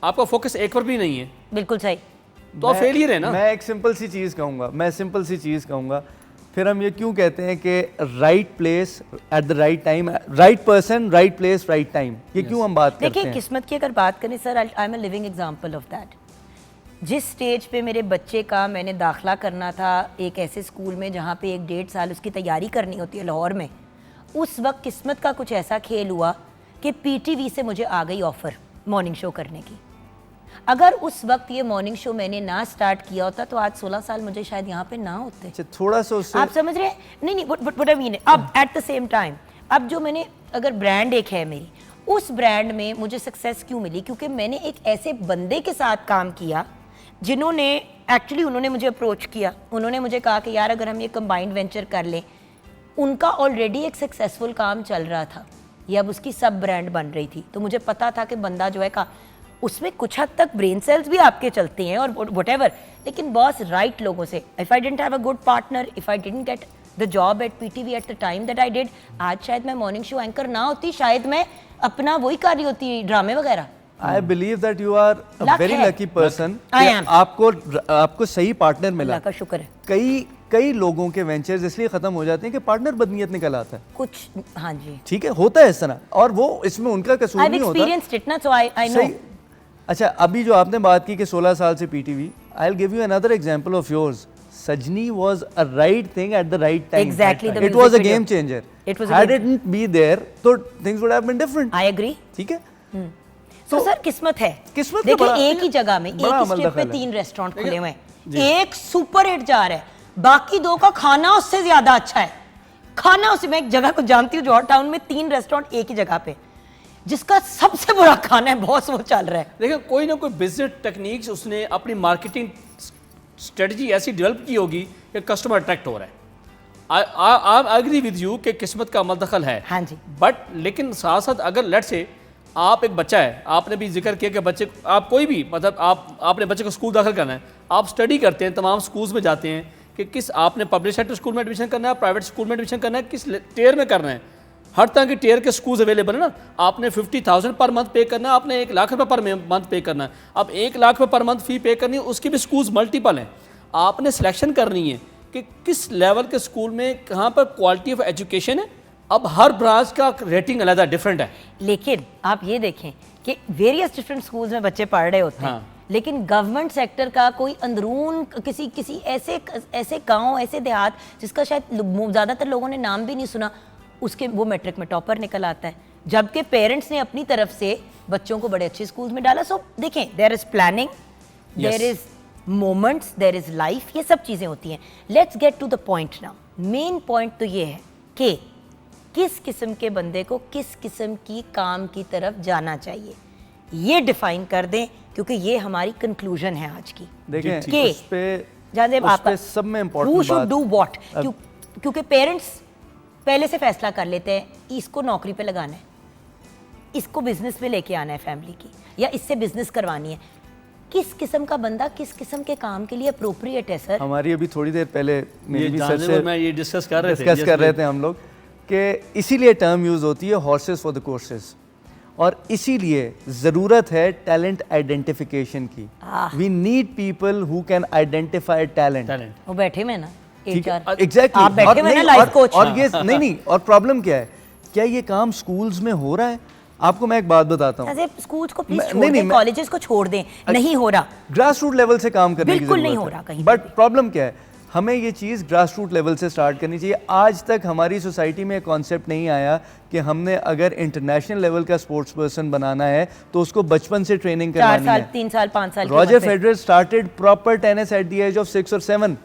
आपका फोकस एक पर भी नहीं है, बिल्कुल सही। तो आप फेलियर है ना। मैं एक सिंपल सी चीज़ कहूँगा, फिर हम ये क्यों कहते हैं कि right place at the right time, right person right place right time, ये क्यों हम बात करते देखिए, हैं? किस्मत की अगर बात करें sir, I am a living example of that. जिस स्टेज पे मेरे बच्चे का मैंने दाखला करना था एक ऐसे स्कूल में जहाँ पे 1-1.5 साल उसकी तैयारी करनी होती है लाहौर में, उस वक्त किस्मत का कुछ ऐसा खेल हुआ कि पीटीवी से मुझे आ गई ऑफ़र मॉर्निंग शो करने की। अगर उस वक्त ये मॉर्निंग शो मैंने ना स्टार्ट किया होता तो आज 16 साल मुझे शायद यहाँ पे ना होते। अच्छा, थोड़ा सा उससे, आप समझ रहे हैं? नहीं, व्हाट आई मीन, अब एट द सेम टाइम, अब जो मैंने, अगर ब्रांड एक है मेरी, उस ब्रांड में मुझे सक्सेस क्यों मिली? क्योंकि मैंने एक ऐसे बंदे के साथ काम किया जिन्होंने एक्चुअली, उन्होंने मुझे अप्रोच किया, उन्होंने मुझे कहा कि यार अगर हम ये कंबाइंड वेंचर कर लें। उनका ऑलरेडी एक सक्सेसफुल काम चल रहा था, ये अब उसकी सब ब्रांड बन रही थी, तो मुझे पता था कि बंदा जो है का उसमें कुछ हद तक ब्रेन सेल्स भी आपके चलते हैं और व्हाटएवर, लेकिन बॉस राइट लोगों से। If I didn't have a good partner, if I didn't get the job eight PTV at the time that I did, आज शायद मैं मॉर्निंग शो एंकर ना होती, शायद मैं अपना वही कर रही होती, ड्रामे वगैरह। I believe that you are a Luck very है। Lucky person. I am. आपको सही पार्टनर मिला। अल्लाह का शुक्र है। कई लोगों के वेंचर्स इसलिए खत्म हो जाते हैं कि पार्टनर बदनीयत निकल आता है। कुछ, हाँ जी, ठीक है, होता है इस तरह, और वो इसमें उनका कसूर आई नहीं होता। एक्सपीरियंस्ड इट ना, सो आई नो। सही। अच्छा, अभी जो आपने बात की कि 16 साल से PTV, I will give you another example of yours. Sajni was a right thing at the right time. Exactly, the It was a music game video. changer. It was a Had game- it not be there, तो things would have been different. I agree. ठीक है? तो sir किस्मत है। किस्मत तो देखिए बड़ा- एक ही जगह में एक बड़ा ही अमल स्ट्रिप पे दखल है। 3 रेस्टोरेंट खुले हुए हैं, एक सुपर हिट जा रहा है, बाकी 2 का खाना उससे ज्यादा अच्छा है। खाना उससे, मैं एक जगह को जानती हूँ जॉर्ज टाउन में 3 रेस्टोरेंट एक ही जगह पे, जिसका सबसे बुरा खाना है बॉस, वो चल रहा है। देखिए कोई ना कोई बिजनेस टेक्निक्स उसने अपनी मार्केटिंग स्ट्रेटजी ऐसी डेवलप की होगी कि कस्टमर अट्रैक्ट हो रहा है। आई एग्री विद यू कि किस्मत का अमल दखल है। हाँ जी। बट लेकिन साथ साथ अगर लेट से आप एक बच्चा है, आपने भी जिक्र किया कि बच्चे आप कोई भी मतलब आपने बच्चे को स्कूल दाखिल करना है, आप स्टडी करते हैं, तमाम स्कूल्स में जाते हैं कि किस आपने पब्लिक सेक्टर स्कूल में एडमिशन करना है, प्राइवेट स्कूल में एडमिशन करना है, किस टियर में करना है। हर तरह के टियर के स्कूल्स अवेलेबल है ना। आपने 50,000 पर मंथ पे करना है, आपने 1 लाख रुपये पर मंथ पे करना है। अब 1 लाख रुपये पर मंथ फी पे करनी है, उसकी भी स्कूल्स मल्टीपल हैं। आपने सिलेक्शन करनी है कि किस लेवल के स्कूल में कहाँ पर क्वालिटी ऑफ एजुकेशन है। अब हर ब्रांच का रेटिंग अलग डिफरेंट है। लेकिन आप ये देखें कि वेरियस डिफरेंट स्कूल्स में बच्चे पढ़ रहे होते हैं, हाँ। लेकिन गवर्नमेंट सेक्टर का कोई अंदरून किसी ऐसे गांव, ऐसे देहात जिसका शायद ज़्यादातर लोगों ने नाम भी नहीं सुना, उसके वो मैट्रिक में टॉपर निकल आता है, जबकि पेरेंट्स ने अपनी तरफ से बच्चों को बड़े अच्छे स्कूल्स में डाला। सो देखें, there is planning, there is moments, there is life, ये सब चीज़ें होती हैं। Let's get to the point now. Main point तो ये है कि किस किस्म के बंदे को किस किस्म की काम की तरफ जाना चाहिए, ये डिफाइन कर दें, क्योंकि ये हमारी कंक्लूजन है आज की। देखें कि उस पे जादेब उस आपका पे सब में who इम्पोर्टेंट should बात do what? क्योंकि पेरेंट्स पहले से फैसला कर लेते हैं इसको नौकरी पे लगाना है, इसको बिजनेस में लेके आना है फैमिली की, या इससे बिजनेस करवानी है। किस किस्म का बंदा किस किस्म के काम के लिए अप्रोप्रिएट है सर? हमारी अभी थोड़ी देर पहले मेरी ये भी सर जानने से और मैं ये डिस्कस कर रहे थे डिस्कस कर रहे थे हम लोग कि इसीलिए टर्म यूज़ होती है हॉर्सेस फॉर द कोर्सेज, और इसीलिए ज़रूरत है टैलेंट आइडेंटिफिकेशन की। We need people who can identify talent. वो बैठे में ना ठीक है, HR, एग्जैक्टली। आप बैठे हुए ना लाइफ कोच। और ये नहीं, और प्रॉब्लम क्या है, क्या ये काम स्कूल्स में हो रहा है? आपको मैं एक बात बताता हूँ, स्कूल्स को प्लीज मैं- छोड़ नहीं, दें, मैं- कॉलेजेस को छोड़ दें, नहीं हो रहा। ग्रास रूट लेवल से काम करने की बिल्कुल नहीं ज़रूरत हो है। रहा कहीं बट प्रॉब्लम क्या है, हमें ये चीज़ ग्रास रूट लेवल से स्टार्ट करनी चाहिए। आज तक हमारी सोसाइटी में कॉन्सेप्ट नहीं आया कि हमने अगर इंटरनेशनल लेवल का स्पोर्ट्स पर्सन बनाना है तो उसको बचपन से ट्रेनिंग 4 करवानी साल है। 3 साल 5 साल की रॉजर उम्र पे। Federer started proper tennis at the age of 6 और 7।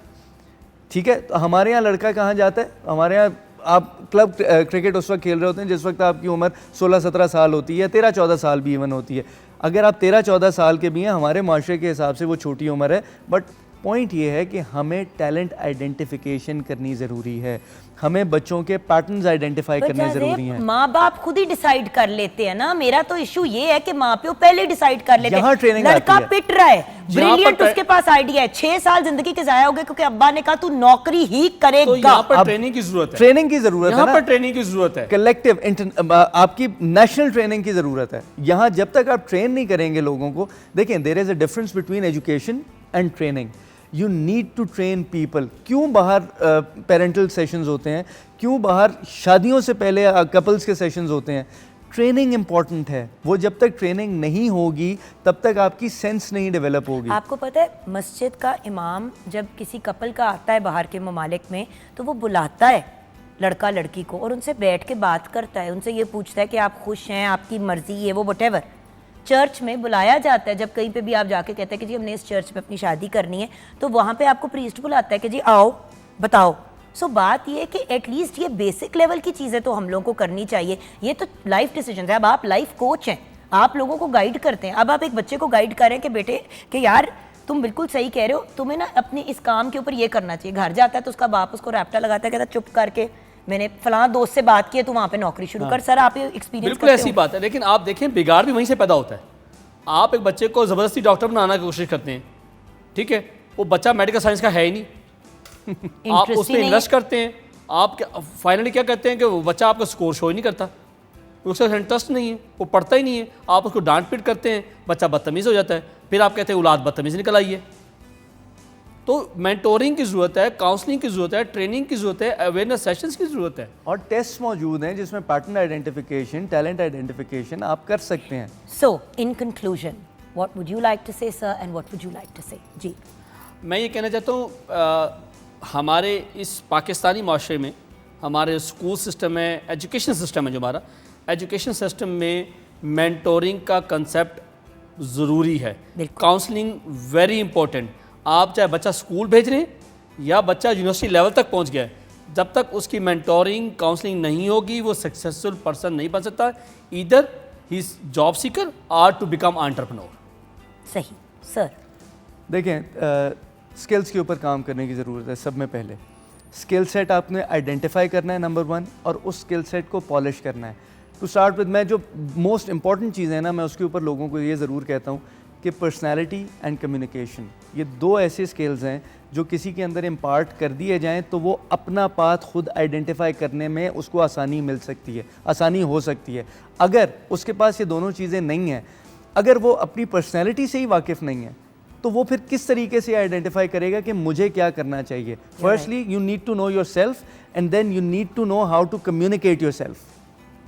ठीक है, तो हमारे यहाँ लड़का कहाँ जाता है? हमारे यहाँ आप क्लब क्रिकेट उस वक्त खेल रहे होते हैं जिस वक्त आपकी उम्र 16-17 साल होती है, 13-14 साल भी इवन होती है। अगर आप 13-14 साल के भी हैं, हमारे माशरे के हिसाब से वो छोटी उम्र है। बट पॉइंट ये है कि हमें टैलेंट आइडेंटिफिकेशन करनी ज़रूरी है, हमें बच्चों के पैटर्न्स आइडेंटिफाई पर करने ज़रूरी जाज़ेब, हैं। माँ बाप खुद ही डिसाइड कर लेते हैं ना। मेरा तो इशू ये है कि माँ प्यो पहले डिसाइड कर लेते यहाँ हैं। ट्रेनिंग लड़का आती है। पिट रहा है, ब्रिलियंट, पर उसके पास आइडिया है, 6 साल जिंदगी के जाया हो गए क्योंकि अब्बा ने कहा तू नौकरी ही तो करेगा। यहाँ पर अब ट्रेनिंग की जरूरत है। ट्रेनिंग की ज़रूरत है यहाँ ना, पर ट्रेनिंग की जरूरत है। कलेक्टिव आपकी नेशनल ट्रेनिंग की ज़रूरत है। यहाँ जब तक आप ट्रेन नहीं करेंगे लोगों को, देखें there is a difference between education and training. You need to train people. क्यों बाहर पेरेंटल सेशंस होते हैं, क्यों बाहर शादियों से पहले कपल्स के सेशंस होते हैं? ट्रेनिंग इंपॉर्टेंट है। वो जब तक ट्रेनिंग नहीं होगी तब तक आपकी सेंस नहीं डेवलप होगी। आपको पता है, मस्जिद का इमाम जब किसी कपल का आता है बाहर के ममालिक में, तो वो बुलाता है लड़का लड़की को और उनसे बैठ के बात करता है, उनसे ये पूछता है कि आप खुश हैं, आपकी मर्जी, ये वो वटेवर। चर्च में बुलाया जाता है, जब कहीं पे भी आप जाके कहते हैं कि जी हमने इस चर्च में अपनी शादी करनी है, तो वहाँ पे आपको प्रीस्ट बुलाता है कि जी आओ बताओ। सो बात ये है कि एटलीस्ट ये बेसिक लेवल की चीज़ें तो हम लोगों को करनी चाहिए। ये तो लाइफ डिसीजन है। अब आप लाइफ कोच हैं, आप लोगों को गाइड करते हैं। अब आप एक बच्चे को गाइड कर रहे हैं कि बेटे कि यार तुम बिल्कुल सही कह रहे हो, तुम्हें ना अपने इस काम के ऊपर ये करना चाहिए। घर जाता है तो उसका बाप उसको रैप्टा लगाता है, कहता है चुप करके मैंने फलां दोस्त से बात की है, तू वहाँ पे नौकरी शुरू कर। सर आप ये एक्सपीरियंस बिल्कुल ऐसी बात है। लेकिन आप देखें बिगाड़ भी वहीं से पैदा होता है। आप एक बच्चे को ज़बरदस्ती डॉक्टर बनाने की कोशिश करते हैं, ठीक है, वो बच्चा मेडिकल साइंस का है ही नहीं। आप उसमें इन्वेस्ट करते हैं, आप फाइनली क्या कहते हैं कि वो बच्चा आपका स्कोर शो ही नहीं करता, उसका इंटरेस्ट नहीं है, वो पढ़ता ही नहीं है। आप उसको डांट पीट करते हैं, बच्चा बदतमीज़ हो जाता है, फिर आप कहते हैं औलाद बदतमीज़ निकल आई है। तो मेंटोरिंग की ज़रूरत है, काउंसलिंग की ज़रूरत है, ट्रेनिंग की ज़रूरत है, अवेयरनेस सेशंस की ज़रूरत है। और टेस्ट मौजूद हैं जिसमें पैटर्न आइडेंटिफिकेशन, टैलेंट आइडेंटिफिकेशन आप कर सकते हैं। So in conclusion what would you like to say sir and what would you like to say? जी मैं ये कहना चाहता हूँ हमारे इस पाकिस्तानी माशरे में हमारे स्कूल सिस्टम है, एजुकेशन सिस्टम है जो हमारा, एजुकेशन सिस्टम में मेंटोरिंग का कंसेप्ट ज़रूरी है, काउंसलिंग वेरी इंपॉर्टेंट। आप चाहे बच्चा स्कूल भेज रहे हैं या बच्चा यूनिवर्सिटी लेवल तक पहुंच गया है, जब तक उसकी मेंटोरिंग काउंसलिंग नहीं होगी वो सक्सेसफुल पर्सन नहीं बन सकता, either he is job seeker और टू बिकम एंटरप्रेन्योर। सही सर। देखें, स्किल्स के ऊपर काम करने की ज़रूरत है। सब में पहले स्किल सेट आपने आइडेंटिफाई करना है नंबर 1, और उस स्किल सेट को पॉलिश करना है। टू स्टार्ट विद, मैं जो मोस्ट इंपॉर्टेंट चीज़ें हैं ना, मैं उसके ऊपर लोगों को ये ज़रूर कहता हूँ कि पर्सनैलिटी एंड कम्युनिकेशन, ये 2 ऐसे स्किल्स हैं जो किसी के अंदर इम्पार्ट कर दिए जाएँ तो वो अपना पाथ खुद आइडेंटिफाई करने में उसको आसानी मिल सकती है, आसानी हो सकती है। अगर उसके पास ये दोनों चीज़ें नहीं हैं, अगर वो अपनी पर्सनैलिटी से ही वाकिफ़ नहीं है, तो वो फिर किस तरीके से आइडेंटिफाई करेगा कि मुझे क्या करना चाहिए। Firstly you need to know yourself and then you need to know how to communicate yourself.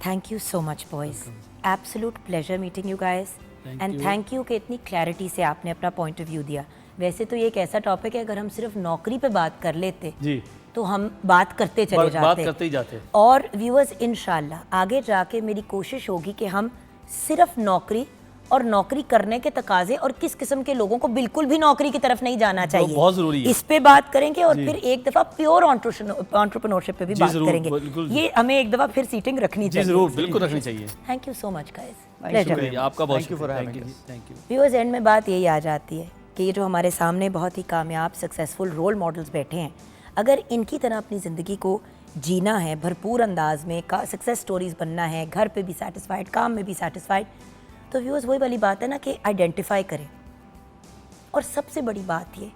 Thank you so much boys, absolute pleasure meeting you guys, and thank you कि इतनी clarity से आपने अपना point of view दिया। वैसे तो ये एक ऐसा टॉपिक है, अगर हम सिर्फ नौकरी पे बात कर लेते जी तो हम बात करते चले बात जाते करते ही जाते। और व्यूअर्स, इंशाल्लाह आगे जाके मेरी कोशिश होगी कि हम सिर्फ नौकरी और नौकरी करने के तकाजे और किस किस्म के लोगों को बिल्कुल भी नौकरी की तरफ नहीं जाना चाहिए, बहुत ज़रूरी है। इस पे बात करेंगे, और फिर एक दफ़ा प्योर एंटरप्रेन्योरशिप पे भी बात करेंगे। ये हमें एक दफ़ा फिर सीटिंग रखनी जी चाहिए। ज़रूर, बिल्कुल रखनी चाहिए। Thank you so much guys, pleasure. शुक्रिया आपका, बहुत Thank you for शुक्रिया। having Thank you, us. thank you। Viewers, and में बात यही आ जाती है कि ये जो हमारे सामने बहुत ही कामयाब सक्सेसफुल रोल मॉडल्स बैठे हैं, अगर इनकी तरह अपनी ज़िंदगी को जीना है, भरपूर अंदाज में सक्सेस स्टोरीज बनना है, घर पे भी सेटिस्फाइड, काम में भी सेटिस्फाइड, तो व्यूअर्स वही वाली बात है ना कि आइडेंटिफाई करें। और सबसे बड़ी बात ये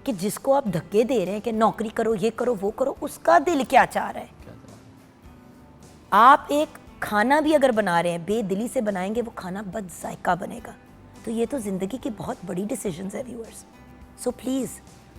कि जिसको आप धक्के दे रहे हैं कि नौकरी करो, ये करो, वो करो, उसका दिल क्या चाह रहा है। आप एक खाना भी अगर बना रहे हैं, बेदिली से बनाएंगे, वो खाना बद जायका बनेगा। तो ये तो ज़िंदगी की बहुत बड़ी डिसीजंस है व्यूअर्स। सो प्लीज़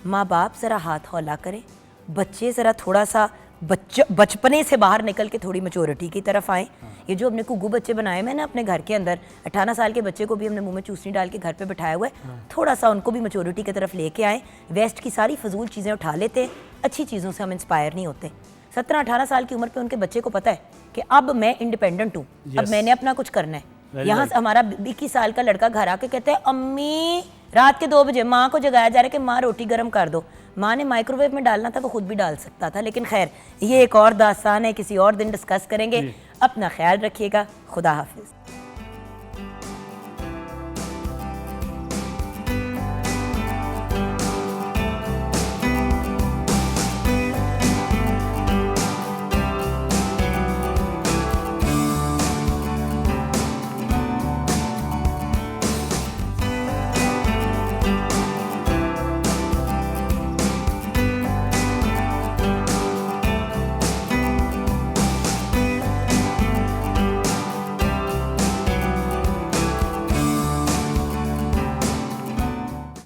माँ बाप ज़रा हाथ हौला करें, बच्चे ज़रा थोड़ा सा बचपने से बाहर निकल के थोड़ी मैच्योरिटी की तरफ आएँ। ये जो हमने कुग्गू बच्चे बनाए, मैंने अपने घर के अंदर 18 साल के बच्चे को भी हमने मुंह में चूसनी डाल के घर पे बिठाया हुआ है, थोड़ा सा उनको भी मैच्योरिटी की तरफ लेके आएँ। वेस्ट की सारी फजूल चीज़ें उठा लेते हैं, अच्छी चीज़ों से हम इंस्पायर नहीं होते। 17-18 साल की उम्र पे उनके बच्चे को पता है कि अब मैं इंडिपेंडेंट हूँ, अब मैंने अपना कुछ करना है। यहाँ से हमारा 21 साल का लड़का घर आके कहते हैं, अम्मी रात के 2 बजे माँ को जगाया जा रहा है कि माँ रोटी गर्म कर दो। माँ ने माइक्रोवेव में डालना था, वो खुद भी डाल सकता था, लेकिन खैर ये एक और दास्तान है, किसी और दिन डिस्कस करेंगे। अपना ख्याल रखिएगा, खुदा हाफिज।